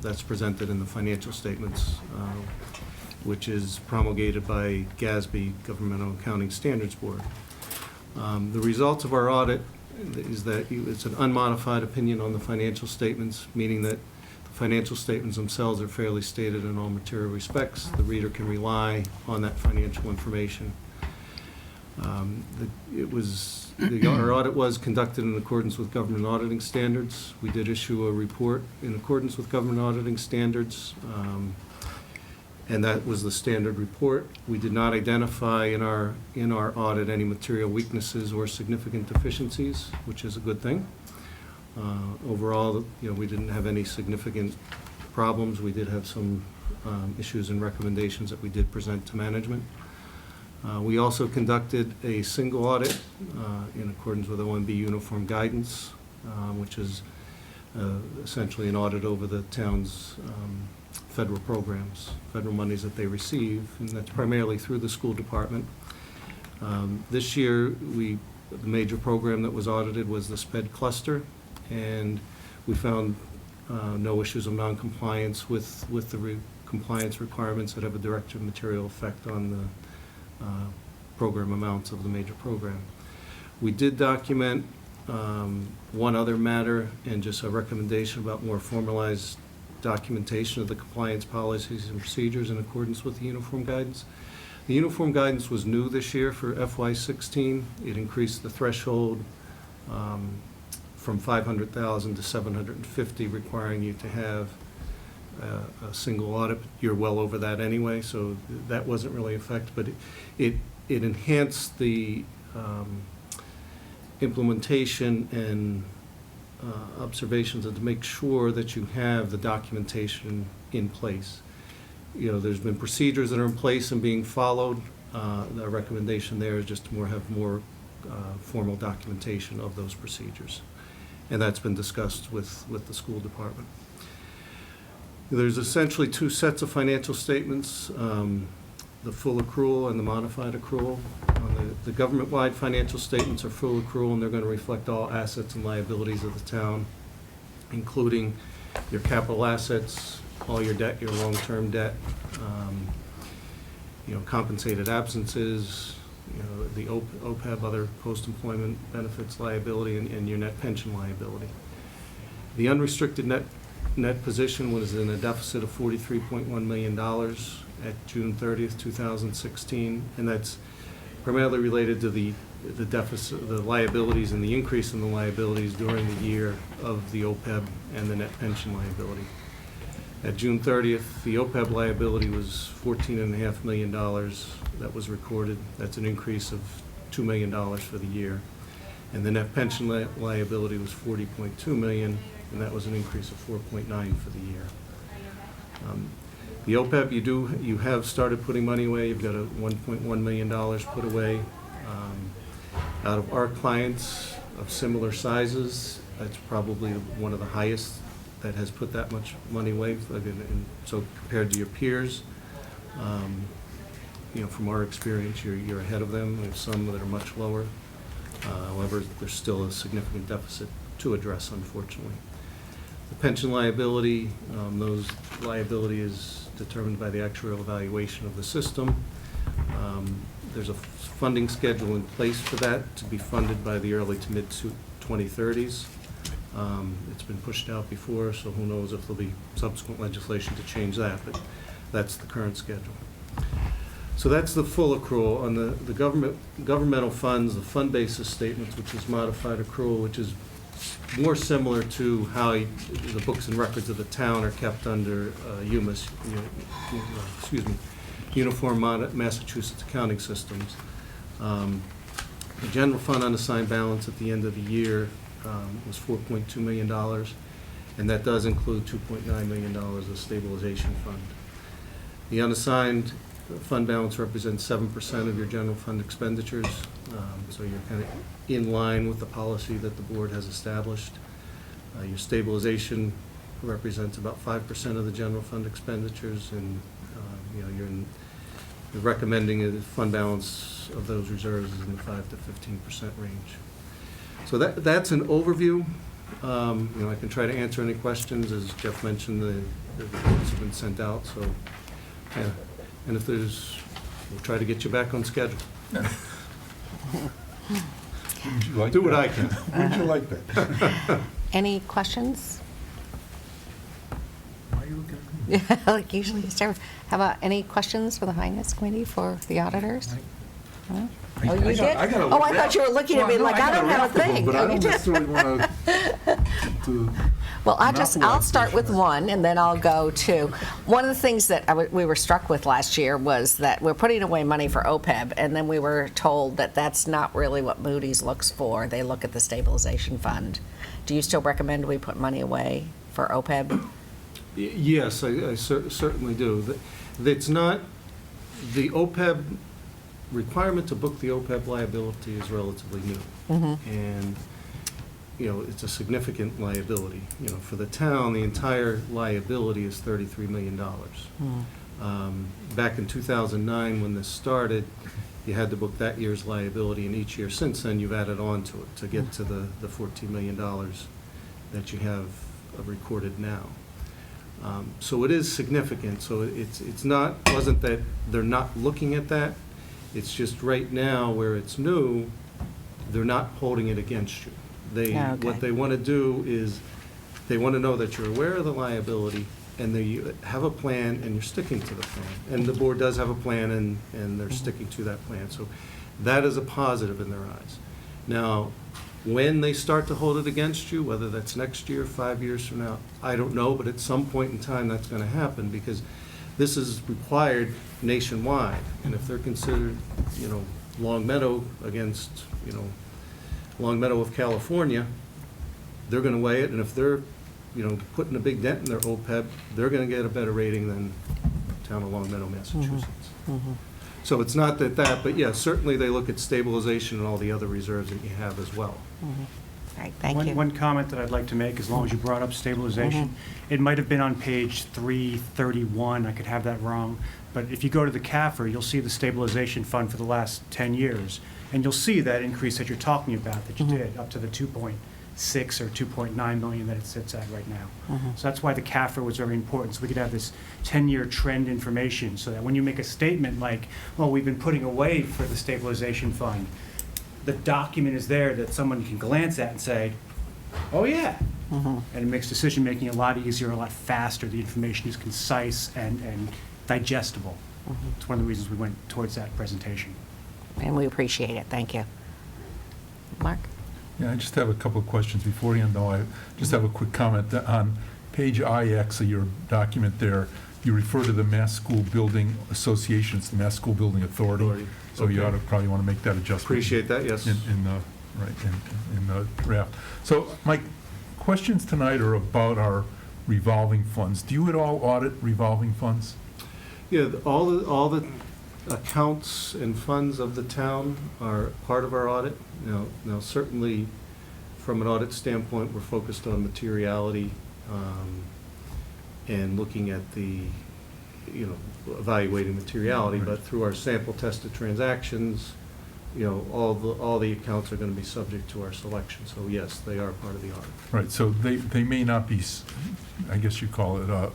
that's presented in the financial statements, which is promulgated by GASB, Governmental Accounting Standards Board. The results of our audit is that it's an unmodified opinion on the financial statements, meaning that the financial statements themselves are fairly stated in all material respects. The reader can rely on that financial information. Our audit was conducted in accordance with government auditing standards. We did issue a report in accordance with government auditing standards, and that was the standard report. We did not identify in our audit any material weaknesses or significant deficiencies, which is a good thing. Overall, we didn't have any significant problems. We did have some issues and recommendations that we did present to management. We also conducted a single audit in accordance with OMB uniform guidance, which is essentially an audit over the town's federal programs, federal monies that they receive, and that's primarily through the school department. This year, the major program that was audited was the SPED cluster, and we found no issues of noncompliance with the compliance requirements that have a direct material effect on the program amounts of the major program. We did document one other matter and just a recommendation about more formalized documentation of the compliance policies and procedures in accordance with the uniform guidance. The uniform guidance was new this year for FY16. It increased the threshold from 500,000 to 750, requiring you to have a single audit. You're well over that anyway, so that wasn't really affected, but it enhanced the implementation and observations and to make sure that you have the documentation in place. There's been procedures that are in place and being followed. The recommendation there is just to have more formal documentation of those procedures. And that's been discussed with the school department. There's essentially two sets of financial statements, the full accrual and the modified accrual. The government-wide financial statements are full accrual, and they're going to reflect all assets and liabilities of the town, including your capital assets, all your debt, your long-term debt, compensated absences, the OPEB, other post-employment benefits liability, and your net pension liability. The unrestricted net position was in a deficit of $43.1 million at June 30th, 2016, and that's primarily related to the deficit, the liabilities, and the increase in the liabilities during the year of the OPEB and the net pension liability. At June 30th, the OPEB liability was $14.5 million that was recorded. That's an increase of $2 million for the year. And the net pension liability was $40.2 million, and that was an increase of 4.9 for the year. The OPEB, you have started putting money away. You've got a $1.1 million put away. Out of our clients of similar sizes, that's probably one of the highest that has put that much money away. And so compared to your peers, from our experience, you're ahead of them. There's some that are much lower. However, there's still a significant deficit to address, unfortunately. The pension liability, those liability is determined by the actuarial evaluation of the system. There's a funding schedule in place for that to be funded by the early to mid-2030s. It's been pushed out before, so who knows if there'll be subsequent legislation to change that, but that's the current schedule. So that's the full accrual. On the governmental funds, the fund basis statements, which is modified accrual, which is more similar to how the books and records of the town are kept under UMAS, Uniform Massachusetts Accounting Systems. The general fund unassigned balance at the end of the year was $4.2 million, and that does include $2.9 million of stabilization fund. The unassigned fund balance represents 7% of your general fund expenditures, so you're kind of in line with the policy that the board has established. Your stabilization represents about 5% of the general fund expenditures, and you're recommending a fund balance of those reserves is in the 5 to 15% range. So that's an overview. I can try to answer any questions. As Jeff mentioned, the reports have been sent out, so yeah. And if there's, we'll try to get you back on schedule. Do what I can. Would you like that? Any questions? Like usually, how about any questions for the Finance Committee for the auditors? No? Oh, you did? I thought you were looking at me like I don't have a thing. But I don't necessarily want to. Well, I'll start with one, and then I'll go to, one of the things that we were struck with last year was that we're putting away money for OPEB, and then we were told that that's not really what Moody's looks for. They look at the stabilization fund. Do you still recommend we put money away for OPEB? Yes, I certainly do. It's not, the OPEB requirement to book the OPEB liability is relatively new. Mm-hmm. And it's a significant liability. For the town, the entire liability is $33 million. Back in 2009, when this started, you had to book that year's liability, and each year since then, you've added on to it to get to the $14 million that you have recorded now. So it is significant. So wasn't that they're not looking at that. It's just right now where it's new, they're not holding it against you. What they want to do is they want to know that you're aware of the liability and they have a plan and you're sticking to the plan. And the board does have a plan and they're sticking to that plan. So that is a positive in their eyes. Now, when they start to hold it against you, whether that's next year, 5 years from now, I don't know, but at some point in time that's going to happen because this is required nationwide. And if they're considered, Long Meadow against, Long Meadow of California, they're going to weigh it, and if they're, putting a big dent in their OPEB, they're going to get a better rating than the town of Long Meadow, Massachusetts. Mm-hmm. So it's not that, but yeah, certainly they look at stabilization and all the other reserves that you have as well. Mm-hmm. right, thank you. One comment that I'd like to make, as long as you brought up stabilization, it might have been on page 331, I could have that wrong, but if you go to the CAFR, you'll see the stabilization fund for the last 10 years, and you'll see that increase that you're talking about, that you did, up to the 2.6 or 2.9 million that it sits at right now. So that's why the CAFR was very important, so we could have this 10-year trend information, so that when you make a statement like, well, we've been putting away for the stabilization fund, the document is there that someone can glance at and say, oh, yeah. And it makes decision-making a lot easier, a lot faster. The information is concise and digestible. It's one of the reasons we went towards that presentation. And we appreciate it, thank you. Mark? Yeah, I just have a couple of questions beforehand, though. I just have a quick comment. On page IX of your document there, you refer to the Mass School Building Association, it's the Mass School Building Authority. So you ought to probably want to make that adjustment. Appreciate that, yes. In the draft. So my questions tonight are about our revolving funds. Do you at all audit revolving funds? Yeah, all the accounts and funds of the town are part of our audit. Now certainly, from an audit standpoint, we're focused on materiality and looking at the, evaluating materiality, but through our sample tested transactions, all the accounts are going to be subject to our selection. So yes, they are part of the audit. Right, so they may not be, I guess you call it,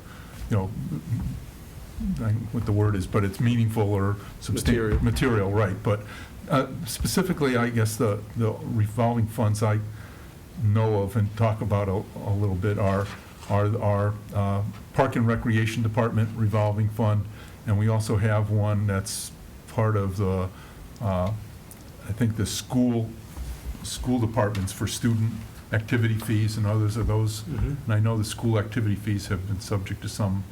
what the word is, but it's meaningful or substantial. Material, right. But specifically, I guess the revolving funds I know of and talk about a little bit are our Park and Recreation Department revolving fund, and we also have one that's part of the, I think the school departments for student activity fees and others of those. And I know the school activity fees have been subject to some,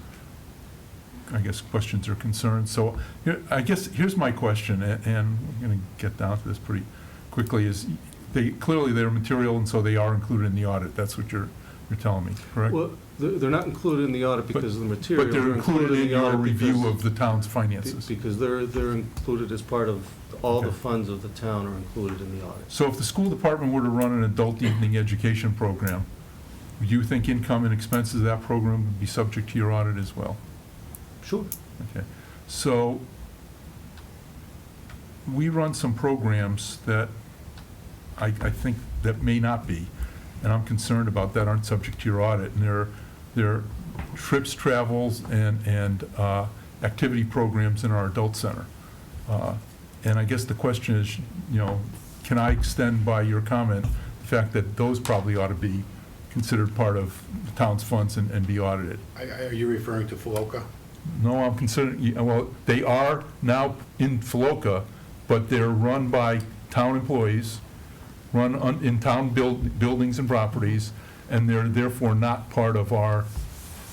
I guess, questions or concerns. So I guess here's my question, and we're going to get down to this pretty quickly, is clearly they're material, and so they are included in the audit. That's what you're telling me, correct? Well, they're not included in the audit because of the material. But they're included in your review of the town's finances. Because they're included as part of, all the funds of the town are included in the audit. So if the school department were to run an adult evening education program, do you think income and expenses of that program would be subject to your audit as well? Sure. Okay. So we run some programs that I think that may not be, and I'm concerned about that, aren't subject to your audit. And they're trips, travels, and activity programs in our adult center. And I guess the question is, can I extend by your comment the fact that those probably ought to be considered part of the town's funds and be audited? Are you referring to FLOCA? No, I'm considering, well, they are now in FLOCA, but they're run by town employees, run in town buildings and properties, and they're therefore not part of our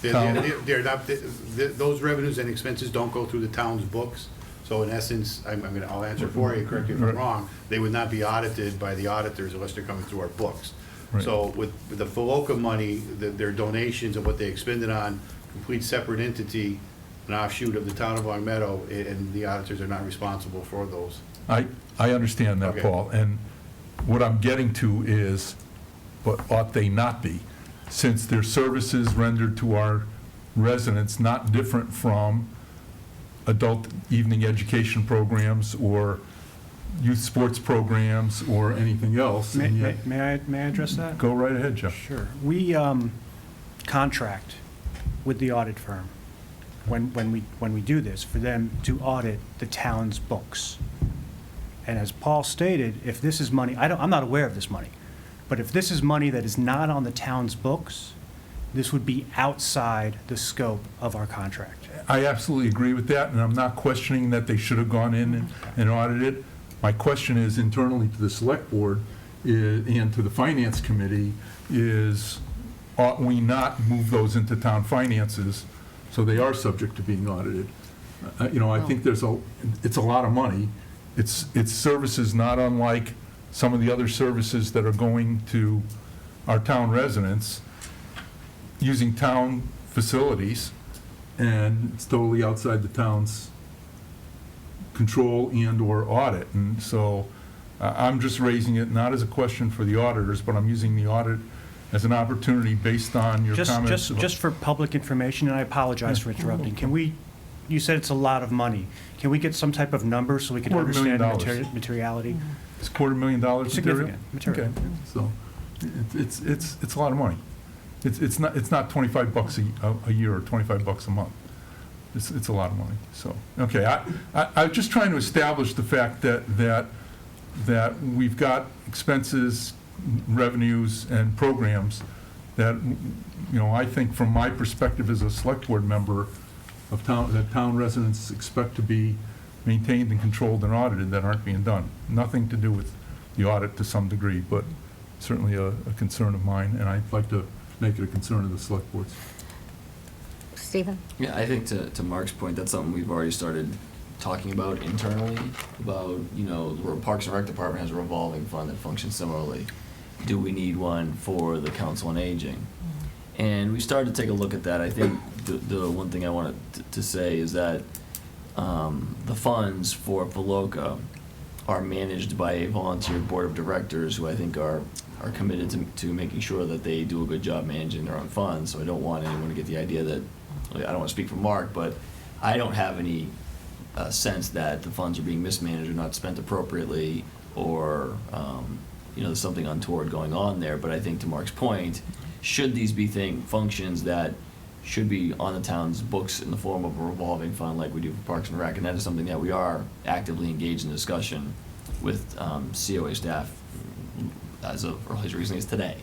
town. They're not, those revenues and expenses don't go through the town's books. So in essence, I'll answer for you, correct me if I'm wrong, they would not be audited by the auditors unless they're coming through our books. Right. So with the FLOCA money, their donations and what they expended on, complete separate entity, an offshoot of the town of Long Meadow, and the auditors are not responsible for those. I understand that, Okay. Paul, and what I'm getting to is, but ought they not be, since their services rendered to our residents not different from adult evening education programs or youth sports programs or anything else. and yet- May I address that? Go right ahead, Jeff. Sure. We contract with the audit firm when we do this, for them to audit the town's books. And as Paul stated, if this is money, I'm not aware of this money, but if this is money that is not on the town's books, this would be outside the scope of our contract. I absolutely agree with that, and I'm not questioning that they should have gone in and audited. My question is internally to the select board and to the finance committee is, ought we not move those into town finances so they are subject to being audited? I think it's a lot of money. It's services not unlike some of the other services that are going to our town residents using town facilities, and it's totally outside the town's control and/or audit. And so I'm just raising it not as a question for the auditors, but I'm using the audit as an opportunity based on your comments. Just for public information, and I apologize for interrupting, can we, you said it's a lot of money. Can we get some type of number so we can understand the $250,000. materiality? It's $250,000 material? Significant material. Okay, so it's a lot of money. It's not $25 a year or $25 a month. It's a lot of money, so, okay. I'm just trying to establish the fact that we've got expenses, revenues, and programs that, I think from my perspective as a select board member that town residents expect to be maintained and controlled and audited that aren't being done. Nothing to do with the audit to some degree, but certainly a concern of mine, and I'd like to make it a concern of the select boards. Stephen? Yeah, I think to Mark's point, that's something we've already started talking about internally, about, the Parks and Rec Department has a revolving fund that functions similarly. Do we need one for the Council on Aging? And we started to take a look at that. I think the one thing I wanted to say is that the funds for Veloca are managed by a volunteer board of directors who I think are committed to making sure that they do a good job managing their own funds. So I don't want anyone to get the idea that, I don't want to speak for Mark, but I don't have any sense that the funds are being mismanaged or not spent appropriately, or there's something untoward going on there. But I think to Mark's point, should these be functions that should be on the town's books in the form of a revolving fund like we do for Parks and Rec, and that is something that we are actively engaged in discussion with COA staff as recently as today.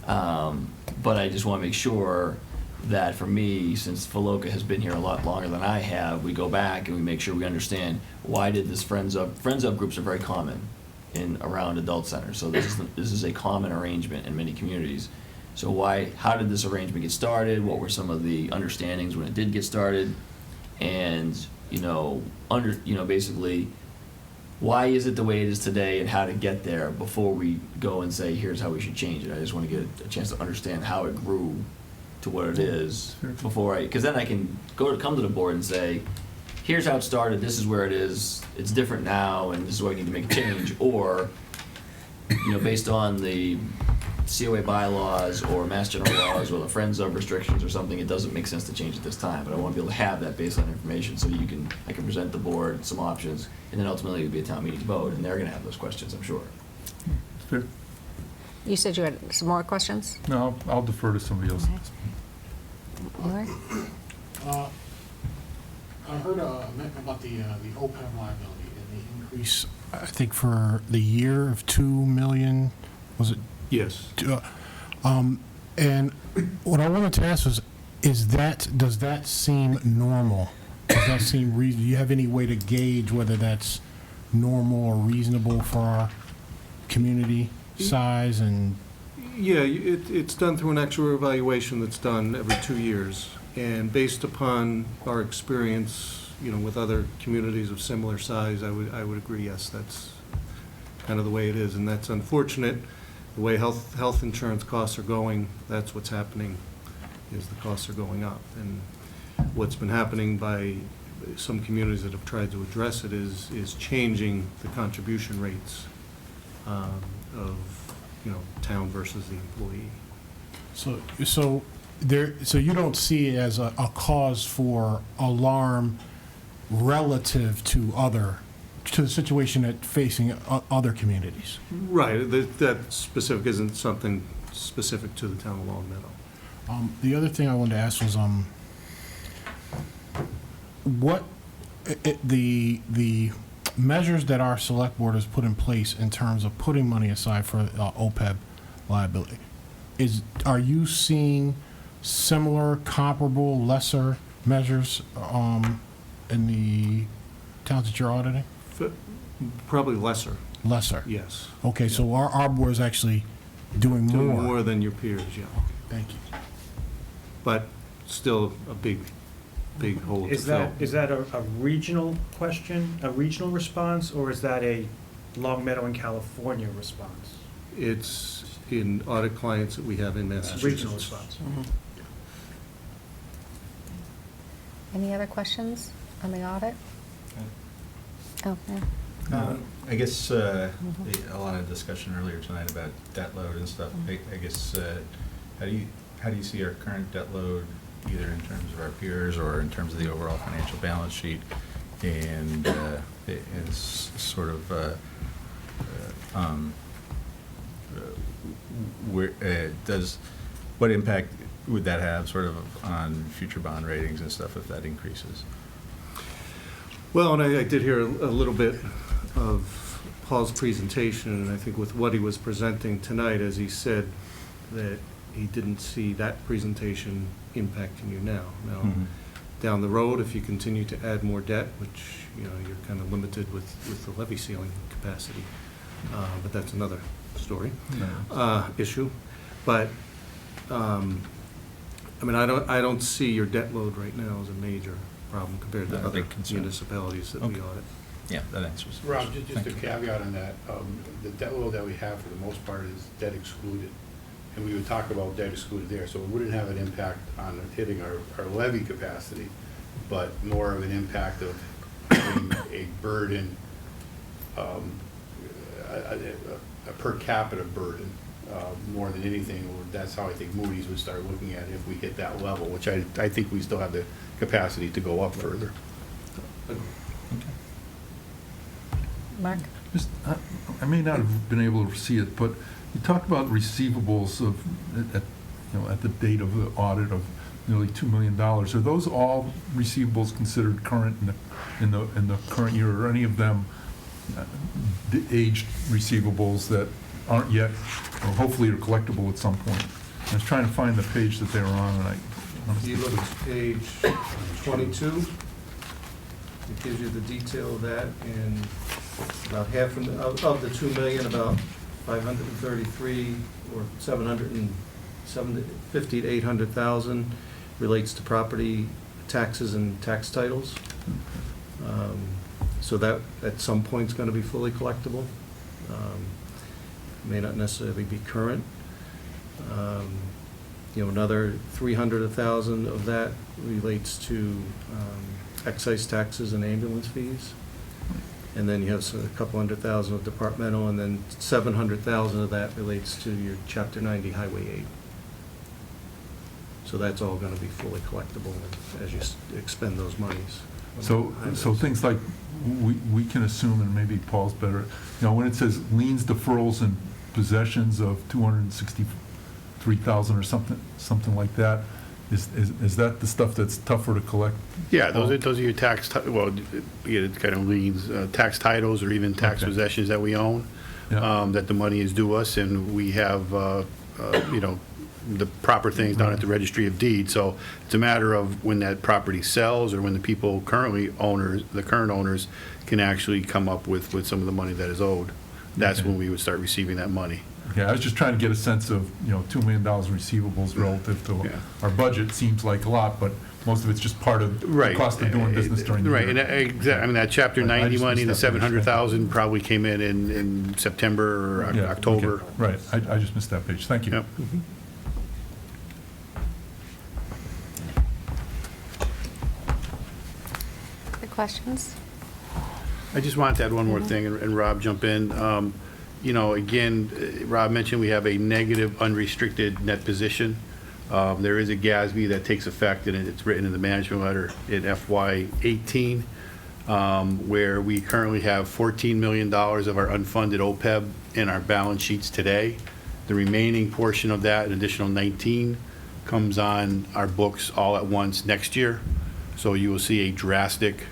But I just want to make sure that for me, since Veloca has been here a lot longer than I have, we go back and we make sure we understand why did this Friends Up groups are very common around adult centers. So this is a common arrangement in many communities. So how did this arrangement get started? What were some of the understandings when it did get started? And, basically, why is it the way it is today and how to get there before we go and say, here's how we should change it. I just want to get a chance to understand how it grew to what it is because then I can come to the board and say, here's how it started, this is where it is, it's different now, and this is why we need to make a change. Or, based on the COA bylaws or Mass General laws or the Friends of restrictions or something, it doesn't make sense to change at this time. But I want to be able to have that baseline information so I can present the board some options, and then ultimately it'll be a town meeting vote, and they're going to have those questions, I'm sure. Fair. You said you had some more questions? No, I'll defer to somebody else. Mark? I heard about the OPEB liability and the increase, I think, for the year of 2 million, was it? Yes. And what I wanted to ask was, does that seem normal? Does that seem reasonable? Do you have any way to gauge whether that's normal or reasonable for our community size? And Yeah, it's done through an actual evaluation that's done every 2 years. And based upon our experience, with other communities of similar size, I would agree, yes, that's kind of the way it is. And that's unfortunate. The way health insurance costs are going, that's what's happening, is the costs are going up. And what's been happening by some communities that have tried to address it is changing the contribution rates of town versus the employee. So you don't see it as a cause for alarm relative to the situation facing other communities? Right, that specific isn't something specific to the town of Long Meadow. The other thing I wanted to ask was, what the measures that our select board has put in place in terms of putting money aside for OPEB liability, are you seeing similar, comparable, lesser measures in the towns that you're auditing? Probably lesser. Lesser? Yes. Okay, so our board is actually doing more. Doing more than your peers, yeah. Thank you. But still a big hole to fill. Is that a regional question, a regional response, or is that a Long Meadow and California response? It's in audit clients that we have in Massachusetts. Regional response. Any other questions on the audit? Oh, yeah. I guess a lot of discussion earlier tonight about debt load and stuff. I guess how do you see our current debt load, either in terms of our peers or in terms of the overall financial balance sheet, and is sort of what impact would that have sort of on future bond ratings and stuff if that increases? Well, and I did hear a little bit of Paul's presentation, and I think with what he was presenting tonight, as he said that he didn't see that presentation impacting you now. Now, down the road, if you continue to add more debt, which, you know, you're kind of limited with the levy ceiling capacity, but that's another story, issue. But, I mean, I don't see your debt load right now as a major problem compared to other municipalities that we audit. Yeah, that answers. Rob, just a caveat on that, the debt load that we have for the most part is debt excluded. And we would talk about debt excluded there, so it wouldn't have an impact on hitting our levy capacity, but more of an impact of having a burden, a per capita burden, more than anything. That's how I think Moody's would start looking at it if we hit that level, which I think we still have the capacity to go up further. Mark? I may not have been able to see it, but you talked about receivables at the date of the audit of nearly $2 million. Are those all receivables considered current in the current year, or any of them the aged receivables that aren't yet, or hopefully are collectible at some point? I was trying to find the page that they were on, and You look at page 22. It gives you the detail of that, and about half of the 2 million, about 533 or 750 to 800,000 relates to property taxes and tax titles. So that at some point is going to be fully collectible. May not necessarily be current. You know, another 300,000 of that relates to excise taxes and ambulance fees. And then you have a couple $100,000 of departmental, and then 700,000 of that relates to your Chapter 90 Highway 8. So that's all going to be fully collectible as you expend those monies. So things like, we can assume, and maybe Paul's better, you know, when it says liens, deferrals, and possessions of 263,000 or something like that, is that the stuff that's tougher to collect? Yeah, those are your tax, well, you get kind of liens, tax titles, or even tax possessions that we own, that the money is due us, and we have, you know, the proper things down at the Registry of Deeds. So it's a matter of when that property sells, or when the people currently owners, the current owners, can actually come up with some of the money that is owed. That's when we would start receiving that money. Okay, I was just trying to get a sense of, you know, $2 million receivables relative to our budget. Seems like a lot, but most of it's just part of the cost of doing business during the year. Right, and I mean, that Chapter 90 money, the 700,000 probably came in September or October. Okay. Right, I just missed that page. Thank you. Yep. Other questions? I just wanted to add one more thing, and Rob, jump in. You know, again, Rob mentioned we have a negative unrestricted net position. There is a GASB that takes effect, and it's written in the management letter in FY18, where we currently have $14 million of our unfunded OPEB in our balance sheets today. The remaining portion of that, an additional 19, comes on our books all at once next year. So you will see a drastic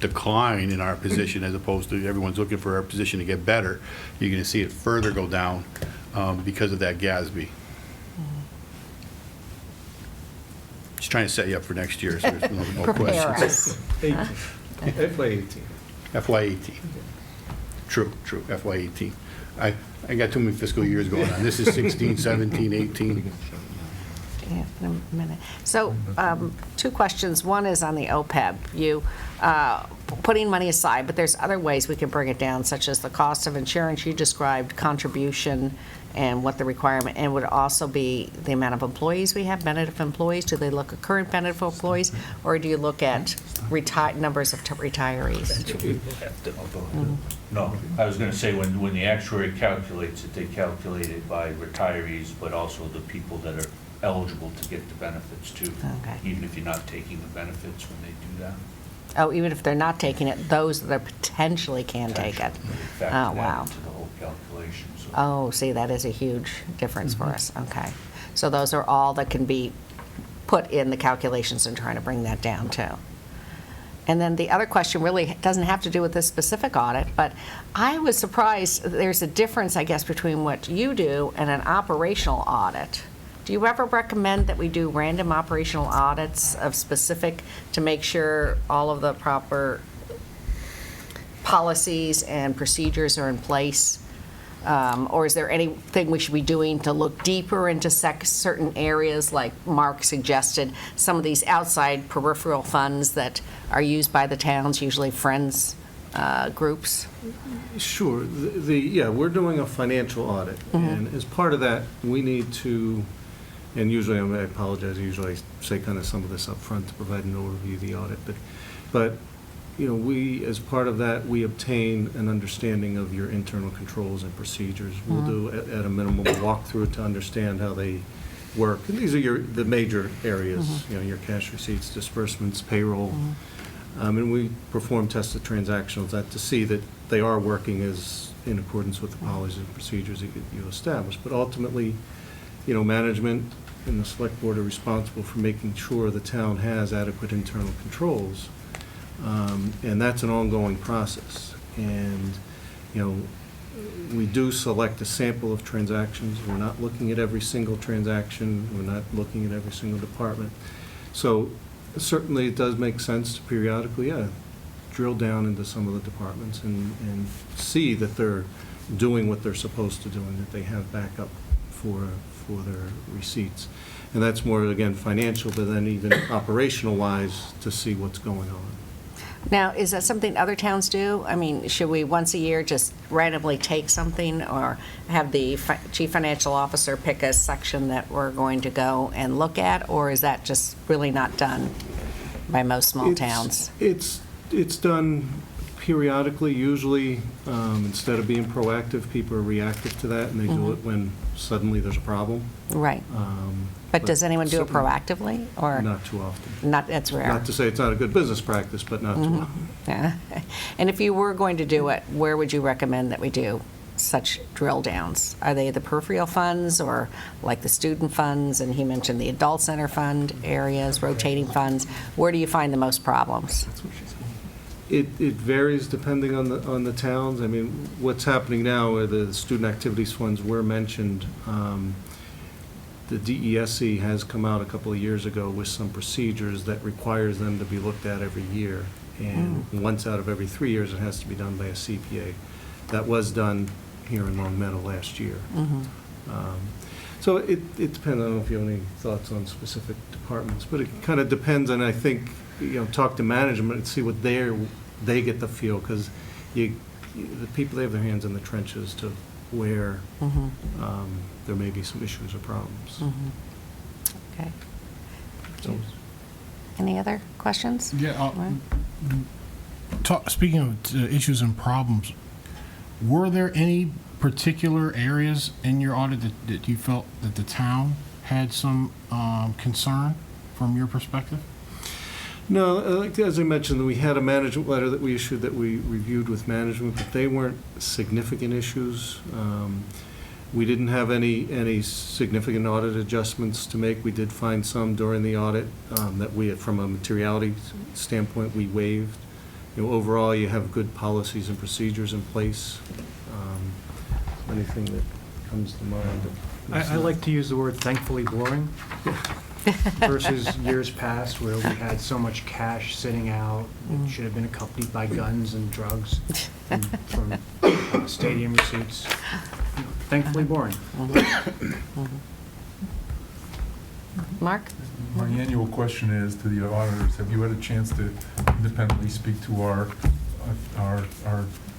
decline in our position, as opposed to everyone's looking for our position to get better. You're going to see it further go down because of that GASB. Just trying to set you up for next year, so there's no questions. FY18. FY18. True, FY18. I got too many fiscal years going on. This is 16, 17, 18. Yeah, in a minute. So, two questions. One is on the OPEB. You, putting money aside, but there's other ways we can bring it down, such as the cost of insurance. You described contribution and what the requirement, and would also be the amount of employees we have, benefit employees. Do they look at current benefit employees, or do you look at numbers of retirees? No, I was gonna say, when the actuary calculates it, they calculate it by retirees, but also the people that are eligible to get the benefits too. Okay. Even if you're not taking the benefits when they do that. Oh, even if they're not taking it, those that are potentially can take it? They factor Oh, that wow. into the whole calculation, so. Oh, see, that is a huge difference for us. Okay. So those are all that can be put in the calculations and trying to bring that down too. And then the other question really doesn't have to do with this specific audit, but I was surprised, there's a difference, I guess, between what you do and an operational audit. Do you ever recommend that we do random operational audits of specific to make sure all of the proper policies and procedures are in place? Or is there anything we should be doing to look deeper into certain areas, like Mark suggested, some of these outside peripheral funds that are used by the towns, usually Friends groups? Sure. Yeah, we're doing a financial audit, and as part of that, we need to, and usually, I apologize, usually I say kind of some of this up front to provide an overview of the audit, but you know, we, as part of that, we obtain an understanding of your internal controls and procedures. We'll do, at a minimum, a walkthrough to understand how they work. And these are the major areas, you know, your cash receipts, disbursements, payroll. And we perform tested transactions to see that they are working as in accordance with the policies and procedures that you establish. But ultimately, you know, management and the select board are responsible for making sure the town has adequate internal controls. And that's an ongoing process. And, you know, we do select a sample of transactions. We're not looking at every single transaction. We're not looking at every single department. So certainly it does make sense to periodically, drill down into some of the departments and see that they're doing what they're supposed to do and that they have backup for their receipts. And that's more, again, financial, but then even operational-wise to see what's going on. Now, is that something other towns do? I mean, should we once a year just randomly take something or have the chief financial officer pick a section that we're going to go and look at? Or is that just really not done by most small towns? It's done periodically. Usually, instead of being proactive, people are reactive to that, and they do it when suddenly there's a problem. Right. But does anyone do it proactively, or? Not too often. That's rare. Not to say it's not a good business practice, but not too often. Yeah. And if you were going to do it, where would you recommend that we do such drill downs? Are they the peripheral funds, or like the student funds, and he mentioned the adult center fund areas, rotating funds? Where do you find the most problems? It varies depending on the towns. I mean, what's happening now are the student activities funds were mentioned. The DESE has come out a couple of years ago with some procedures that requires them to be looked at every year. And once out of every 3 years, it has to be done by a CPA. That was done here in Long Meadow last year. So it depends. I don't know if you have any thoughts on specific departments, but it kind of depends. And I think, you know, talk to management and see what they get the feel, because the people, they have their hands in the trenches to where there may be some issues or problems. Okay. So, Any other questions? Yeah. Speaking of issues and problems, were there any particular areas in your audit that you felt that the town had some concern from your perspective? No, like as I mentioned, we had a management letter that we issued that we reviewed with management, but they weren't significant issues. We didn't have any significant audit adjustments to make. We did find some during the audit that we, from a materiality standpoint, we waived. You know, overall, you have good policies and procedures in place. Anything that comes to mind? I like to use the word thankfully boring versus years past where we had so much cash sitting out. It should have been accompanied by guns and drugs and from stadium receipts. Thankfully boring. Mark? My annual question is to the auditors, have you had a chance to independently speak to our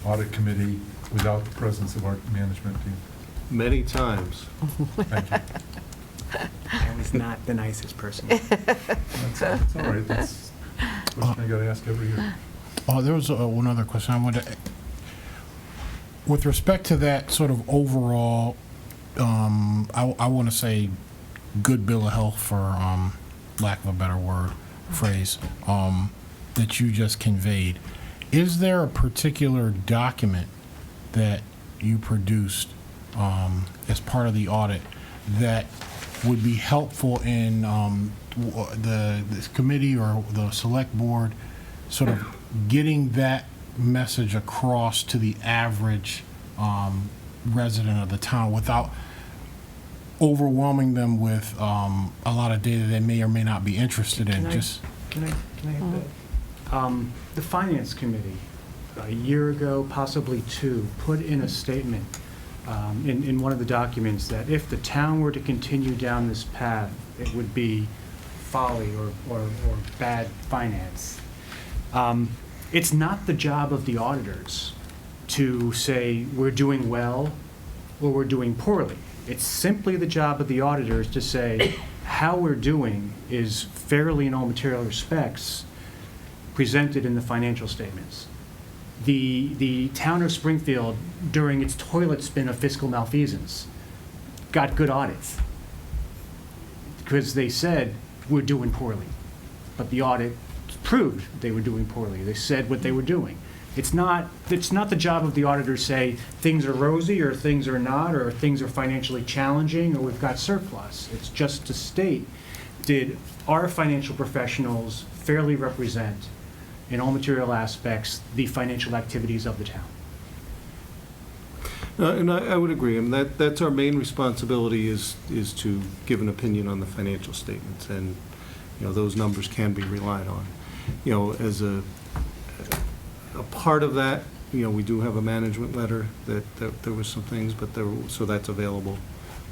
audit committee without the presence of our management team? Many times. Thank you. I was not the nicest person. That's all right, that's a question I gotta ask every year. There was one other question I wanted to, with respect to that sort of overall, I want to say good bill of health, for lack of a better phrase, that you just conveyed. Is there a particular document that you produced as part of the audit that would be helpful in this committee or the select board sort of getting that message across to the average resident of the town without overwhelming them with a lot of data they may or may not be interested in? Can I have that? The Finance Committee, a year ago, possibly two, put in a statement in one of the documents that if the town were to continue down this path, it would be folly or bad finance. It's not the job of the auditors to say we're doing well or we're doing poorly. It's simply the job of the auditors to say how we're doing is fairly, in all material respects, presented in the financial statements. The town of Springfield, during its toilet spin of fiscal malfeasance, got good audits because they said we're doing poorly, but the audit proved they were doing poorly. They said what they were doing. It's not the job of the auditor to say things are rosy or things are not, or things are financially challenging or we've got surplus. It's just to state, did our financial professionals fairly represent, in all material aspects, the financial activities of the town? And I would agree. I mean, that's our main responsibility is to give an opinion on the financial statements, and those numbers can be relied on. As a part of that, we do have a management letter that there was some things, but so that's available.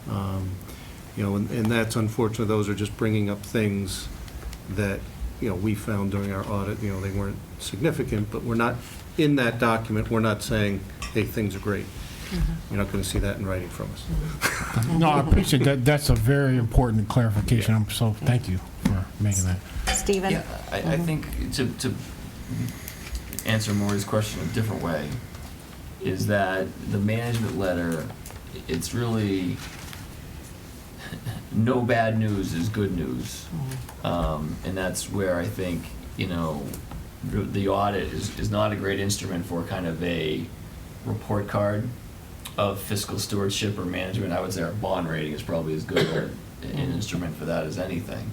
And that's unfortunate. Those are just bringing up things that we found during our audit. They weren't significant, but we're not in that document. We're not saying, hey, things are great. You're not going to see that in writing from us. No, I appreciate that. That's a very important clarification. So thank you for making that. Stephen? Yeah, I think to answer Maury's question a different way is that the management letter, it's really no bad news is good news. And that's where I think, the audit is not a great instrument for kind of a report card of fiscal stewardship or management. I would say our bond rating is probably as good an instrument for that as anything.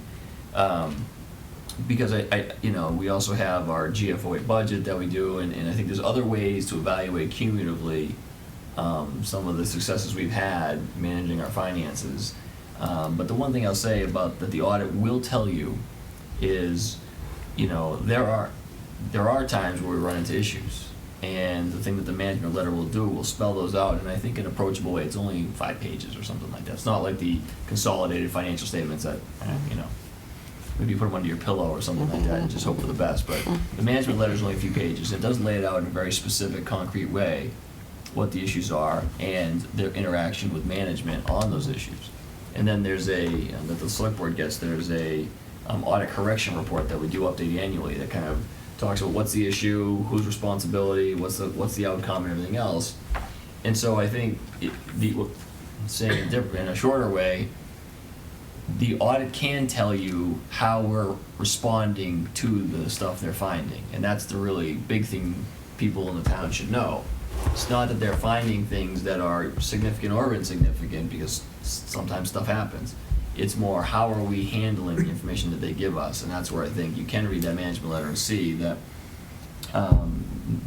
Because we also have our GFOA budget that we do, and I think there's other ways to evaluate cumulatively some of the successes we've had managing our finances. But the one thing I'll say about that the audit will tell you is, there are times where we run into issues. And the thing that the management letter will do will spell those out, and I think in an approachable way. It's only 5 pages or something like that. It's not like the consolidated financial statements that, maybe you put them under your pillow or something like that and just hope for the best. But the management letter is only a few pages. It does lay it out in a very specific, concrete way, what the issues are and their interaction with management on those issues. And then there's that the select board gets, there's a audit correction report that we do update annually that kind of talks about what's the issue, whose responsibility, what's the outcome, and everything else. And so I think, saying it in a shorter way, the audit can tell you how we're responding to the stuff they're finding. And that's the really big thing people in the town should know. It's not that they're finding things that are significant or insignificant, because sometimes stuff happens. It's more, how are we handling the information that they give us? And that's where I think you can read that management letter and see that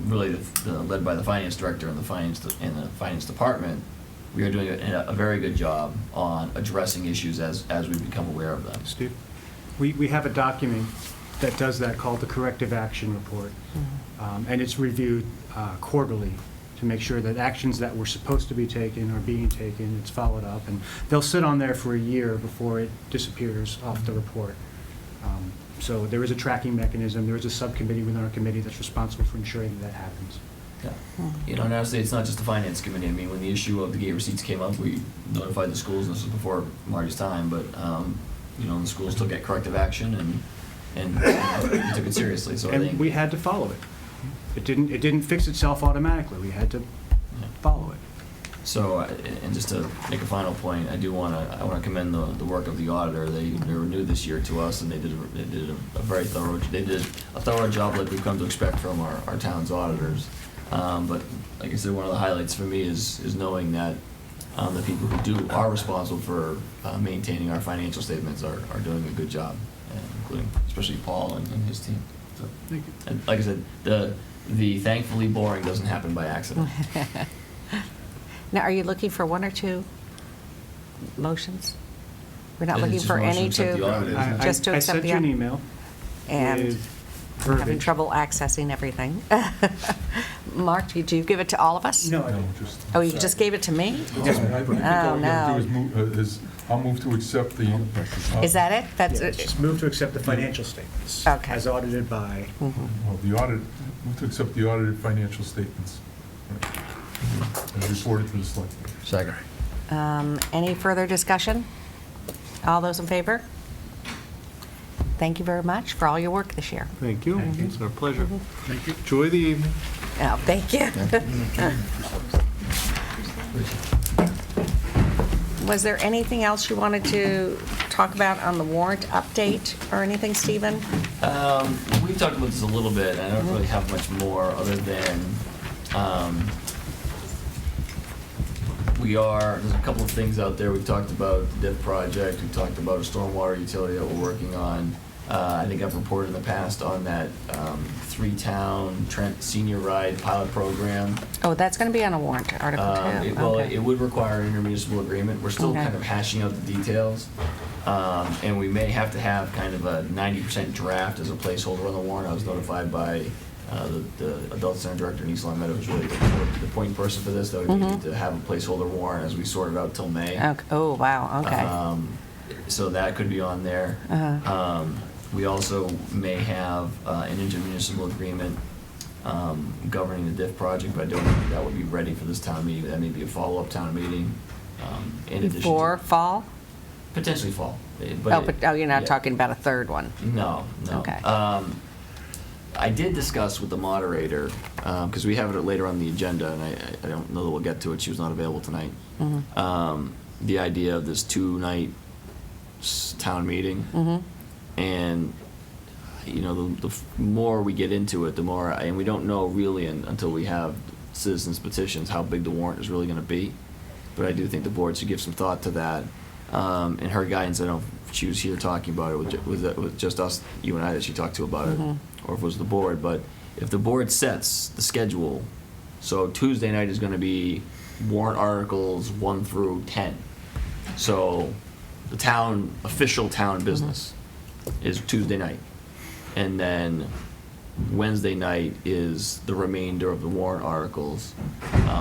really led by the finance director and the finance department, we are doing a very good job on addressing issues as we become aware of them. Steve? We have a document that does that called the Corrective Action Report. And it's reviewed quarterly to make sure that actions that were supposed to be taken are being taken, it's followed up, and they'll sit on there for a year before it disappears off the report. So there is a tracking mechanism, there is a subcommittee within our committee that's responsible for ensuring that happens. Yeah. You know, and honestly, it's not just the finance committee. I mean, when the issue of the gate receipts came up, we notified the schools, and this was before Marty's time, but, you know, the schools took corrective action and we took it seriously, so I think. And we had to follow it. It didn't fix itself automatically, we had to follow it. So, and just to make a final point, I want to commend the work of the auditor. They were new this year to us, and they did a very thorough job like we've come to expect from our town's auditors. But like I said, one of the highlights for me is knowing that the people who are responsible for maintaining our financial statements are doing a good job, including especially Paul and his team. So, Thank you. and like I said, the thankfully boring doesn't happen by accident. Now, are you looking for one or two motions? We're not Yeah, looking it's for just any motion to accept the audit, isn't to, it? just to I accept sent the you an audit? email And with I'm having verbiage. trouble accessing everything. Mark, did you give it to all of us? No, I didn't. Oh, you just gave it to me? Yes, I think all we gotta do no. I'll move to accept the. Is that it? That's Yeah, it? just move to accept the financial statements. Okay. As audited by. Well, the audit, move to accept the audited financial statements. As reported to the select board. Second. Any further discussion? All those in favor? Thank you very much for all your work this year. Thank you. It's our pleasure. Thank you. Enjoy the evening. Oh, thank you. Was there anything else you wanted to talk about on the warrant update or anything, Stephen? We've talked about this a little bit, and I don't really have much more other than, there's a couple of things out there. We've talked about the DIF project, we've talked about a stormwater utility that we're working on. I think I've reported in the past on that three-town Trent Senior Ride pilot program. Oh, that's going to be on a warrant, Article 2. Well, Okay. it would require an intermunicipal agreement. We're still Okay. kind of hashing out the details. And we may have to have kind of a 90% draft as a placeholder on the warrant. I was notified by the Adult Center Director in East Long Meadow, who's really the point person for this, that we need to have a placeholder warrant as we sort it out till May. Okay. Oh, wow, okay. So that could be on there. Uh-huh. We also may have an intermunicipal agreement governing the DIF project, but I don't think that would be ready for this town meeting. That may be a follow-up town meeting. In addition to- Before fall? Potentially fall. You're not yeah. talking about a third one? No. Okay. I did discuss with the moderator, because we have it later on the agenda, and I don't know that we'll get to it. She was not available tonight. The idea of this two-night town meeting. And, you know, the more we get into it, the more, and we don't know really until we have citizens petitions how big the warrant is really going to be. But I do think the board should give some thought to that. In her guidance, I don't know if she was here talking about it, with just us, you and I, that she talked to about it, or if it was the board. But if the board sets the schedule, so Tuesday night is going to be warrant articles 1 through 10. So the official town business is Tuesday night. And then Wednesday night is the remainder of the warrant articles.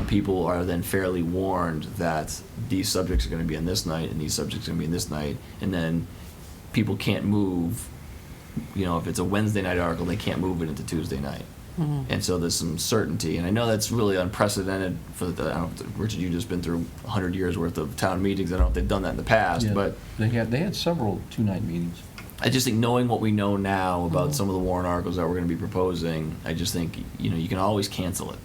People are then fairly warned that these subjects are going to be on this night and these subjects are going to be on this night. And then people can't move, you know, if it's a Wednesday night article, they can't move it into Tuesday night. And so there's some certainty. And I know that's really unprecedented for I don't know, Richard, you've just been through 100 years worth of town meetings. I don't know if they've done that in the past, Yeah, but they had several two-night meetings. I just think knowing what we know now about some of the warrant articles that we're going to be proposing, I just think, you know, you can always cancel it.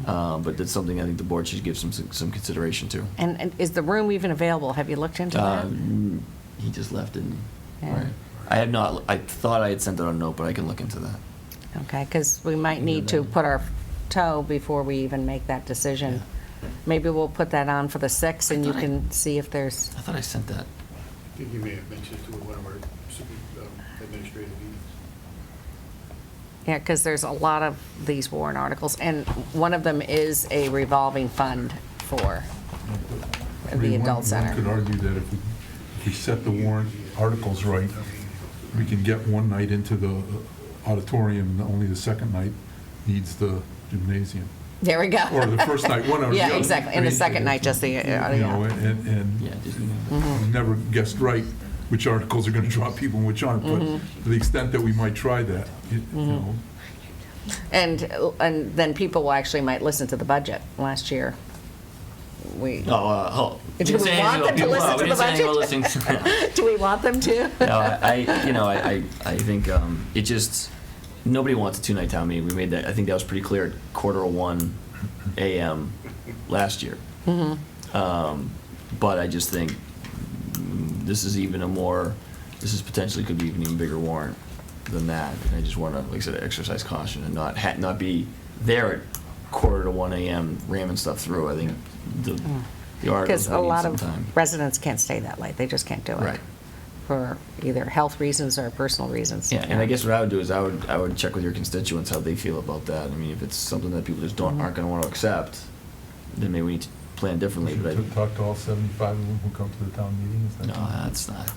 But that's something I think the board should give some consideration to. And is the room even available? Have you looked into that? He just left, didn't he? Yeah. Right. I have not, I thought I had sent out a note, but I can look into that. Okay, because we might need to put our toe before we even make that decision. Maybe we'll put that on for the 6th, and you can see if there's... I thought I sent that. I think you may have mentioned it to one of our administrative meetings. Yeah, because there's a lot of these warrant articles, and one of them is a revolving fund for I mean, the adult One could center. argue that if we set the warrant articles right, we can get one night into the auditorium, and only the second night needs the gymnasium. There we go. Or the first night, one or the Yeah, other. exactly. And the second night, just the, You know, and we never guessed right which articles are going to draw people and which aren't, but to the extent that we might try that, you know. And then people will actually might listen to the budget. Last year, do we want them to listen to the budget? Do we want them to? No, I think it just, nobody wants a two-night town meeting. We made that, I think that was pretty clear at 1:45 a.m. last year. But I just think this is potentially could be even bigger warrant than that. And I just want to, like I said, exercise caution and not be there at 1:45 a.m. ramming stuff through. I think the articles Because a need lot some of time. residents can't stay that late. They just can't do it. Right. For either health reasons or personal reasons. Yeah, and I guess what I would do is I would check with your constituents how they feel about that. I mean, if it's something that people just aren't going to want to accept, then maybe we need to plan differently. But Talk to all 75 of them who come to the town meeting? Is that no, that's not.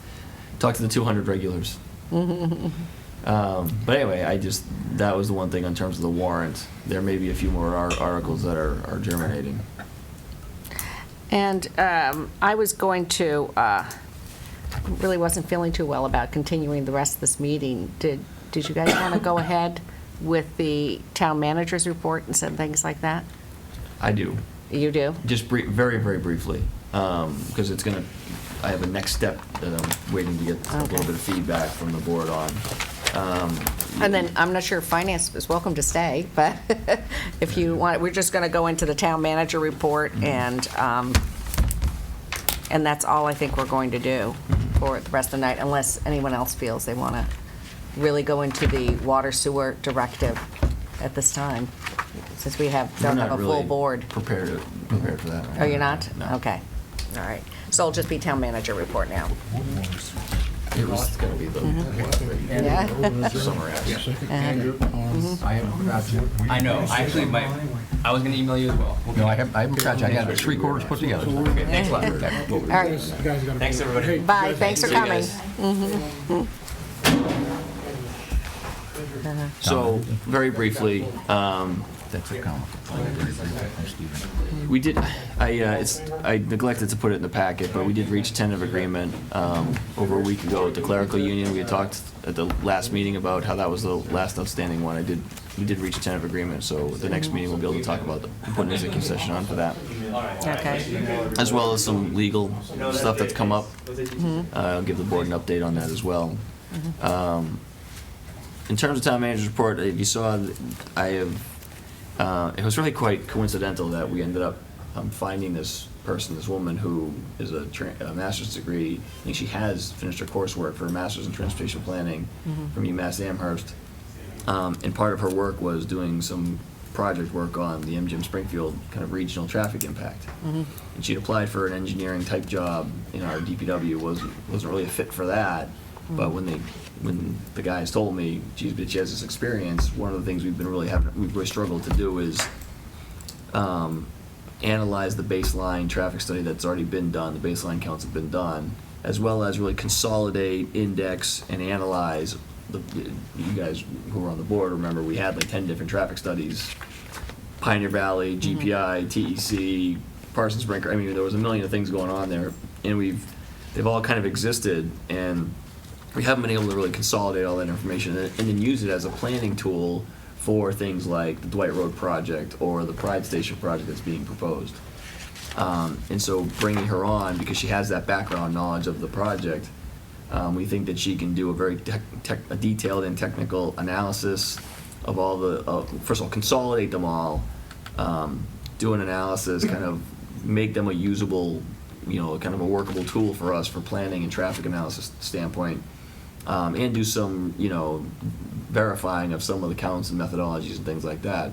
Talk to the 200 regulars. But anyway, that was the one thing in terms of the warrant. There may be a few more articles that are germinating. And I was going to, really wasn't feeling too well about continuing the rest of this meeting. Did you guys want to go ahead with the town manager's report and some things like that? I do. You do? Just very, very briefly, because I have a next step that I'm waiting to get a little bit of feedback from the board on. And then, I'm not sure if finance is welcome to stay, but if you want, we're just going to go into the town manager report, and that's all I think we're going to do for the rest of the night, unless anyone else feels they want to really go into the water sewer directive at this time, since we don't have a full board. Prepared for that. Oh, you're not? No. Okay. All right. So it'll just be town manager report now. It was going to be the Yeah. summary. I know. Actually, I was going to email you as well. No, I have a project. I got it 3/4 put together. Okay, thanks a lot. All right. Thanks, everybody. Bye. Thanks for See you coming. guys. So, very briefly, That's a comment. we did, I neglected to put it in the packet, but we did reach tentative agreement over a week ago with the clerical union. We had talked at the last meeting about how that was the last outstanding one. We did reach a tentative agreement, so at the next meeting we'll be able to talk about putting an executive session on for that. Okay. As well as some legal stuff that's come up. I'll give the board an update on that as well. In terms of town manager's report, if you saw, it was really quite coincidental that we ended up finding this woman who is a master's degree. I think she has finished her coursework for a master's in transportation planning from UMass Amherst. And part of her work was doing some project work on the MGM Springfield kind of regional traffic impact. And she'd applied for an engineering type job in our DPW, wasn't really a fit for that. But when the guys told me, geez, but she has this experience, one of the things we've really struggled to do is analyze the baseline traffic study that's already been done, the baseline counts have been done, as well as really consolidate, index, and analyze. You guys who were on the board remember we had like 10 different traffic studies, Pioneer Valley, GPI, TEC, Parsons Brinker. I mean, there was a million of things going on there, and they've all kind of existed, and we haven't been able to really consolidate all that information and then use it as a planning tool for things like the Dwight Road project or the Pride Station project that's being proposed. And so bringing her on, because she has that background knowledge of the project, we think that she can do a very a detailed and technical analysis of all the, first of all, consolidate them all, do an analysis, kind of make them a usable, kind of a workable tool for us for planning and traffic analysis standpoint, and do some, verifying of some of the counts and methodologies and things like that.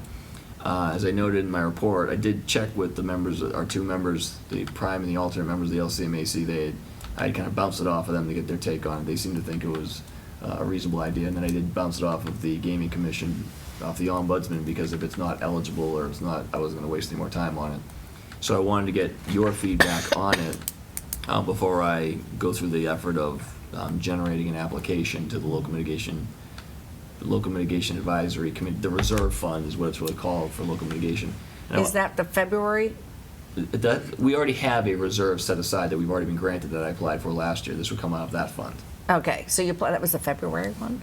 As I noted in my report, I did check with the members, our two members, the prime and the alternate members of the LCMAC. I kind of bounced it off of them to get their take on it. They seemed to think it was a reasonable idea, and then I did bounce it off of the Gaming Commission, off the Ombudsman, because if it's not eligible or it's not, I wasn't going to waste any more time on it. So I wanted to get your feedback on it before I go through the effort of generating an application to the Local Mitigation Advisory Committee. The Reserve Fund is what it's really called for local mitigation. Is that the February? We already have a reserve set aside that we've already been granted that I applied for last year. This would come out of that fund. Okay, so that was the February one?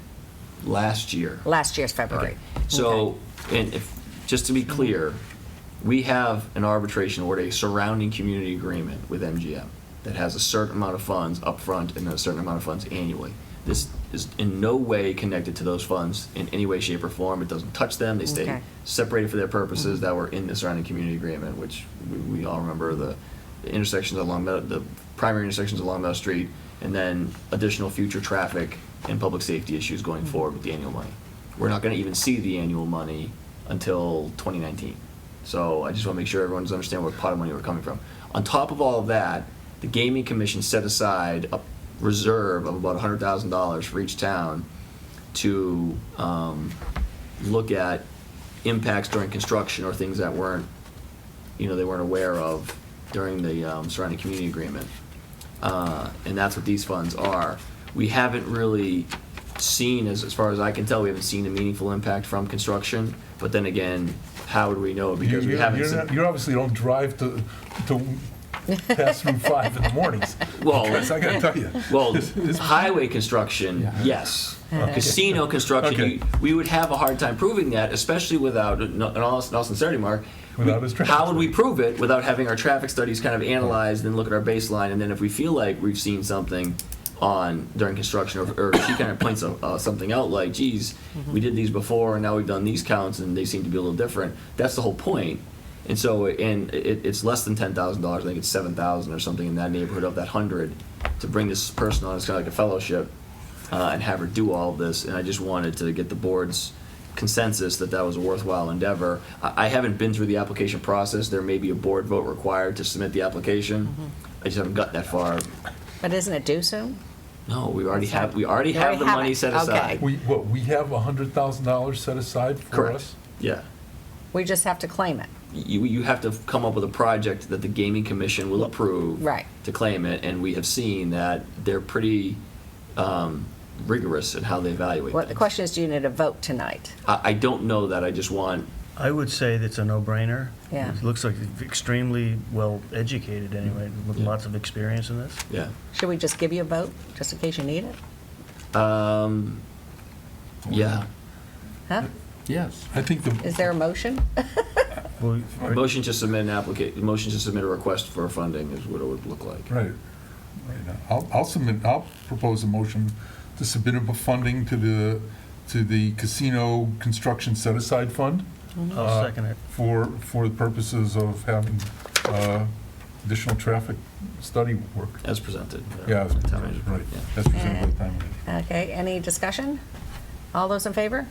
Last year. Last year's February. Okay. So, and just to be clear, we have an arbitration or a surrounding community agreement with MGM that has a certain amount of funds upfront and a certain amount of funds annually. This is in no way connected to those funds in any way, shape, or form. It doesn't touch them. They stay separated for their purposes that were in the surrounding community agreement, which we all remember the intersections along the primary intersections along Meadow Street, and then additional future traffic and public safety issues going forward with the annual money. We're not going to even see the annual money until 2019. So I just want to make sure everyone's understanding what pot of money we're coming from. On top of all of that, the Gaming Commission set aside a reserve of about $100,000 for each town to look at impacts during construction or things that weren't, they weren't aware of during the surrounding community agreement. And that's what these funds are. We haven't really seen, as far as I can tell, we haven't seen a meaningful impact from construction. But then again, how do we know? Because we haven't seen. You obviously don't drive to pass through 5 in the mornings. Well, because I gotta tell you. Well, highway construction, yes. Casino construction, we would have a hard time proving that, especially without, in all sincerity, Mark, how would we prove it without having our traffic studies kind of analyzed and look at our baseline, and then if we feel like we've seen something during construction, or she kind of points something out like, geez, we did these before and now we've done these counts and they seem to be a little different. That's the whole point. And so, it's less than $10,000. I think it's $7,000 or something in that neighborhood of that 100 to bring this person on. It's kind of like a fellowship and have her do all of this. And I just wanted to get the board's consensus that was a worthwhile endeavor. I haven't been through the application process. There may be a board vote required to submit the application. I just haven't gotten that far. But isn't it due soon? No, we already have the money set aside. We have $100,000 set aside for us? Yeah. We just have to claim it. You have to come up with a project that the Gaming Commission will approve to claim it, and we have seen that they're pretty rigorous in how they evaluate The question is, do you need a vote tonight? I don't know that. I just want... I would say that's a no-brainer. Yeah. It looks like extremely well-educated anyway, with lots of experience in this. Yeah. Should we just give you a vote, just in case you need it? Yeah. Huh? Yes. I think Is there a motion? Motion to submit a request for funding is what it would look like. Right. I'll propose a motion to submit a funding to the casino construction set-aside fund. I'll second it. For the purposes of having additional traffic study work. As presented. Yeah, as presented, right. As presented by the town manager. Okay, any discussion? All those in favor?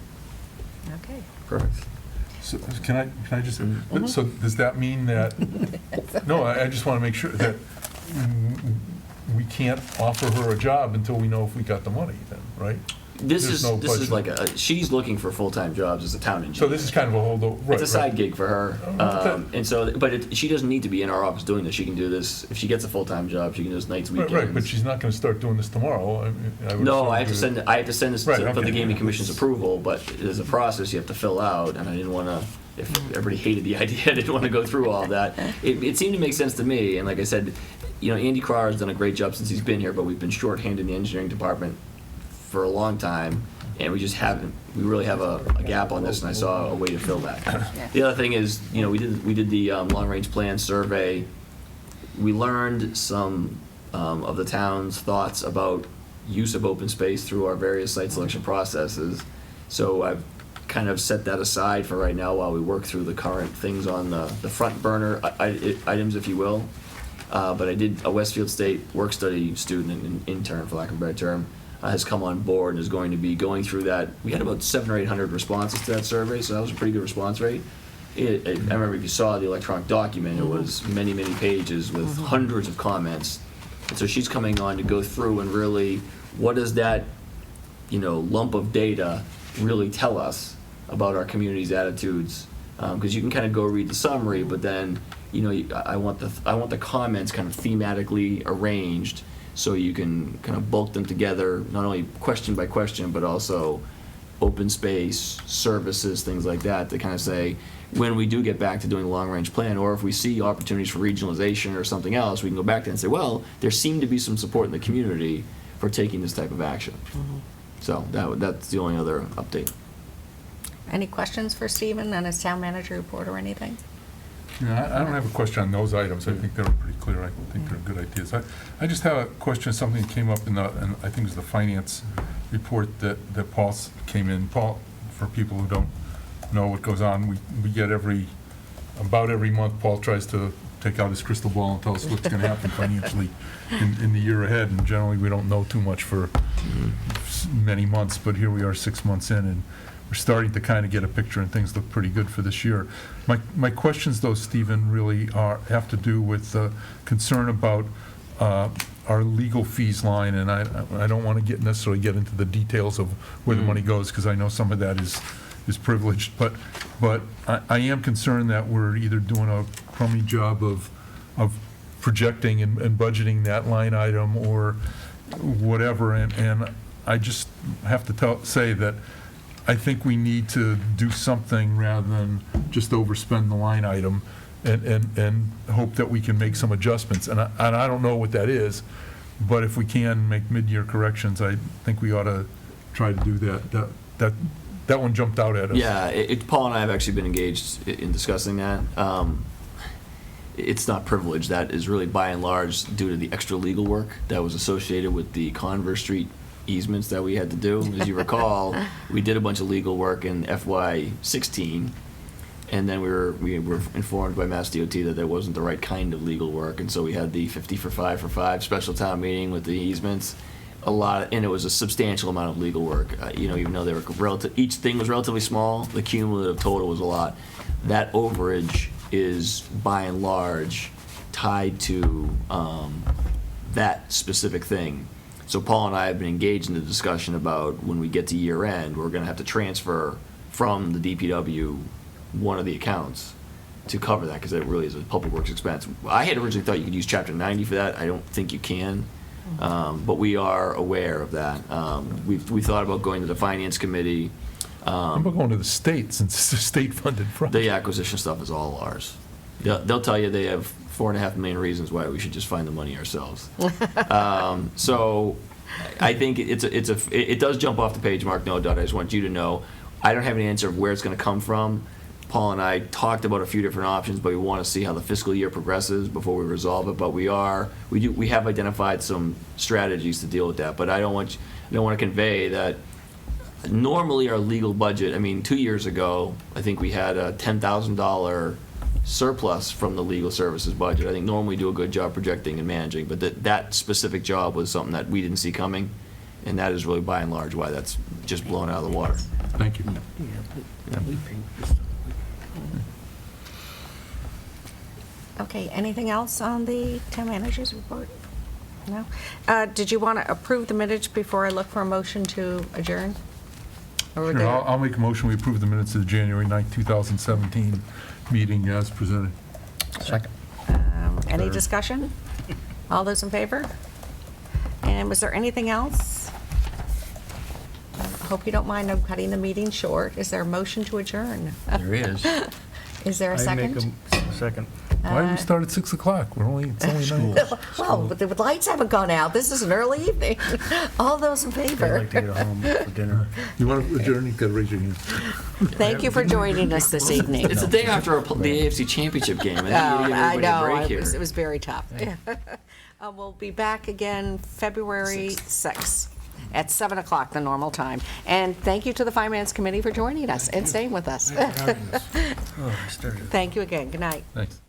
Okay. Perfect. So can I just, so does that mean that, no, I just want to make sure that we can't offer her a job until we know if we got the money then, right? This is like she's looking for full-time jobs as a town engineer. So this is kind of a holdover, right? It's a side gig for her, and so, but she doesn't need to be in our office doing this. She can do this if she gets a full-time job. She can do this nights, weekends. Right, but she's not going to start doing this tomorrow. I have to send this for the Gaming Commission's approval. But there's a process you have to fill out, and I didn't want to. If everybody hated the idea, I didn't want to go through all of that. It seemed to make sense to me, and like I said, Andy Carr has done a great job since he's been here, but we've been shorthanded in the engineering department for a long time, and we just haven't. We really have a gap on this, and I saw a way to fill that. The other thing is, we did the long-range plan survey. We learned some of the town's thoughts about use of open space through our various site selection processes. So I've kind of set that aside for right now while we work through the current things on the front burner items, if you will. But I did a Westfield State work study student and intern, for lack of a better term, has come on board and is going to be going through that. We had about 700 or 800 responses to that survey, so that was a pretty good response rate. I remember if you saw the electronic document, it was many, many pages with hundreds of comments. And so she's coming on to go through and really, what does that, lump of data really tell us about our community's attitudes? Because you can kind of go read the summary, but then, I want the comments kind of thematically arranged, so you can kind of bulk them together, not only question by question, but also open space, services, things like that, to kind of say, when we do get back to doing the long-range plan, or if we see opportunities for regionalization or something else, we can go back to it and say, well, there seemed to be some support in the community for taking this type of action. So that's the only other update. Any questions for Stephen on his town manager report or anything? Yeah, I don't have a question on those items. I think they were pretty clear. I think they're good ideas. I just have a question, something that came up in I think it was the finance report that Paul came in. Paul, for people who don't know what goes on, we get about every month, Paul tries to take out his crystal ball and tell us what's going to happen financially in the year ahead. And generally, we don't know too much for many months, but here we are 6 months in, and we're starting to kind of get a picture, and things look pretty good for this year. My questions, though, Stephen, really have to do with concern about our legal fees line, and I don't want to necessarily get into the details of where the money goes, because I know some of that is privileged, but I am concerned that we're either doing a crummy job of projecting and budgeting that line item or whatever, and I just have to say that I think we need to do something rather than just overspend the line item and hope that we can make some adjustments. And I don't know what that is, but if we can make mid-year corrections, I think we ought to try to do that. That one jumped out at us. Yeah, Paul and I have actually been engaged in discussing that. It's not privilege. That is really by and large due to the extra legal work that was associated with the Converse Street easements that we had to do. As you recall, we did a bunch of legal work in FY16, and then we were informed by Mass DOT that that wasn't the right kind of legal work, and so we had the 50 for 5 special town meeting with the easements. And it was a substantial amount of legal work. Even though they were each thing was relatively small, the cumulative total was a lot. That overage is by and large tied to that specific thing. So Paul and I have been engaged in the discussion about when we get to year end, we're going to have to transfer from the DPW one of the accounts to cover that, because it really is a public works expense. I had originally thought you could use Chapter 90 for that. I don't think you can. But we are aware of that. We thought about going to the Finance Committee. How about going to the state, since it's a state-funded project? The acquisition stuff is all ours. They'll tell you they have 4.5 million reasons why we should just find the money ourselves. So I think it does jump off the page, Mark, no doubt. I just want you to know, I don't have an answer of where it's going to come from. Paul and I talked about a few different options, but we want to see how the fiscal year progresses before we resolve it. But we have identified some strategies to deal with that. But I don't want to convey that normally our legal budget, 2 years ago, I think we had a $10,000 surplus from the legal services budget. I think normally we do a good job projecting and managing, but that specific job was something that we didn't see coming, and that is really by and large why that's just blown out of the water. Thank you. Okay, anything else on the town manager's report? No? Did you want to approve the minutes before I look for a motion to adjourn? Or Sure, I'll make a motion, we approve the minutes of the January 9th, 2017 meeting as presented. Second. Any discussion? All those in favor? And was there anything else? I hope you don't mind I'm cutting the meeting short. Is there a motion to adjourn? There is. Is there a second? I make a second. Why did we start at 6 o'clock? It's only 9. Well, but the lights haven't gone out. This is an early evening. All those in I'd favor? like to get home for dinner. You want to adjourn? You've got to raise your hand. Thank you for joining us this evening. It's the day after the AFC Championship game. I think you need I everybody a know, break here. it was very tough. We'll be back again February 6th at 7 o'clock, the normal time. And thank you to the Finance Committee for joining us and staying with us. Oh, I started. Thank you again. Good night. Thanks.